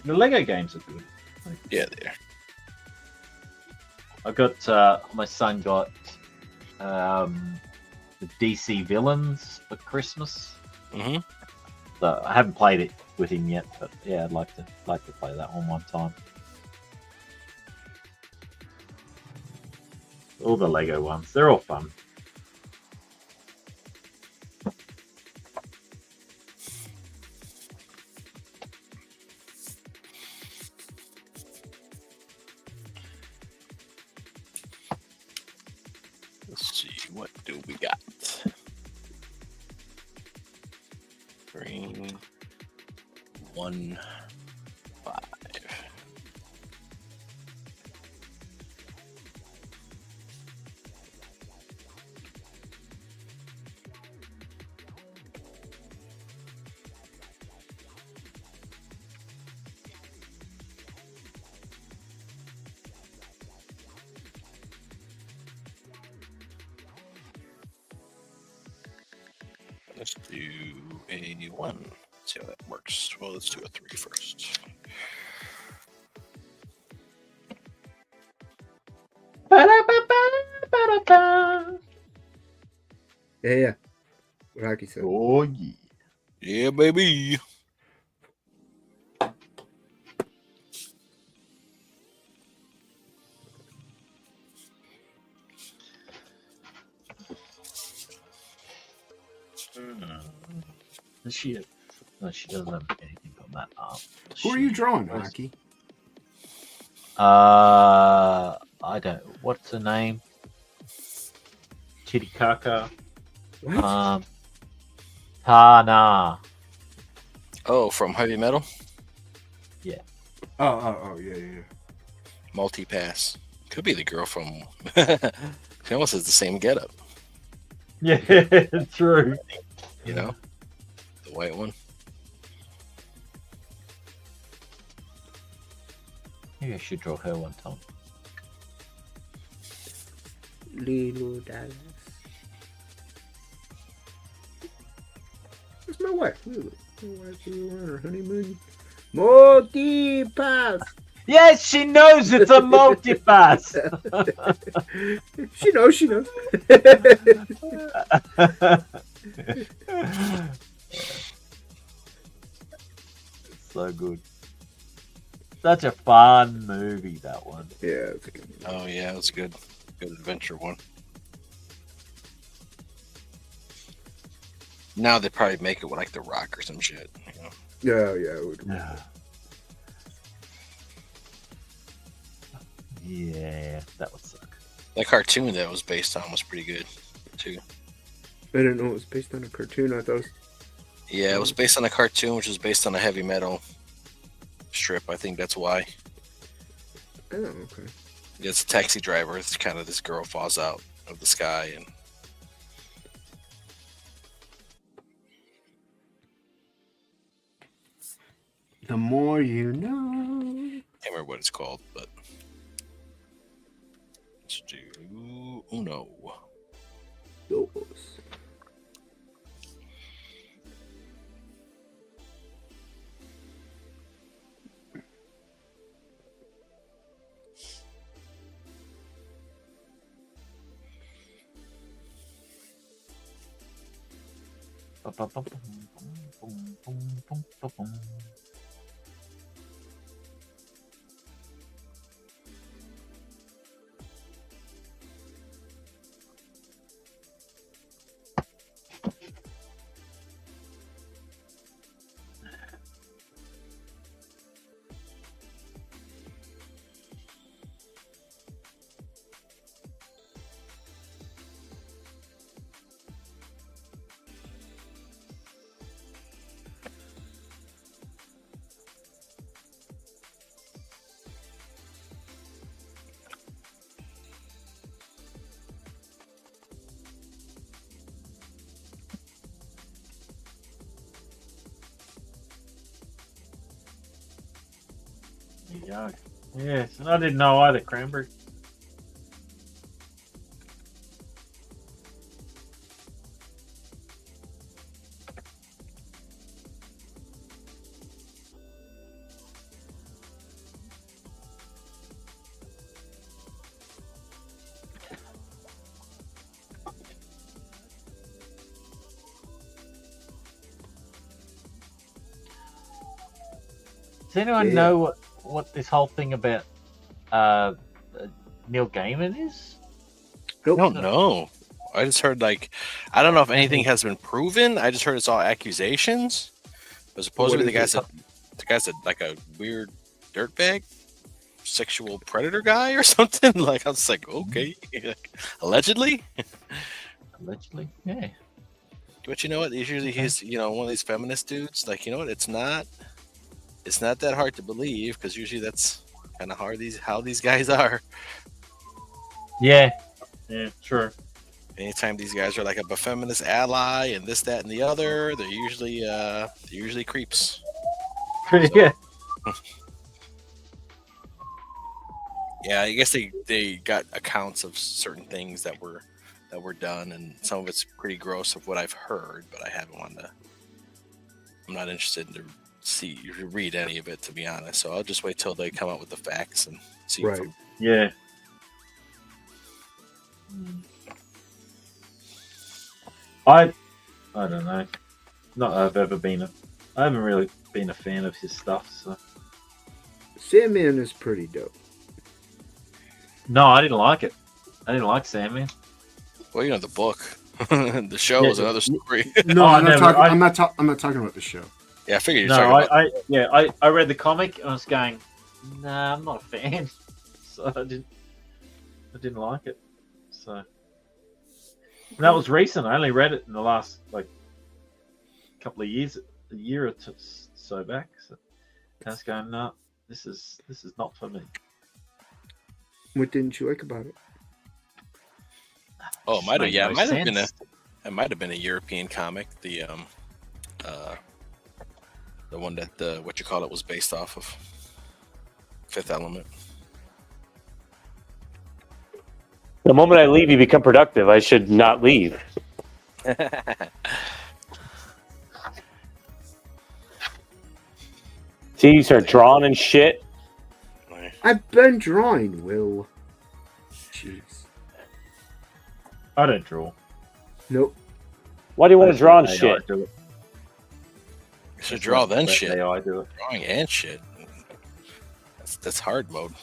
The Lego games are good. Like, Yeah, there. I got my son got the DC Villains for Christmas. Mm-hmm. So I haven't played it with him yet, but yeah, I'd like to play that one time. All the Lego ones, they're all fun. Let's see, what do we got? 3, 1, 5. Let's do a 1. See how that works. Well, let's do a 3 first. Yeah. What hockey said. Oh yeah. Yeah, baby. Does she? No, she doesn't have anything on that arm. Who are you drawing, hockey? I don't. What's her name? Titicaca. What? Tana. Oh, from Heavy Metal? Oh, yeah. Multi-pass. Could be the girl from... She almost has the same getup, Yeah, true. you know? The white one. Maybe I should draw her one time. Lilo Dallas. That's my wife. Lilo. My wife, we were on our honeymoon. Multi-pass. Yes, she knows it's a multipass. She knows. She knows. So good. Such a fun movie, that one. Yeah. It's a good movie. Oh yeah, it was good. Good adventure one. Now they probably make it with like The Rock or some shit. You know? Yeah. It would. Yeah, that would suck. That cartoon that was based on was pretty good too. I didn't know it was based on a cartoon. I thought it was... Yeah, it was based on a cartoon, which was based on a heavy metal strip. I think that's why. Oh, okay. It's a taxi driver. It's kind of this girl falls out of the sky, and The more you know. can't remember what it's called, but let's do Uno. Those. There you go. Yes, and I didn't know either, Cranberry. Does anyone Yeah. know what this whole thing about Neil Gaiman is? I don't know. I just heard I don't know if anything has been proven. I just heard it's all accusations. But supposedly the guy's like a weird dirtbag, sexual predator guy or something. Like I was like, okay, allegedly. Allegedly, yeah. But you know what? Usually he's one of these feminist dudes. Like, you know what? It's not that hard to believe because usually that's kind of how these guys are. Yeah, true. Anytime these guys are like a feminist ally and this, that, and the other, they're usually creeps. Yeah. Yeah, I guess they got accounts of certain things that were done, and some of it's pretty gross of what I've heard, but I'm not interested to read any of it, to be honest. So I'll just wait till they come out with the facts and see. Right. Yeah. I don't know. Not that I haven't really been a fan of his stuff. So Sandman is pretty dope. no, I didn't like it. I didn't like Sandman. Well, the book, the show was another story. No, Oh, I'm never. not talking about the show. Yeah, I figured you're talking about. I read the comic and I was going, nah, I'm not a fan. So I didn't like it. So and that was recent. I only read it in the last couple of years, a year or so back. So I was going, no, this is not for me. What didn't you like about it? Oh, it Just made no sense. might have been a European comic. The one that was based off of Fifth Element. The moment I leave, you become productive. I should not leave. See, you start drawing and shit. I've been drawing, Will. Jeez. I don't draw. Nope. Why do you want to draw on AI shit? do it. You should draw then Let shit. AI do it. Drawing and shit. That's hard mode.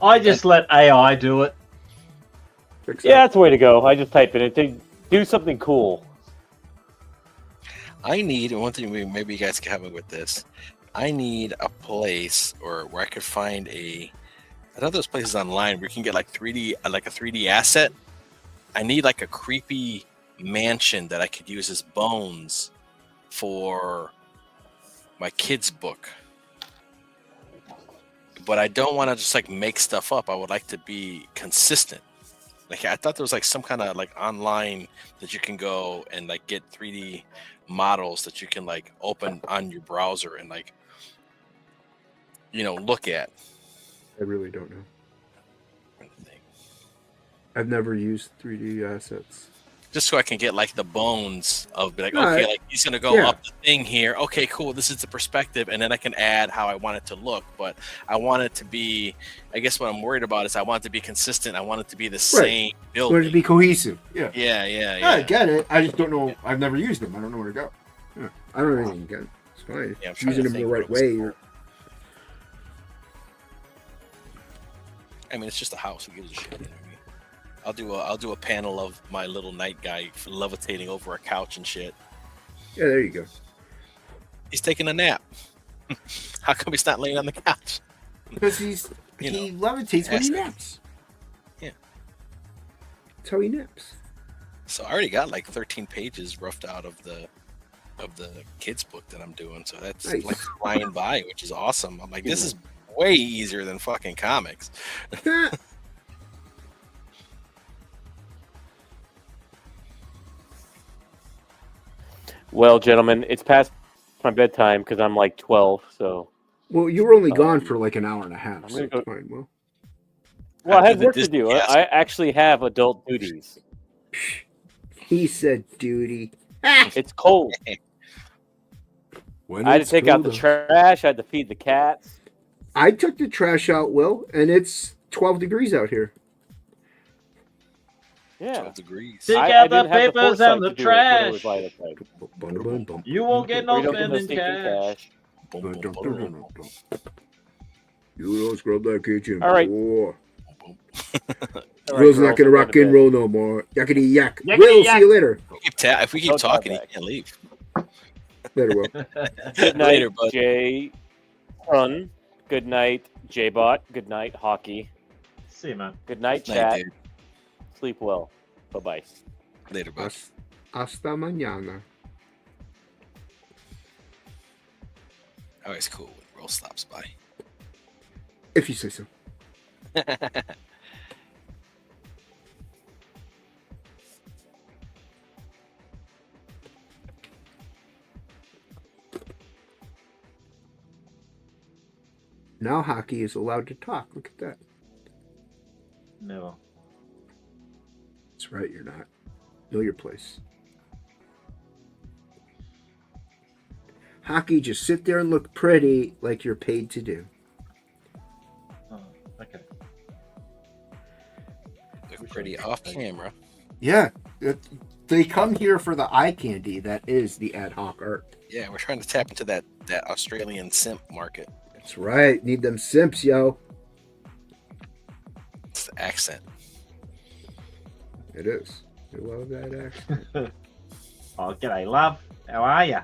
I just let AI do it. Fix Yeah, that. that's the way to go. I just type it in to do something cool. I need one thing. Maybe you guys can help me with this. I need a place or where I could find a. I know there's places online where you can get like 3D, like a 3D asset. I need like a creepy mansion that I could use as bones for my kid's book. But I don't want to just like make stuff up. I would like to be consistent. Like I thought there was like some kind of like online that you can go and like get 3D models that you can like open on your browser and like look at. I really don't know. I've never used 3D assets. Just so I can get like the bones of be like, Right. okay, like he's gonna go Yeah. up the thing here. Okay, cool. This is the perspective, and then I can add how I want it to look. But I want it to be. I guess what I'm worried about is I want it to be consistent. I want it to be the same I building. want it to be cohesive. Yeah. Yeah. I get it. I just don't know. I've never used them. I don't know where to go. Yeah. I don't know anything again. It's fine. Yeah, I'm If trying using to them the think right what was way. cool. I mean, it's just a house. Who gives a shit? You know what I mean? I'll do a panel of my little night guy levitating over a couch and shit. Yeah, there you go. He's taking a nap. How come he's not laying on the couch? Because he You levitates when he asset. naps. Yeah. That's how he naps. So I already got like 13 pages roughed out of the kids book that I'm doing. So that's Nice. like flying by, which is awesome. I'm like, this is way easier than fucking comics. Well, gentlemen, it's past my bedtime because I'm like 12. So, Well, you were only gone for like an hour and a half. I'm So gonna it's go- fine. Well, well, I After have the work to Disney do. cast- I actually have adult duties. he said duty. It's cold. When I had to it's take out the cold trash. I had to feed the cats. I took the trash out, Will, and it's 12 degrees out here. Yeah. 12 degrees. Take I out the didn't have papers foresight and the to do it when it was trash. light outside. You won't get We no don't get no spending stinking cash. Boom, boom, boom, boom, boom, You don't scrub that kitchen. All right. boy. boom. All right, Will's not girls, gonna I'm rock going and to roll no more. Yakety yak. Yakety Will, yak. see you later. If we keep Don't talking, talk you back. can't leave. Later, Will. bed. Good night, Later, bud. Jay. Run. Good night, J-Bot. Good night, Hockey. See you, man. Good night, Night, chat. dude. Sleep well. Bye-bye. Later, bud. Hasta mañana. Always cool when Roll stops by. If you say so. Now hockey is allowed to talk. Look at that. Never. That's right, you're not. Know your place. Hockey, just sit there and look pretty like you're paid to do. Oh, okay. Look pretty off camera. Yeah, they come here for the eye candy. That is the ad hoc art. Yeah, we're trying to tap into that Australian simp market. That's right. Need them simps, yo. It's the accent. It is. I love that accent. Oh, g'day, love. How are ya?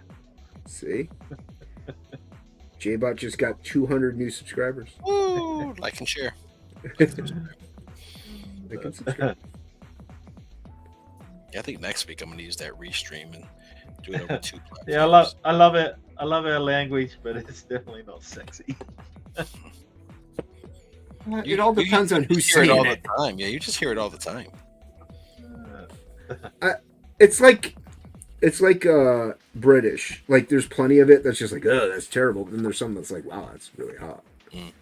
See? J-Bot just got 200 new subscribers. Woo! Like and share. They can subscribe. Yeah, I think next week I'm going to use that restream and do it over 2 platforms. Yeah, I love it. I love our language, but it's definitely not sexy. It all depends on who's hear it saying all it. the time. Yeah, you just hear it all the time. It's like British. Like there's plenty of it that's just like, oh, that's terrible. But then there's some that's like, wow, that's really hot. Mm.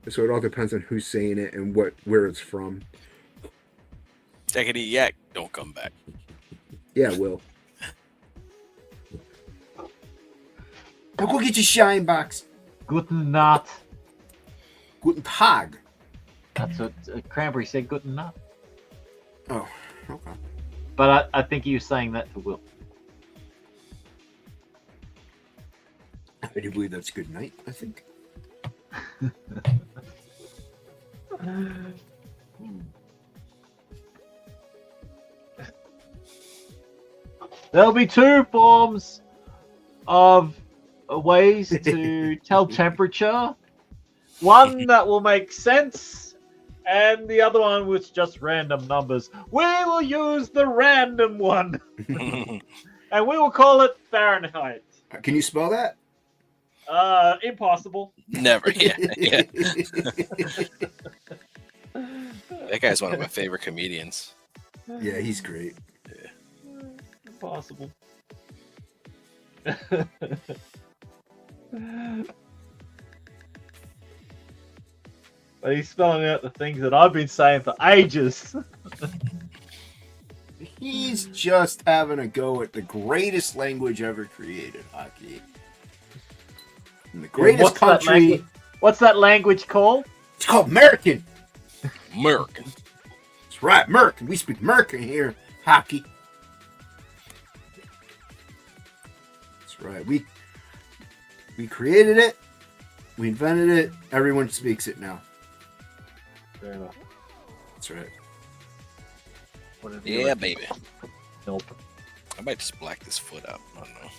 So it all depends on who's saying it and where it's from. Jackety yak, don't come back. Yeah, Will. Now go get your shine box. Guten Nacht. Guten Tag. That's what Cranberry said. Guten Nacht. Oh, okay. But I think he was saying that to Will. I do believe that's good night, I think. There'll be two forms of ways to tell temperature. One that will make sense, and the other one with just random numbers. We will use the random one, and we will call it Fahrenheit. Can you spell that? Impossible. Never. Yeah. That guy's one of my favorite comedians. Yeah, he's great. Impossible. But he's spelling out the things that I've been saying for ages. He's just having a go at the greatest language ever created, hockey. In the greatest What's that country. language? What's that language called? It's called American. American. That's right, American. We speak American here, hockey. That's right. We created it. We invented it. Everyone speaks it now. Fair enough. That's right. Whatever you Yeah, reckon. baby. Nope. I might just black this foot out. I don't know.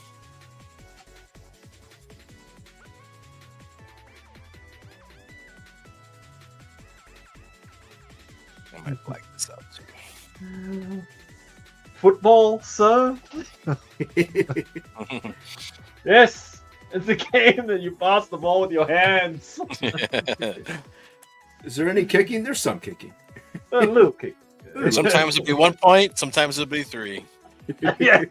I might black this out too. Football, sir? Yes. It's a game that you pass the ball with your hands. Is there any kicking? There's some kicking. A little kick. Sometimes it'll be 1 point, sometimes it'll be 3. Yeah.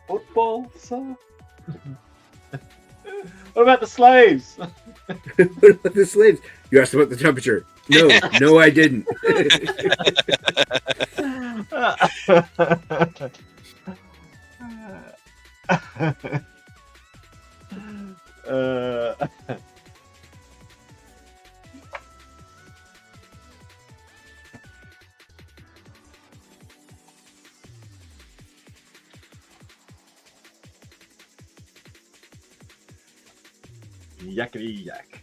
Football, sir? What about the slaves? What about the slaves? You asked about the temperature. No, I didn't. Yakety yak.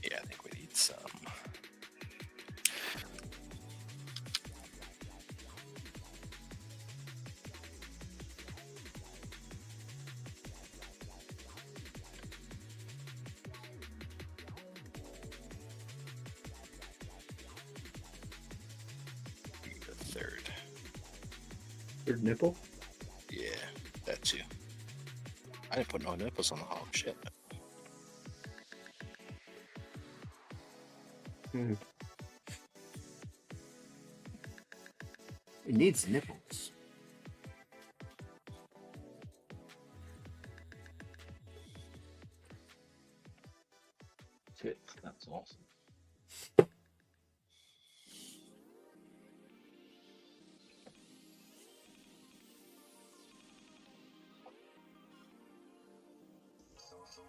Yeah, I think we need some. The third. Third nipple? Yeah, that too. I didn't put no nipples on the hog. Shit. It needs nipples. Shit, that's awesome.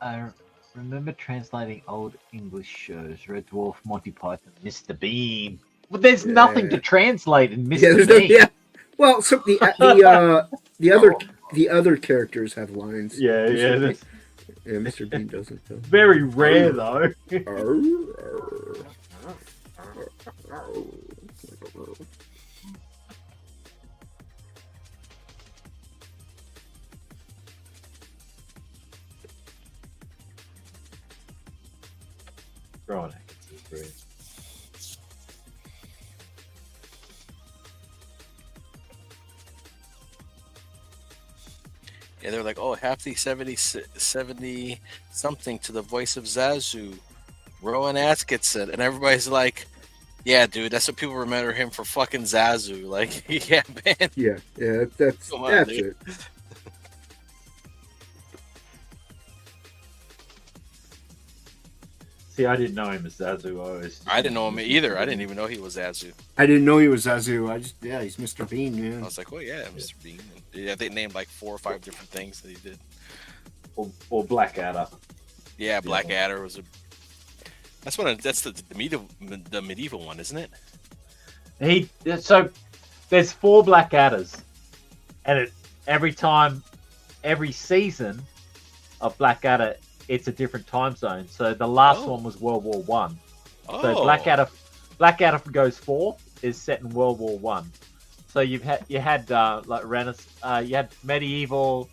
I remember translating old English shows, Red Dwarf, Monty Python, Mr. Bean. But there's nothing to translate in Mr. there's Bean. yeah. Well, so the other characters have lines. Yeah, yeah. That's Yeah, Mr. Bean doesn't. Though. very rare, though. Right. Yeah, they're like, oh, half the 70 something to the voice of Zazu, Rowan Atkinson, and everybody's like, Yeah, dude, that's what people remember him for. Fucking Zazu. Like, yeah, man. Yeah, that's Come on, that's dude. it. See, I didn't know him as Zazu. I didn't know him either. I didn't even know he was Zazu. I didn't know he was Zazu. He's Mr. Bean, I man. was like, well, yeah, Mr. Bean. Yeah, they named like 4 or 5 different things that he did. Or Blackadder. Yeah, Blackadder was a. That's the medieval one, isn't it? So there's 4 Blackadders, and every season of Blackadder, it's a different time zone. So the last one was World War One. Oh, So Blackadder goes 4 is set in World War One. So you had like Renaissance, you had medieval,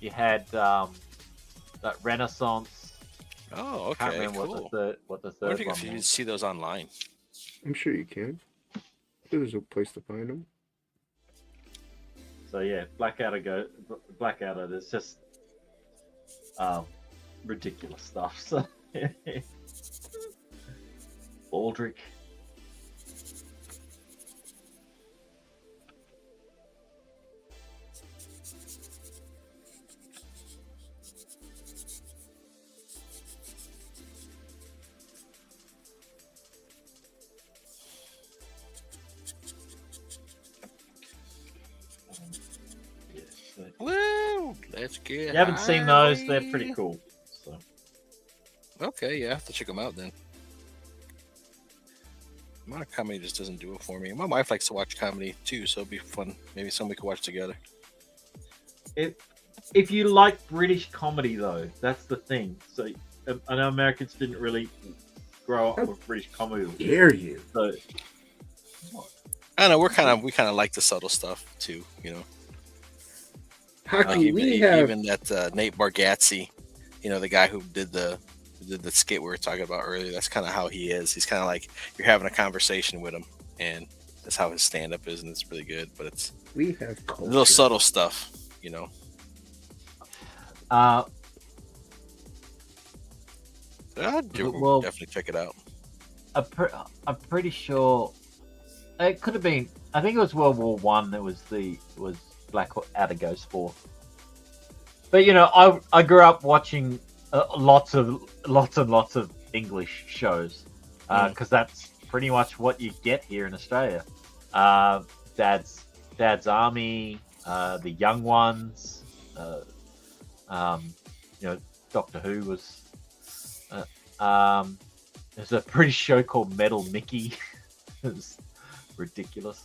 you had like Renaissance. Oh, Can't okay, remember cool. what the I third wonder one if you can was. see those online. I'm sure you can. There's a place to find them. So yeah, Blackadder. There's just ridiculous stuff. So Aldrich. Woo! Let's get. You haven't seen those? They're pretty cool. So Okay, yeah, I have to check them out then. My comedy just doesn't do it for me. My wife likes to watch comedy too, so it'd be fun. Maybe something we could watch together. if you like British comedy, though, that's the thing. So I know Americans didn't really grow up with British comedy. Dare you? So I don't know. We kind of like the subtle stuff too, you know. Hockey, we have. Even that Nate Bargatze, you know, the guy who did the skit we were talking about earlier. That's kind of how he is. He's kind of like you're having a conversation with him, and that's how his stand up is, and it's really good. But it's We have culture. little subtle stuff, you know. uh, Well- Definitely check it out. I'm pretty sure it could have been. I think it was World War One. That was Blackadder goes for. But you know, I grew up watching lots of English shows because that's pretty much what you get here in Australia. Dad's Army, The Young Ones. You know, Doctor Who was. There's a British show called Metal Mickey. It's ridiculous.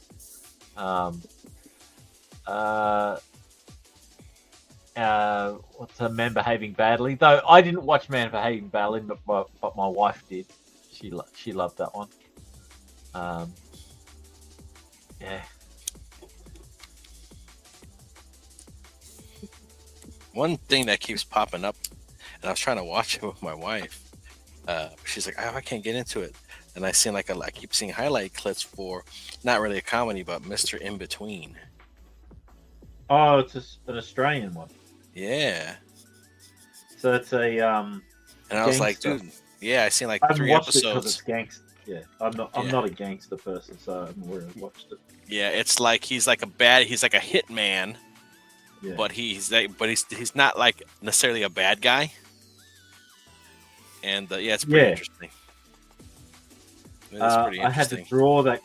What's a Man Behaving Badly? Though I didn't watch Man Behaving Badly, but my wife did. She loved that one. Yeah. One thing that keeps popping up, and I was trying to watch it with my wife. She's like, oh, I can't get into it, and I keep seeing highlight clips for not really a comedy, but Mr. In Between. Oh, it's an Australian one. Yeah, So it's a and I was like, Gangster. dude, yeah, I seen like I haven't 3 watched it because episodes. it's gangster. Yeah, I'm Yeah. not a gangster person, so I haven't really watched it. Yeah, it's like he's like a hitman, Yeah. but he's not like necessarily a bad guy. And yeah, it's pretty Yeah. interesting. It is pretty I had to interesting. draw that.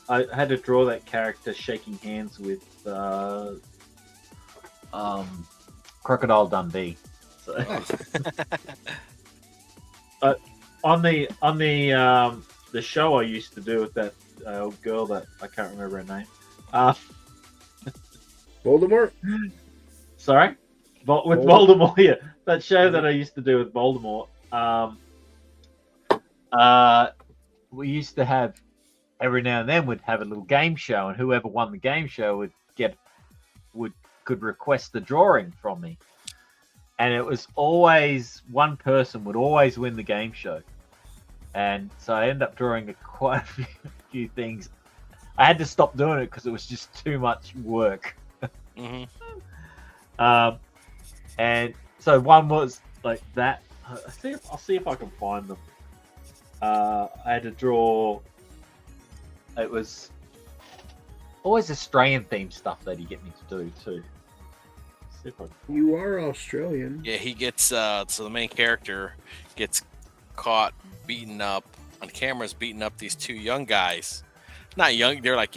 I had to draw that character shaking hands with Crocodile Dundee. So, on the show I used to do with that girl that I can't remember her name. Voldemort? Sorry, with Voldemort. Yeah, that show that I used to do with Voldemort. We used to have every now and then we'd have a little game show, and whoever won the game show could request the drawing from me. And it was always one person would always win the game show, and so I ended up drawing quite a few things. I had to stop doing it because it was just too much work. Hmm. And so one was like that. I'll see if I can find them. I had to draw it was always Australian themed stuff that he get me to do too. Super. You are Australian. Yeah, he gets so the main character gets caught beating up on cameras, beating up these two young guys. Not young, they're like,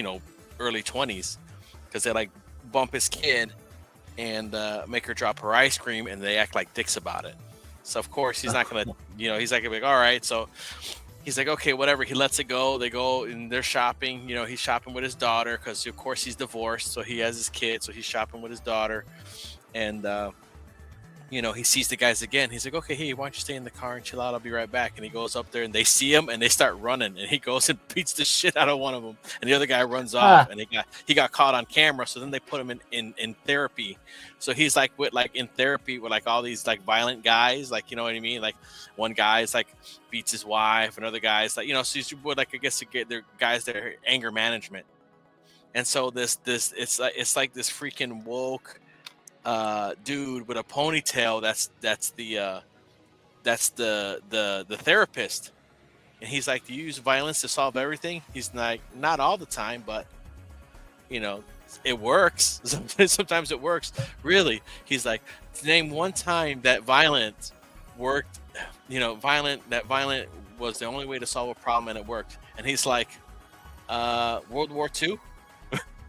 early 20s, because they like bump his kid and make her drop her ice cream, and they act like dicks about it. So of course he's not gonna, he's not gonna be like, all right. So he's like, okay, whatever. He lets it go. They go and they're shopping. He's shopping with his daughter because of course he's divorced, so he has his kid, so he's shopping with his daughter, and he sees the guys again. He's like, okay, hey, why don't you stay in the car and chill out? I'll be right back. And he goes up there and they see him and they start running. And he goes and beats the shit out of one of them. And the other guy runs off and he got caught on camera. So then they put him in therapy. So he's like in therapy with like all these like violent guys, like, you know what I mean? Like one guy's like beats his wife, another guy's like, so he's like, I guess to get their guys their anger management. And so this it's like this freaking woke dude with a ponytail that's the therapist, and he's like, do you use violence to solve everything? He's like, not all the time, but it works. Sometimes it works. Really, he's like, name one time that violence worked, violent was the only way to solve a problem and it worked. And he's like, World War II.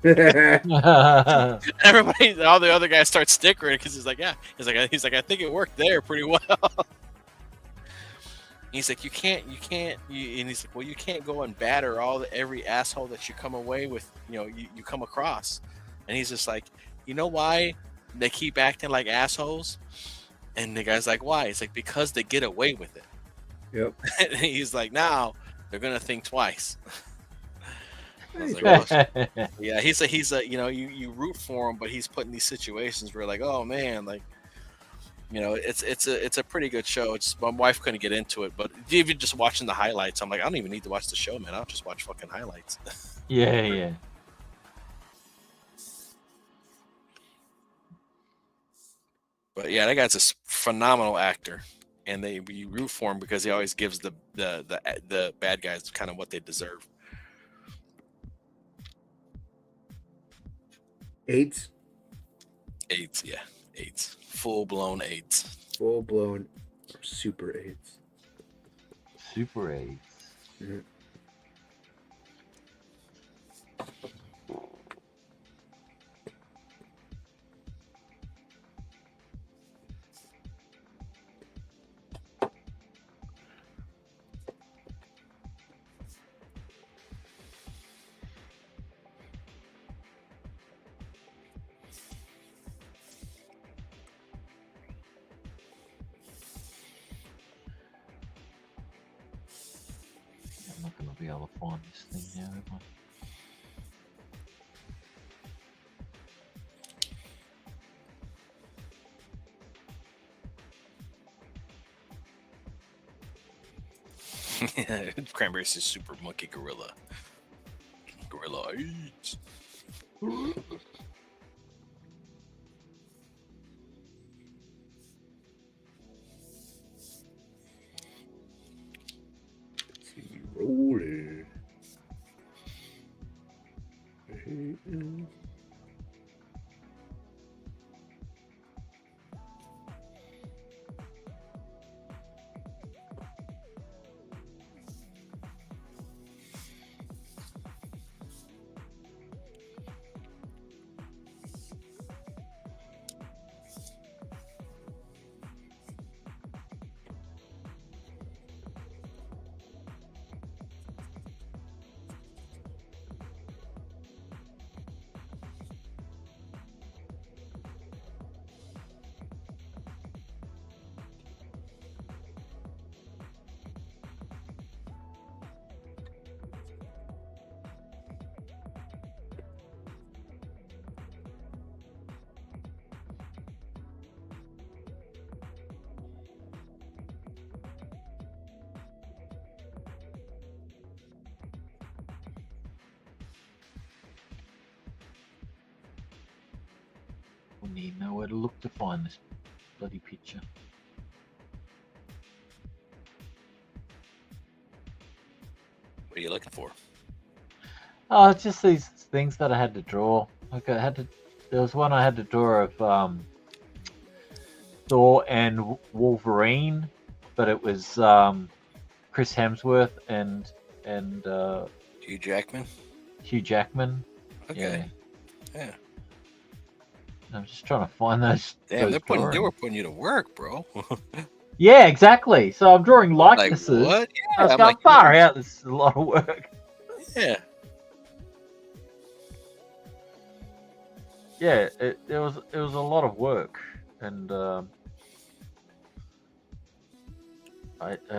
Everybody, all the other guys start stickering because he's like, I think it worked there pretty well. He's like, you can't, and he's like, well, you can't go and batter every asshole that you come away with, you come across. And he's just like, you know why they keep acting like assholes? And the guy's like, why? He's like, because they get away with it. Yep. And he's like, now they're gonna think twice. I was like, well, yeah, he's a you root for him, but he's put in these situations where like, oh man, like, it's a pretty good show. It's my wife couldn't get into it, but even just watching the highlights, I'm like, I don't even need to watch the show, man. I'll just watch fucking highlights. Yeah. But yeah, that guy's a phenomenal actor, and you root for him because he always gives the bad guys kind of what they deserve. AIDS? AIDS, yeah. AIDS. Full-blown AIDS. Full-blown super AIDS. Super AIDS. Mm-hmm. I'm not gonna be able to find this thing now, am I? Cranberries is super monkey gorilla. Gorilla AIDS. Rolling. We need nowhere to look to find this bloody picture. What are you looking for? Oh, it's just these things that I had to draw. Like I had to. There was one I had to draw of Thor and Wolverine, but it was Chris Hemsworth and Hugh Jackman. Hugh Jackman. Okay. Yeah. Yeah. I'm just trying to find those. Damn, those they were drawings. putting you to work, bro. Yeah, exactly. So I'm drawing Like likenesses. what? I was I'm going like, far out. This is a lot of work. yeah. Yeah, it was a lot of work, and I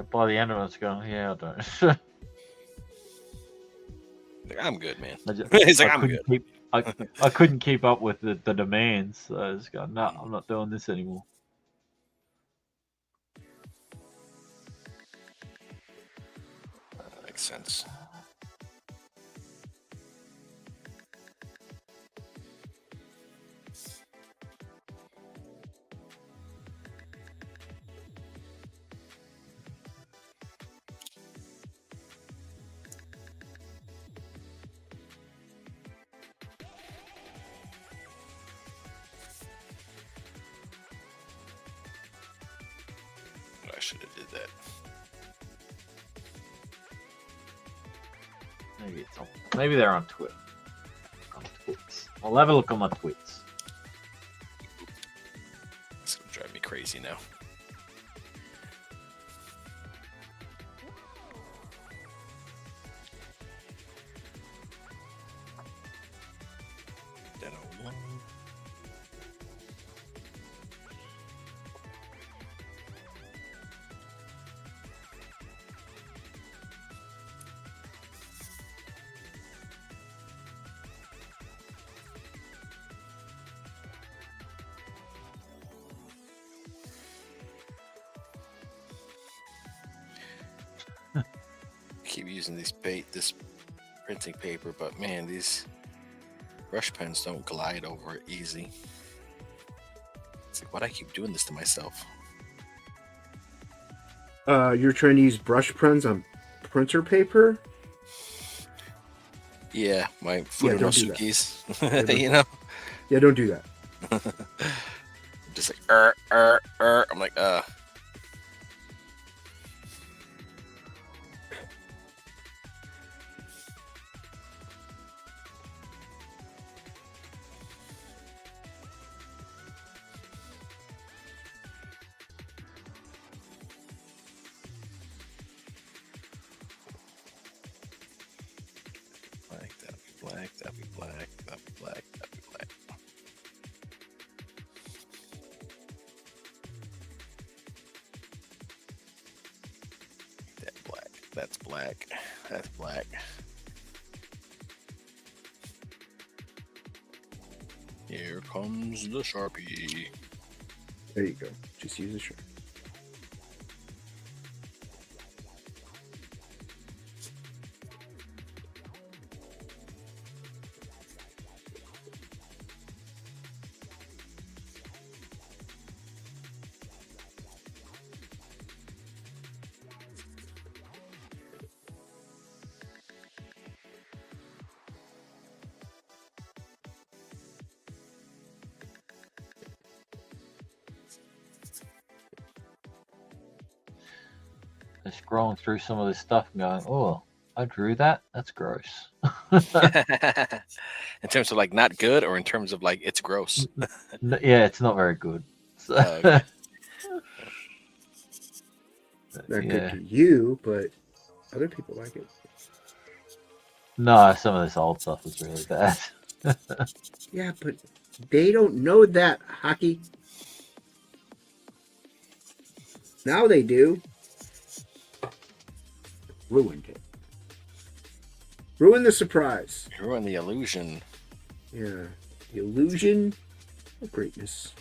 by the end of it, I was going, yeah, I don't. Like, I'm good, man. I just, He's like, I I'm couldn't good. keep I couldn't keep up with the demands. So I was going, no, I'm not doing this anymore. Makes sense. I should have did that. Maybe they're on Twitter. On Twits. I'll have a look on my Twits. It's gonna drive me crazy now. Then a one. Keep using this printing paper, but man, these brush pens don't glide over it easy. It's like, why do I keep doing this to myself? You're trying to use brush pens on printer paper? Yeah, my Yeah, don't do that. Funonosukis. Yeah, don't- You know, Yeah, don't do that. just like I'm like black, that'd be black, that'd be black, that'd be black, that'd be black. That black, that's black, that's black. Here comes the Sharpie. There you go. Just use a shirt. Just scrolling through some of this stuff and going, oh, I drew that. That's gross. In terms of like not good, or in terms of like it's gross. Yeah, it's not very good. So, Okay. Not yeah. good to you, but other people like it. No, some of this old stuff is really bad. Yeah, but they don't know that, Hockey. Now they do. Ruined it. Ruined the surprise. You ruin the illusion. Yeah. The illusion of greatness.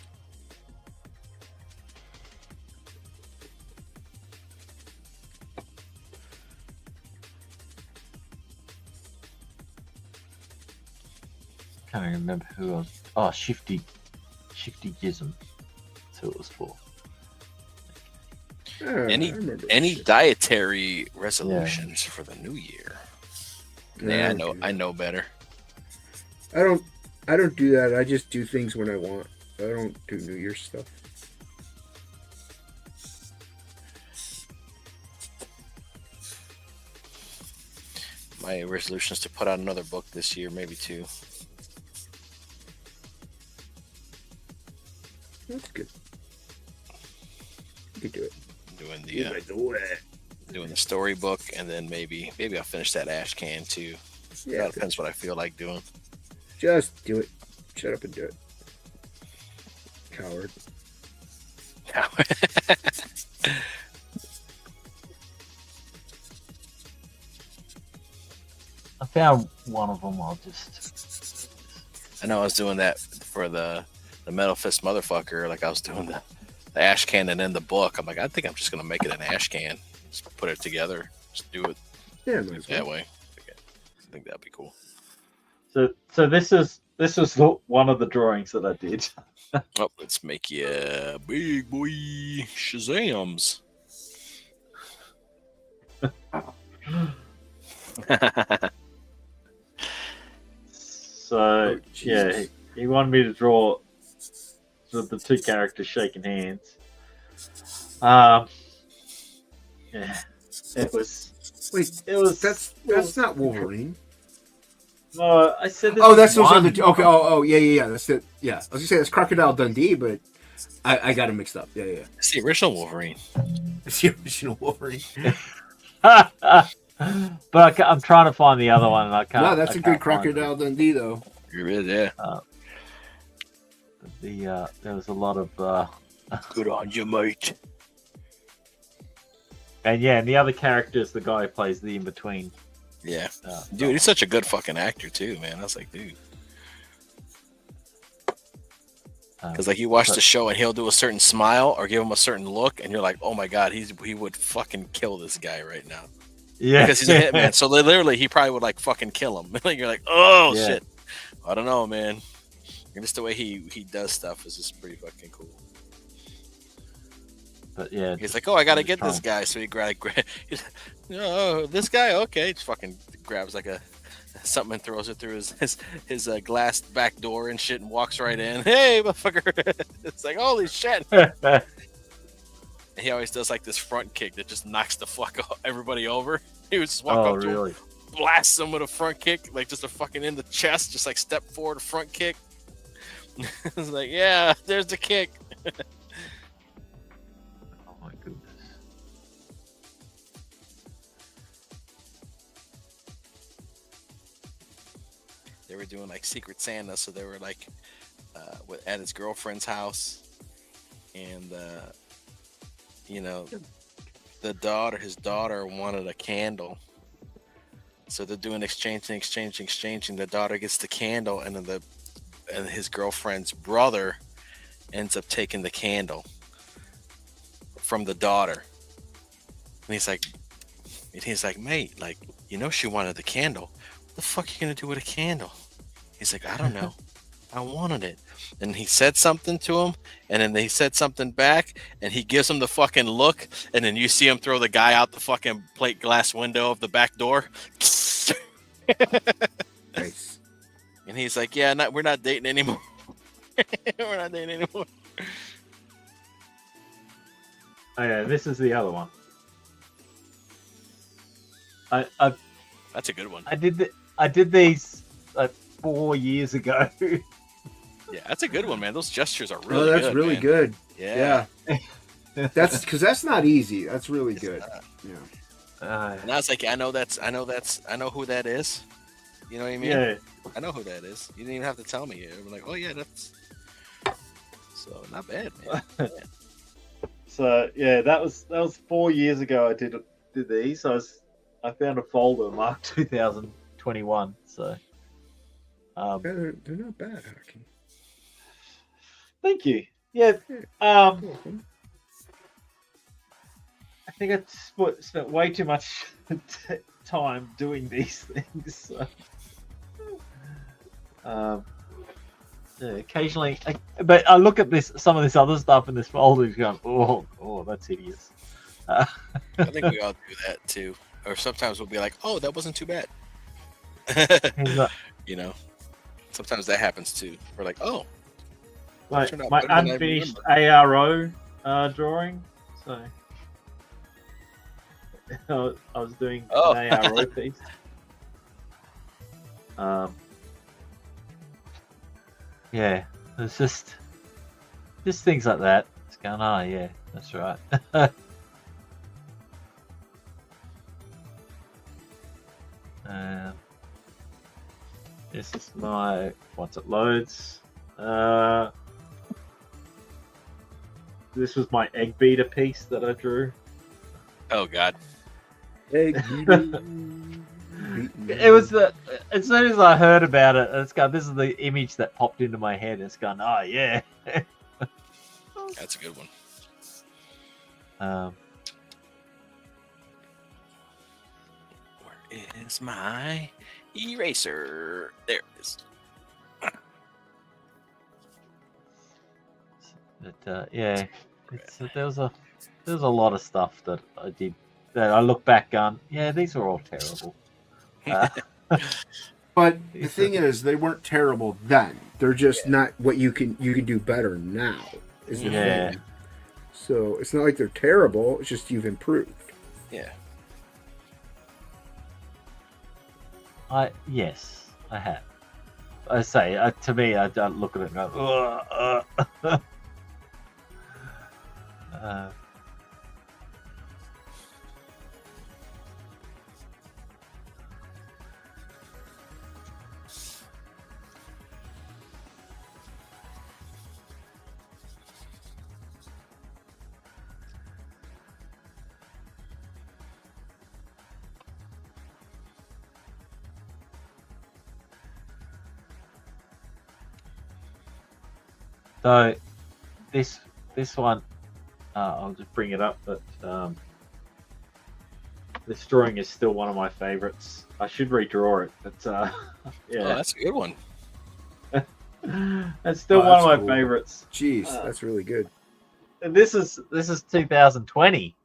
Can't even remember who I was. Oh, Shifty Gizm. That's who it was for. Ah, I Any remember any shit. dietary resolutions for the new year? Yeah, don't do I that. know better. I don't do that. I just do things when I want. I don't do New Year's stuff. My resolution is to put out another book this year, maybe 2. That's good. You can do it. Doing You the can do it. doing the storybook, and then maybe I'll finish that Ash Can too. Yeah, That depends what I feel like doing. just do it. Shut up and do it. Coward. I found one of them. I'll just. I know I was doing that for the Metal Fist motherfucker. Like I was doing the Ash Can and then the book. I'm like, I think I'm just gonna make it an Ash Can. Just put it together. Just do it Yeah, might as that well. way. I think that'd be cool. So this is one of the drawings that I did. Oh, let's make you a big boy Shazams. So Oh, yeah, Jesus. he wanted me to draw the 2 characters shaking hands. Yeah, it was. Wait, It was. that's not Wolverine. No, I said. This Oh, is that's those one. other two. Okay. Oh, yeah. That's it. Yeah, I was gonna say that's Crocodile Dundee, but I got it mixed up. Yeah. It's the original Wolverine. It's the original Wolverine. But I'm trying to find the other one, and I can't. No, that's I a can't good find it. Crocodile Dundee, though. You really, yeah. There was a lot of Good on you, mate. and the other character is the guy who plays the in between. Yeah, dude, he's such a good fucking actor too, man. I was like, dude, because like you watch the show and he'll do a certain smile or give him a certain look, and you're like, oh my god, he would fucking kill this guy right now Yeah, because he's a hitman. So literally, he probably would like fucking kill him. Like you're like, oh Yeah. shit, I don't know, man. And just the way he does stuff is just pretty fucking cool. But yeah, He's like, oh, I gotta just get this guy. So he grab, oh, this guy, okay. Just fucking grabs like something and throws it through his glass back door and shit and walks right in. Hey, motherfucker! It's like, holy shit! And he always does like this front kick that just knocks the fuck everybody over. He would just walk oh up to really? him, blast them with a front kick, like just a fucking in the chest, just like step forward, front kick. It's like, yeah, there's the kick. Oh my goodness. They were doing like Secret Santa, so they were like at his girlfriend's house, and you know, his daughter wanted a candle, so they're doing exchanging. The daughter gets the candle, and then his girlfriend's brother ends up taking the candle from the daughter, and he's like, mate, like, you know, she wanted the candle. What the fuck are you gonna do with a candle? He's like, I don't know. I wanted it. And he said something to him, and then they said something back, and he gives him the fucking look, and then you see him throw the guy out the fucking plate glass window of the back door. Nice. And he's like, yeah, we're not dating anymore. We're not dating anymore. Oh yeah, this is the other one. I That's a good one. I did these like 4 years ago. Yeah, that's a good one, man. Those gestures are really Oh, that's good. really man. good. Yeah. That's because that's not easy. That's really It's good. not. Yeah. And I was like, I know who that is. You know what I mean? Yeah. I know who that is. You didn't even have to tell me. I'm like, oh yeah, that's so not bad, man. So yeah, that was 4 years ago. I did these. I found a folder marked 2021. So They're not bad, Hockey. thank you. Yeah. You're welcome. I think I spent way too much time doing these things. So. Yeah, occasionally, but I look at some of this other stuff in this folder, and going, "Oh, that's hideous." I think we all do that too. Or sometimes we'll be like, oh, that wasn't too bad. He's like, You know, sometimes that happens too. We're like, oh, like turned out my better than I unfinished remember. ARO drawing. So I was doing Oh. an ARO piece. Yeah, it's just things like that. It's going, oh yeah, that's right. This is my once it loads. This was my egg beater piece that I drew. Oh God. Egg It was the as soon as I heard about it, it's gone. This is the image that popped into my head. It's gone. Oh yeah. That's a good one. Where is my eraser? There it is. But yeah, there was a lot of stuff that I did that I look back on. Yeah, these are all terrible. But the thing is, they weren't terrible then. They're just not what you can do better now. Is the thing. So it's not like they're terrible. It's just you've improved. Yeah. Yes, I have. I say to me, I don't look at it and go, So this one, I'll just bring it up, but this drawing is still one of my favorites. I should redraw it, but yeah. Oh, that's a good one. It's still one of my cool. favorites. Jeez, that's really good. This is 2020.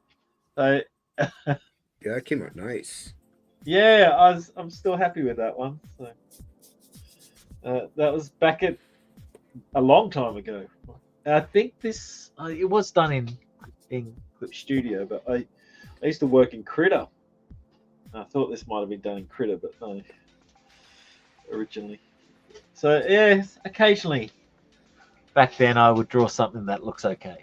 So Yeah, that came out nice. yeah, I'm still happy with that one. So that was back at a long time ago. I think this it was done in Clip Studio, but I used to work in Critter. I thought this might have been done in Critter, but no, originally. So yeah, occasionally back then I would draw something that looks okay.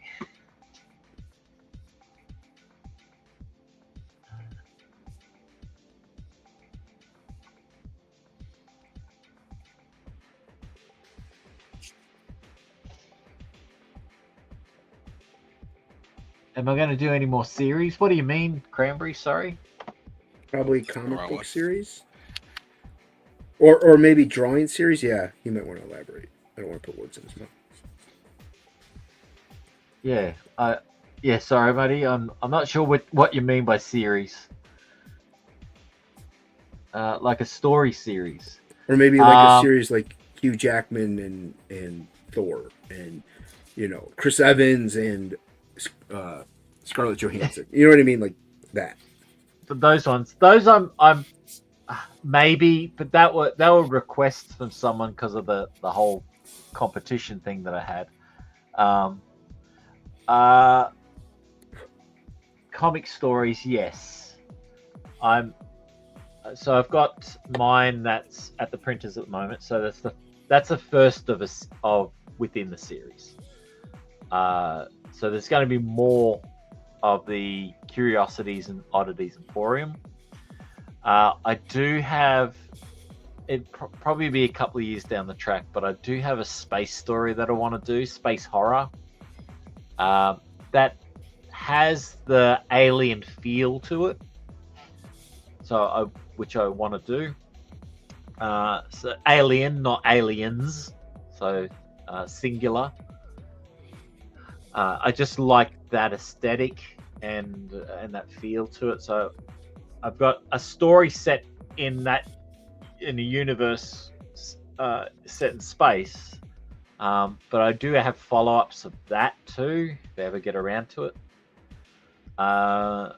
Am I going to do any more series? What do you mean, Cranberry? Sorry. Probably comic Wrong book one. series. Or maybe drawing series. Yeah, you might want to elaborate. I don't want to put words in his mouth. Yeah. Yeah. Sorry, buddy. I'm not sure what you mean by series. Like a story series. Or maybe like a series like Hugh Jackman and Thor and Chris Evans and Scarlett Johansson. You know what I mean, like that. But those I'm maybe, but that were requests from someone because of the whole competition thing that I had. Comic stories, yes. So I've got mine that's at the printers at the moment. So that's the first of us within the series. So there's going to be more of the Curiosities and Oddities Emporium. I do have it probably be a couple of years down the track, but I do have a space story that I want to do, space horror. That has the alien feel to it. So which I want to do. So alien, not aliens. So singular. I just like that aesthetic and that feel to it. So I've got a story set in a universe set in space, but I do have follow-ups of that too if I ever get around to it. I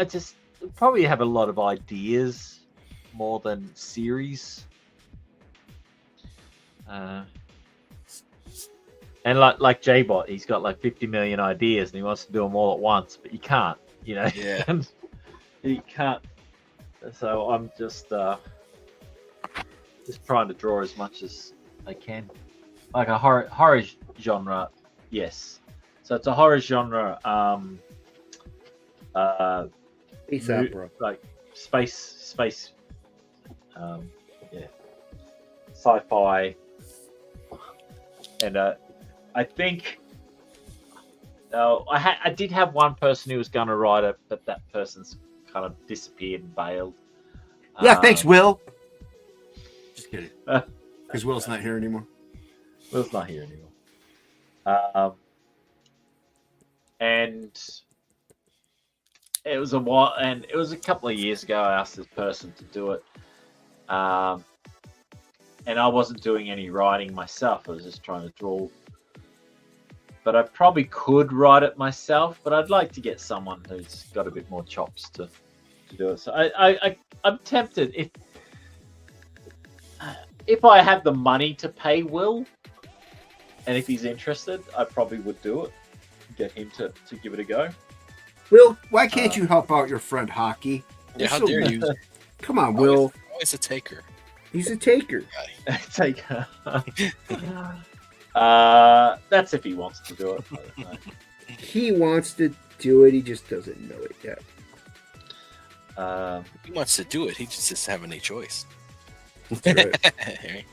just probably have a lot of ideas more than series. And like J-Bot, he's got like 50 million ideas and he wants to do them all at once, but you can't, you know. Yeah. You can't. So I'm just trying to draw as much as I can. Like a horror genre, yes. So it's a horror genre. Space opera. Like space. Yeah. Sci-fi. And I think I did have one person who was going to write it, but that person's kind of disappeared and bailed. Yeah, thanks, Will. Just kidding. Because Will's not here anymore. Will's not here anymore. And it was a while, and it was a couple of years ago. I asked this person to do it, and I wasn't doing any writing myself. I was just trying to draw. But I probably could write it myself. But I'd like to get someone who's got a bit more chops to do it. So I'm tempted if I have the money to pay Will, and if he's interested, I probably would do it. Get him to give it a go. Will, why can't you help out your friend Hockey? Yeah, how dare you? Come on, Will. Always a taker. He's a taker. Take that's if he wants to do it. I don't know. He wants to do it. He just doesn't know it yet. He wants to do it. He just doesn't have any choice. That's right.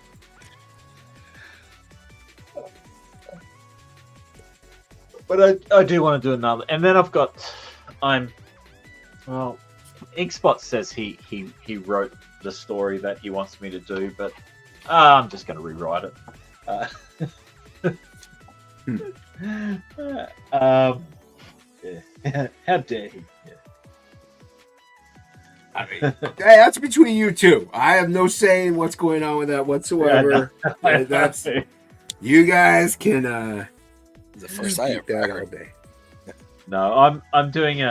But I do want to do another. And then Inkspot says he wrote the story that he wants me to do, but I'm just going to rewrite it. Yeah. How dare he? Yeah. I mean, hey, that's between you two. I have no say in what's going on with that whatsoever. Yeah, That's you guys can The first I keep ever that all heard. day. No, I'm doing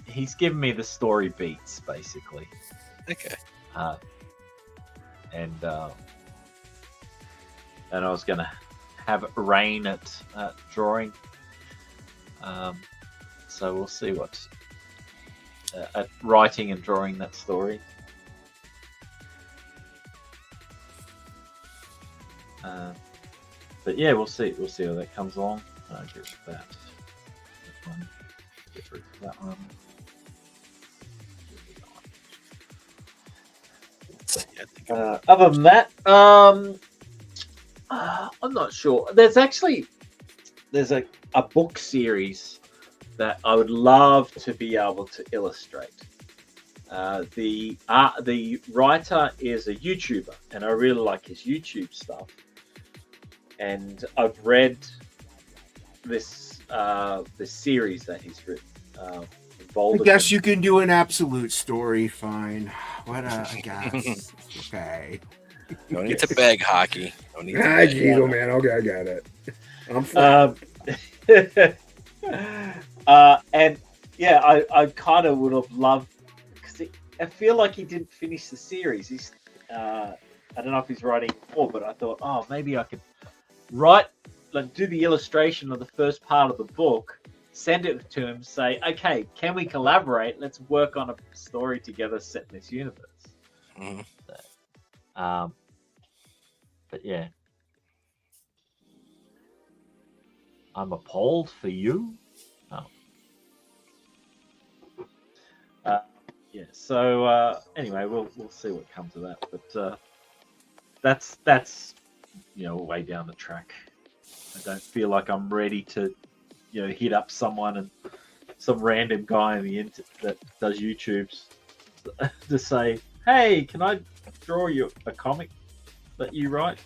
he's given me the story beats basically. Okay. And I was gonna have Rain at drawing. So we'll see what at writing and drawing that story. But yeah, we'll see how that comes along. Get rid of that. One. Get rid of that one. Yeah, I think Other than that, I'm not sure. There's a book series that I would love to be able to illustrate. The writer is a YouTuber, and I really like his YouTube stuff. And I've read this series that he's written. I guess you can do an absolute story. Fine. What I guess. Okay. no need to beg, Hockey. No need to Ah, beg. geez, oh man. Okay, I got it. I'm fine. And yeah, I kind of would have loved because I feel like he didn't finish the series. He's I don't know if he's writing more, but I thought, oh, maybe I could do the illustration of the first part of the book, send it to him, say, okay, can we collaborate? Let's work on a story together set in this universe. Mhm. But yeah, I'm appalled for you. Yeah. So anyway, we'll see what comes of that. But that's way down the track. I don't feel like I'm ready to hit up someone and some random guy on the internet that does YouTubes to say, hey, can I draw you a comic that you write?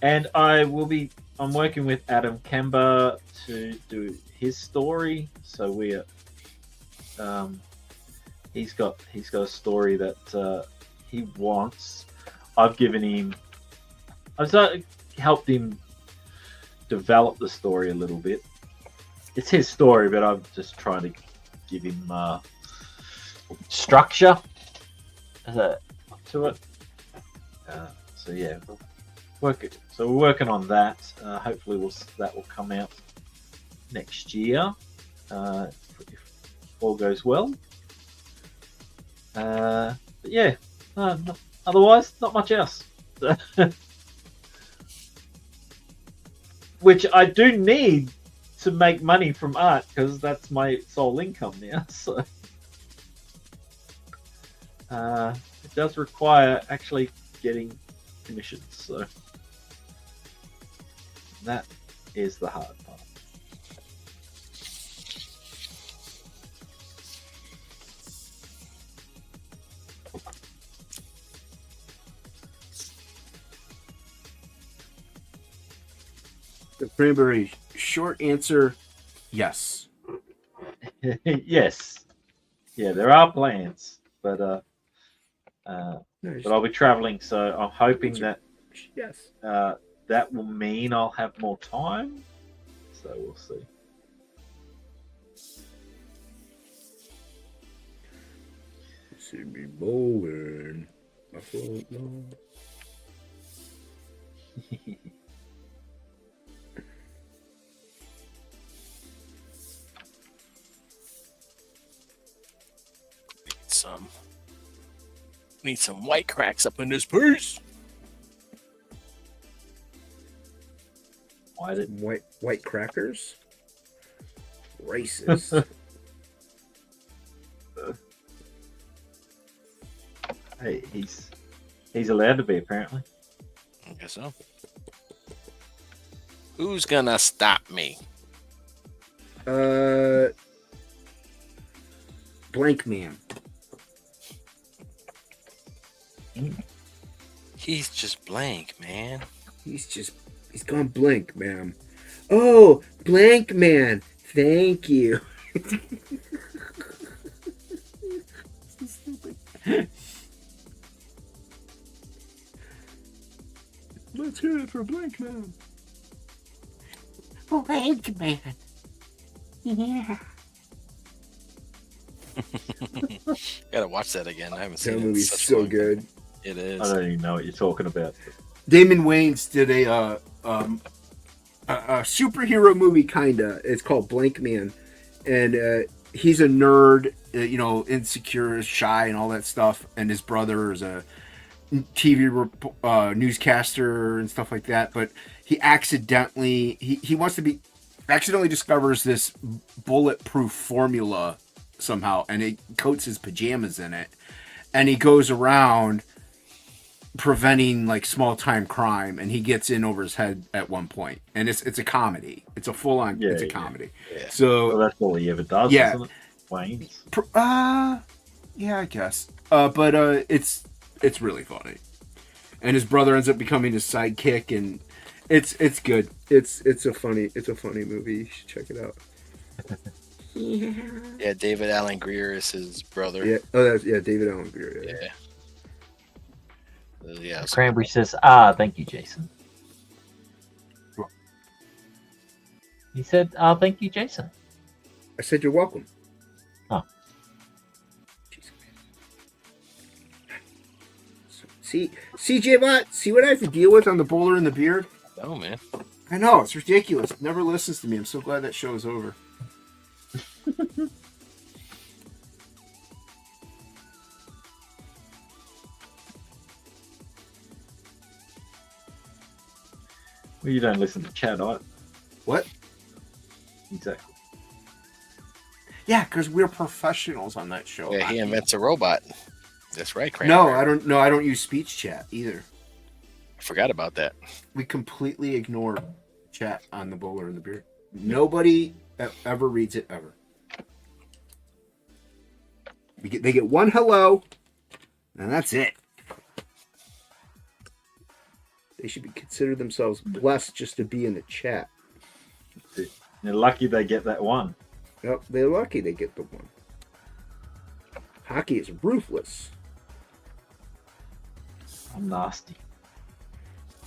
And I'm working with Adam Kemba to do his story. So he's got a story that he wants. I've given him. helped him develop the story a little bit. It's his story, but I'm just trying to give him structure to it. So yeah, we're working on that. Hopefully, that will come out next year if all goes well. But yeah, otherwise, not much else. Which I do need to make money from art because that's my sole income now. So it does require actually getting commissions. So that is the hard part. The Cranberry, short answer, yes. Yes, yeah, there are plans, but I'll be traveling, so I'm hoping that Yes. that will mean I'll have more time. So we'll see. See me bowling. I don't know. Need some white cracks up in this piece. Why did White crackers? Racist. hey, he's allowed to be apparently. I guess so. Who's gonna stop me? Blank Man. He's just blank, man. He's gone blank, ma'am. Oh, Blank Man. Thank you. So stupid. Let's hear it for Blank Man. Blank Man. Yeah. Gotta watch that again. I haven't seen That it. in movie's such a so long time. good. It is. I don't even know what you're talking about. Damon Wayans did a superhero movie, kinda. It's called Blank Man, and he's a nerd, insecure, shy, and all that stuff. And his brother is a TV newscaster and stuff like that. But he accidentally accidentally discovers this bulletproof formula somehow, and it coats his pajamas in it, and he goes around preventing like small time crime, and he gets in over his head at one point, and it's a comedy. It's a full on. It's a comedy. Yeah. So Well, that's all he ever does, Yeah. isn't it? Wayne's. yeah, I guess. But it's really funny, and his brother ends up becoming his sidekick, and it's good. It's a funny movie. You should check it out. Yeah, David Allen Greer is his brother. Yeah. David Allen Greer. Yeah. Yeah. so- Cranberry says, thank you, Jason. He said, thank you, Jason. I said you're welcome. Oh. Jeez. See, CJ Watt, see what I have to deal with on the Bowler and the Beard? Oh man. I know, it's ridiculous. Never listens to me. I'm so glad that show is over. Well, you don't listen to Chad either. What? Exactly. Yeah, because we're professionals on that show. Yeah, he invents a robot. That's right, No, Cranberry. I don't use speech chat either. I forgot about that. We completely ignore chat on the Bowler and the Beard. Nobody ever reads it ever. They get one hello, and that's it. They should consider themselves blessed just to be in the chat. They're lucky they get that one. Yep, they're lucky they get the one. Hockey is ruthless. I'm nasty.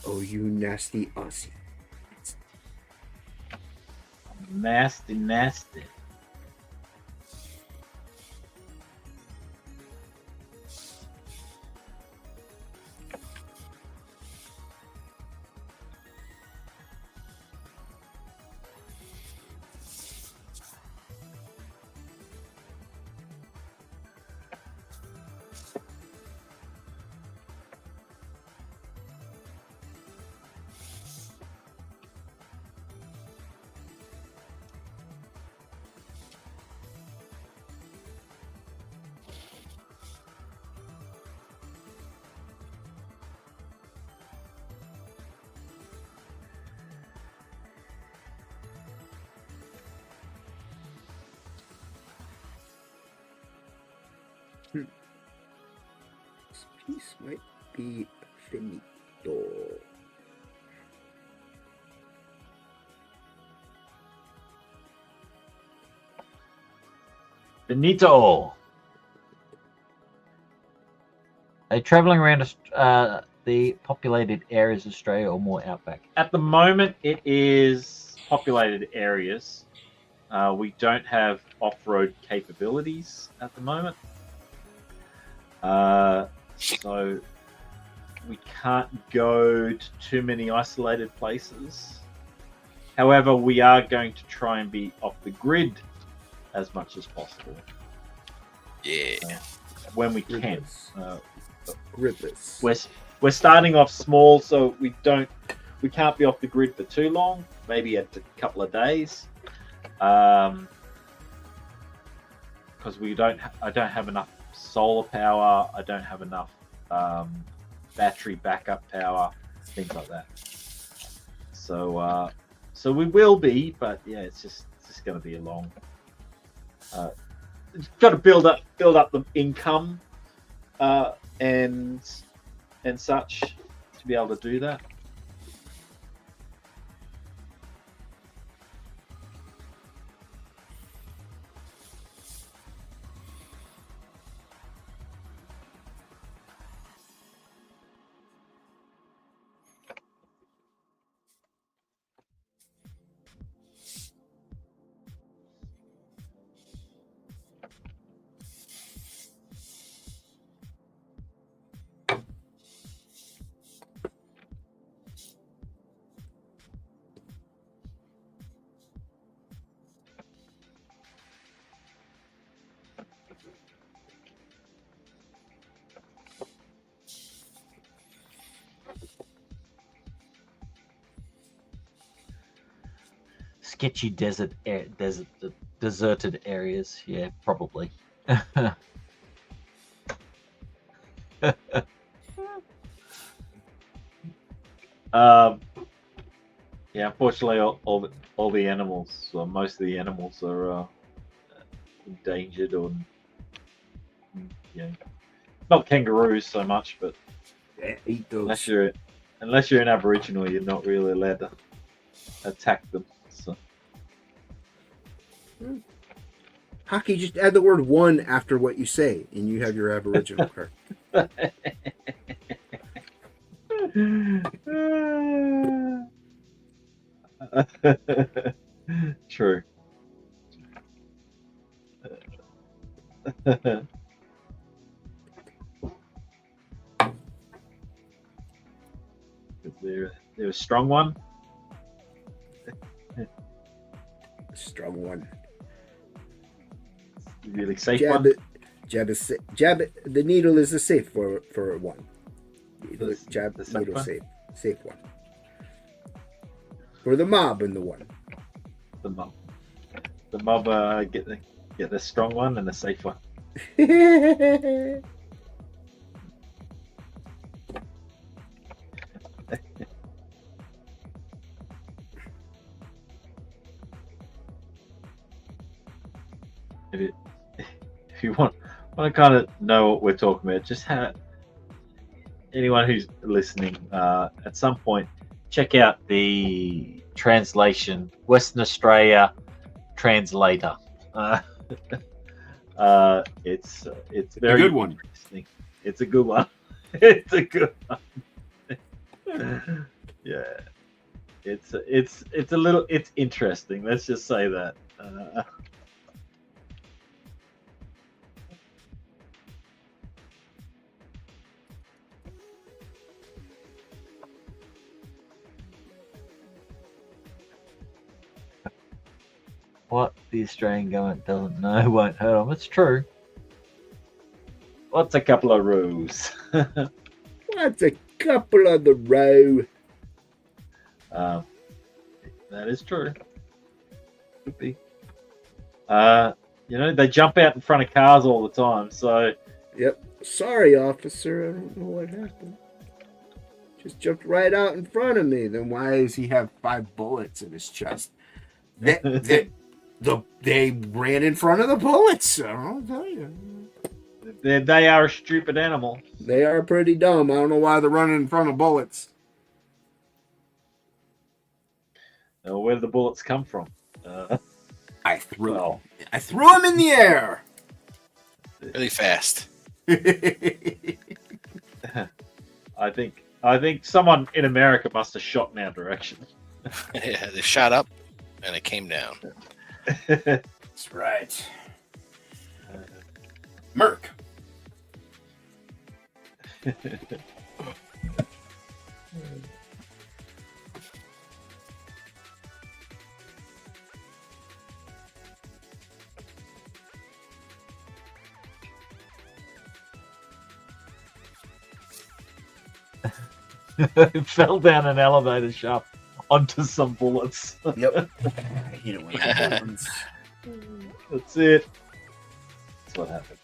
Oh, you nasty Aussie. Nasty, nasty. This piece might be finito. Benito. Are you traveling around the populated areas of Australia or more outback? At the moment, it is populated areas. We don't have off-road capabilities at the moment. So we can't go to too many isolated places. However, we are going to try and be off the grid as much as possible. Yeah. When we can. Gridless. We're starting off small, so we can't be off the grid for too long. Maybe a couple of days, because I don't have enough solar power. I don't have enough battery backup power, things like that. So we will be, but yeah, it's just going to be a long. Got to build up the income and such to be able to do that. Sketchy deserted areas. Yeah, probably. Yeah, unfortunately, all the animals, or most of the animals, are endangered, or not kangaroos so much, but Yeah, eat those. unless you're an Aboriginal, you're not really allowed to attack them. So. Hockey, just add the word one after what you say, and you have your Aboriginal card. True. Is there a strong one? Strong one. Really safe Jab one? it. Jab it. The needle is a safe for one. Jab the safe needle one? safe one. For the mob and the one. The mob. The mob get the strong one and the safe one. If you want to kind of know what we're talking about, just anyone who's listening, at some point, check out the translation, Western Australia translator. It's very good one. interesting. It's a good one. It's a good one. Yeah, it's a little it's interesting. Let's just say that. What the Australian government doesn't know won't hurt them. It's true. What's a couple of rows? What's a couple of the row? That is true. Could be. They jump out in front of cars all the time. So Yep. Sorry, officer. I don't know what happened. Just jumped right out in front of me. Then why does he have 5 bullets in his chest? They ran in front of the bullets. I'll tell you. they are a stupid animal. They are pretty dumb. I don't know why they're running in front of bullets. Where do the bullets come from? I threw Well, I threw them in the air. Really fast. I think someone in America must have shot in our direction. Yeah, they shot up and it came down. That's right. Merc. It fell down an elevator shaft onto some bullets. Yep. You know what happens. That's it. That's what happened.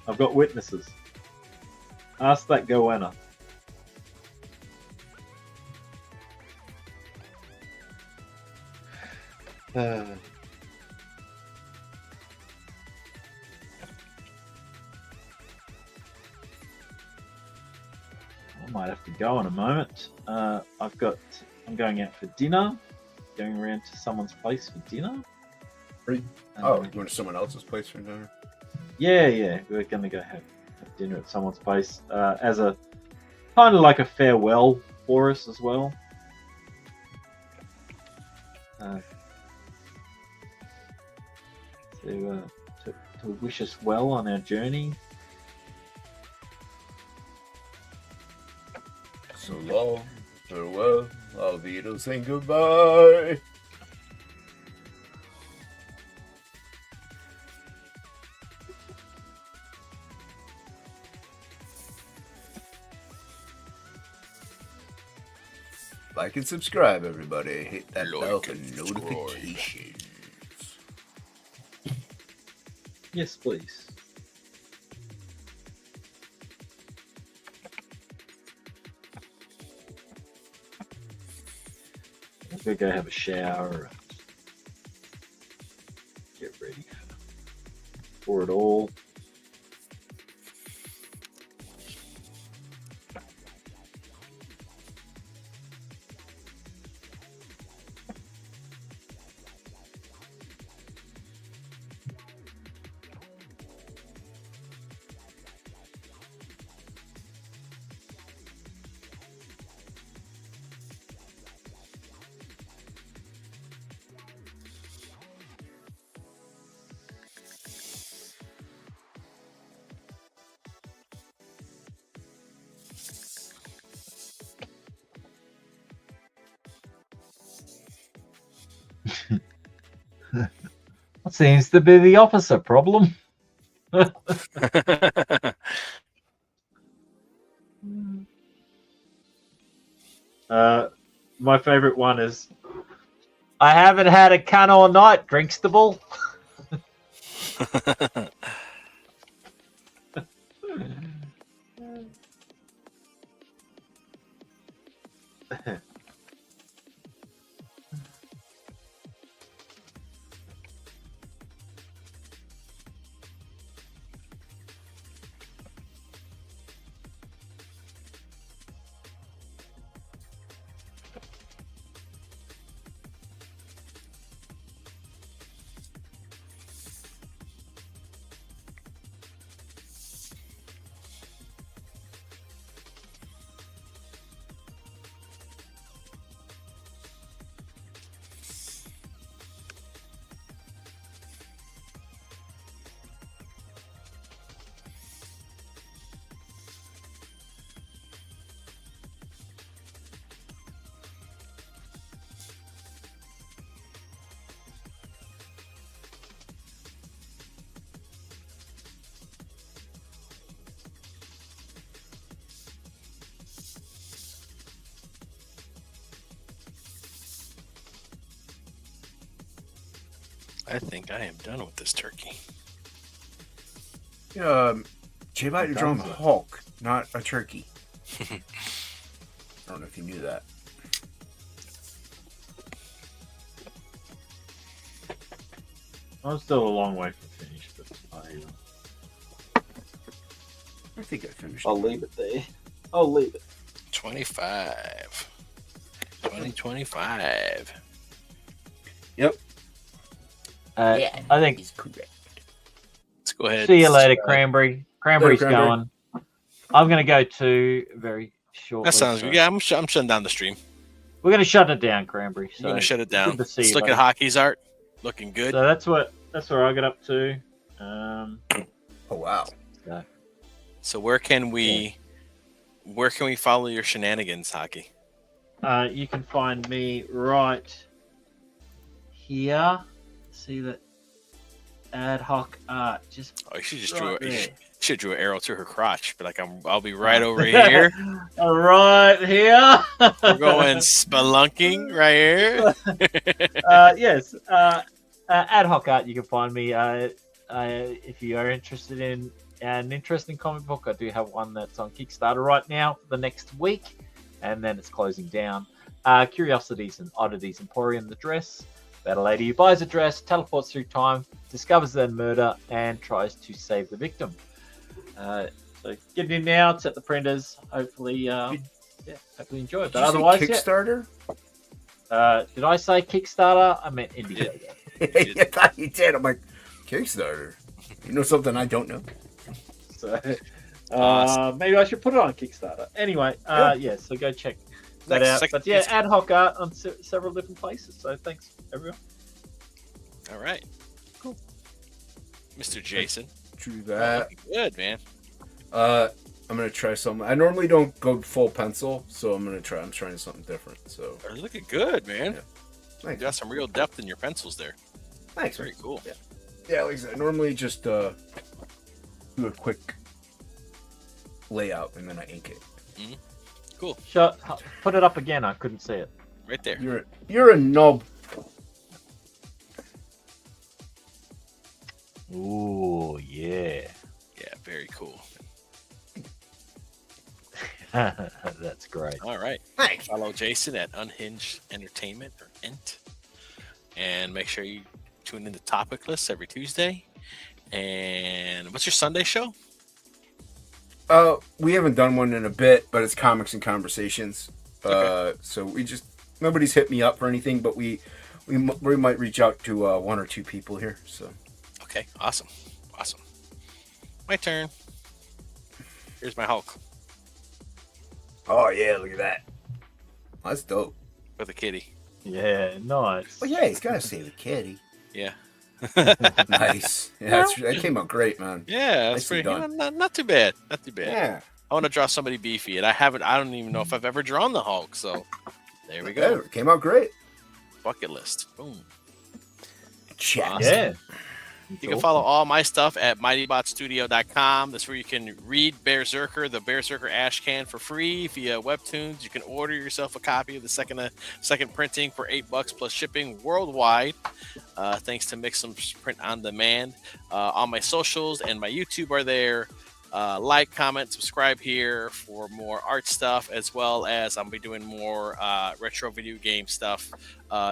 I've got witnesses. Ask that goanna. I might have to go in a moment. I'm going out for dinner. Going around to someone's place for dinner. Oh, you went to someone else's place for dinner? Yeah. We're gonna go have dinner at someone's place as a kind of like a farewell for us as well. To wish us well on our journey. So long, farewell, I'll be to saying goodbye. Like and subscribe, everybody. Hit that bell for notifications. Yes, please. I'm gonna go have a shower and get ready for it all. That seems to be the opposite problem. My favorite one is I haven't had a can all night, Drinkstable. I think I am done with this turkey. J-Bot, you're drawing the Hulk, not a turkey. I don't know if you knew that. I'm still a long way from finished, but I think I finished. I'll leave it there. I'll leave it. 25. 2025. Yep. I think. He's correct. Let's go ahead. See you later, Cranberry. Cranberry's Cranberry. going. I'm going to go to very shortly. That sounds so good. Yeah, I'm shutting down the stream. We're going to shut it down, Cranberry. So You're gonna shut it down. good to see Let's you, look at buddy. hockey's art. Looking good. So that's where I got up to. Oh wow. So where can we follow your shenanigans, hockey? You can find me right here. See that ad hoc art. Just Oh, you should just right you there. should drew an arrow to her crotch. But like I'll be right over here. Right here. We're going spelunking right here. Yes. Ad hoc art. You can find me. If you are interested in an interesting comic book, I do have one that's on Kickstarter right now for the next week, and then it's closing down. Curiosities and Oddities Emporium, the dress. About a lady who buys a dress, teleports through time, discovers their murder, and tries to save the victim. So get in now. It's at the printers. Hopefully, hopefully enjoy it. But otherwise, Kickstarter. did I say Kickstarter? I meant Indiegogo. I thought you did. I'm like, Kickstarter. You know something I don't know? So Awesome. maybe I should put it on Kickstarter. Anyway, so go check that Next out. second- But yeah, ad hoc art on several different places. So thanks, everyone. All right. Cool. Mr. Jason. True that. Looking good, man. I'm gonna try something. I normally don't go full pencil, so I'm trying something different. So You're looking good, man. Yeah. You thanks. got some real depth in your pencils there. Thanks. Very cool. Yeah, like I said, I normally just do a quick layout and then I ink it. Cool. Put it up again. I couldn't see it. Right there. You're a knob. Ooh, yeah. Yeah, very cool. That's great. All right. Thanks. Follow Jason at Unhinged Entertainment or ENT. And make sure you tune in to Topicless every Tuesday. And what's your Sunday show? We haven't done one in a bit, but it's Comics and Conversations. Okay. So nobody's hit me up for anything, but we might reach out to one or two people here. So Okay, awesome. My turn. Here's my Hulk oh yeah, look at that. That's dope. with a kitty. Yeah, nice. Oh yeah, he's gotta save the kitty. Yeah. Nice. Yeah, that came out great, man. Yeah, that's Nicely pretty done. not too bad. Not too bad. Yeah. I want to draw somebody beefy, and I don't even know if I've ever drawn the Hulk, so there we Yeah, go. it came out great. Bucket list. Boom. Chat. Awesome. Yeah. You can follow all my stuff at MightyBotStudio.com. That's where you can read Berserker, the Berserker Ash Can for free via Webtoons. You can order yourself a copy of the second printing for $8 plus shipping worldwide. Thanks to Mixum's Print on Demand. All my socials and my YouTube are there. Like, comment, subscribe here for more art stuff, as well as I'll be doing more retro video game stuff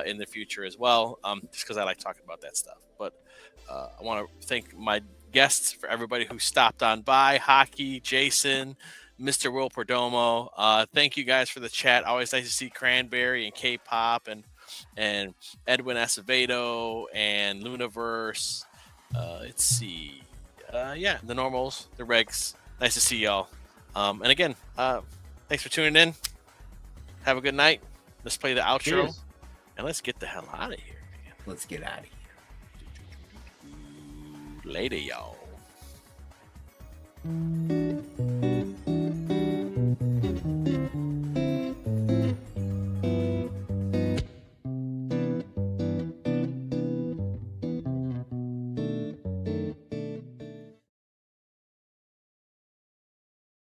in the future as well, just because I like talking about that stuff. But I want to thank my guests for everybody who stopped on by. Hockey, Jason, Mr. Will Perdomo. Thank you guys for the chat. Always nice to see Cranberry and K-Pop and Edwin Acevedo and Lunaverse. Let's see. The normals, the regs. Nice to see y'all. And again, thanks for tuning in. Have a good night. Let's play the outro. Cheers. And let's get the hell out of here. Let's get out of here. Later, y'all.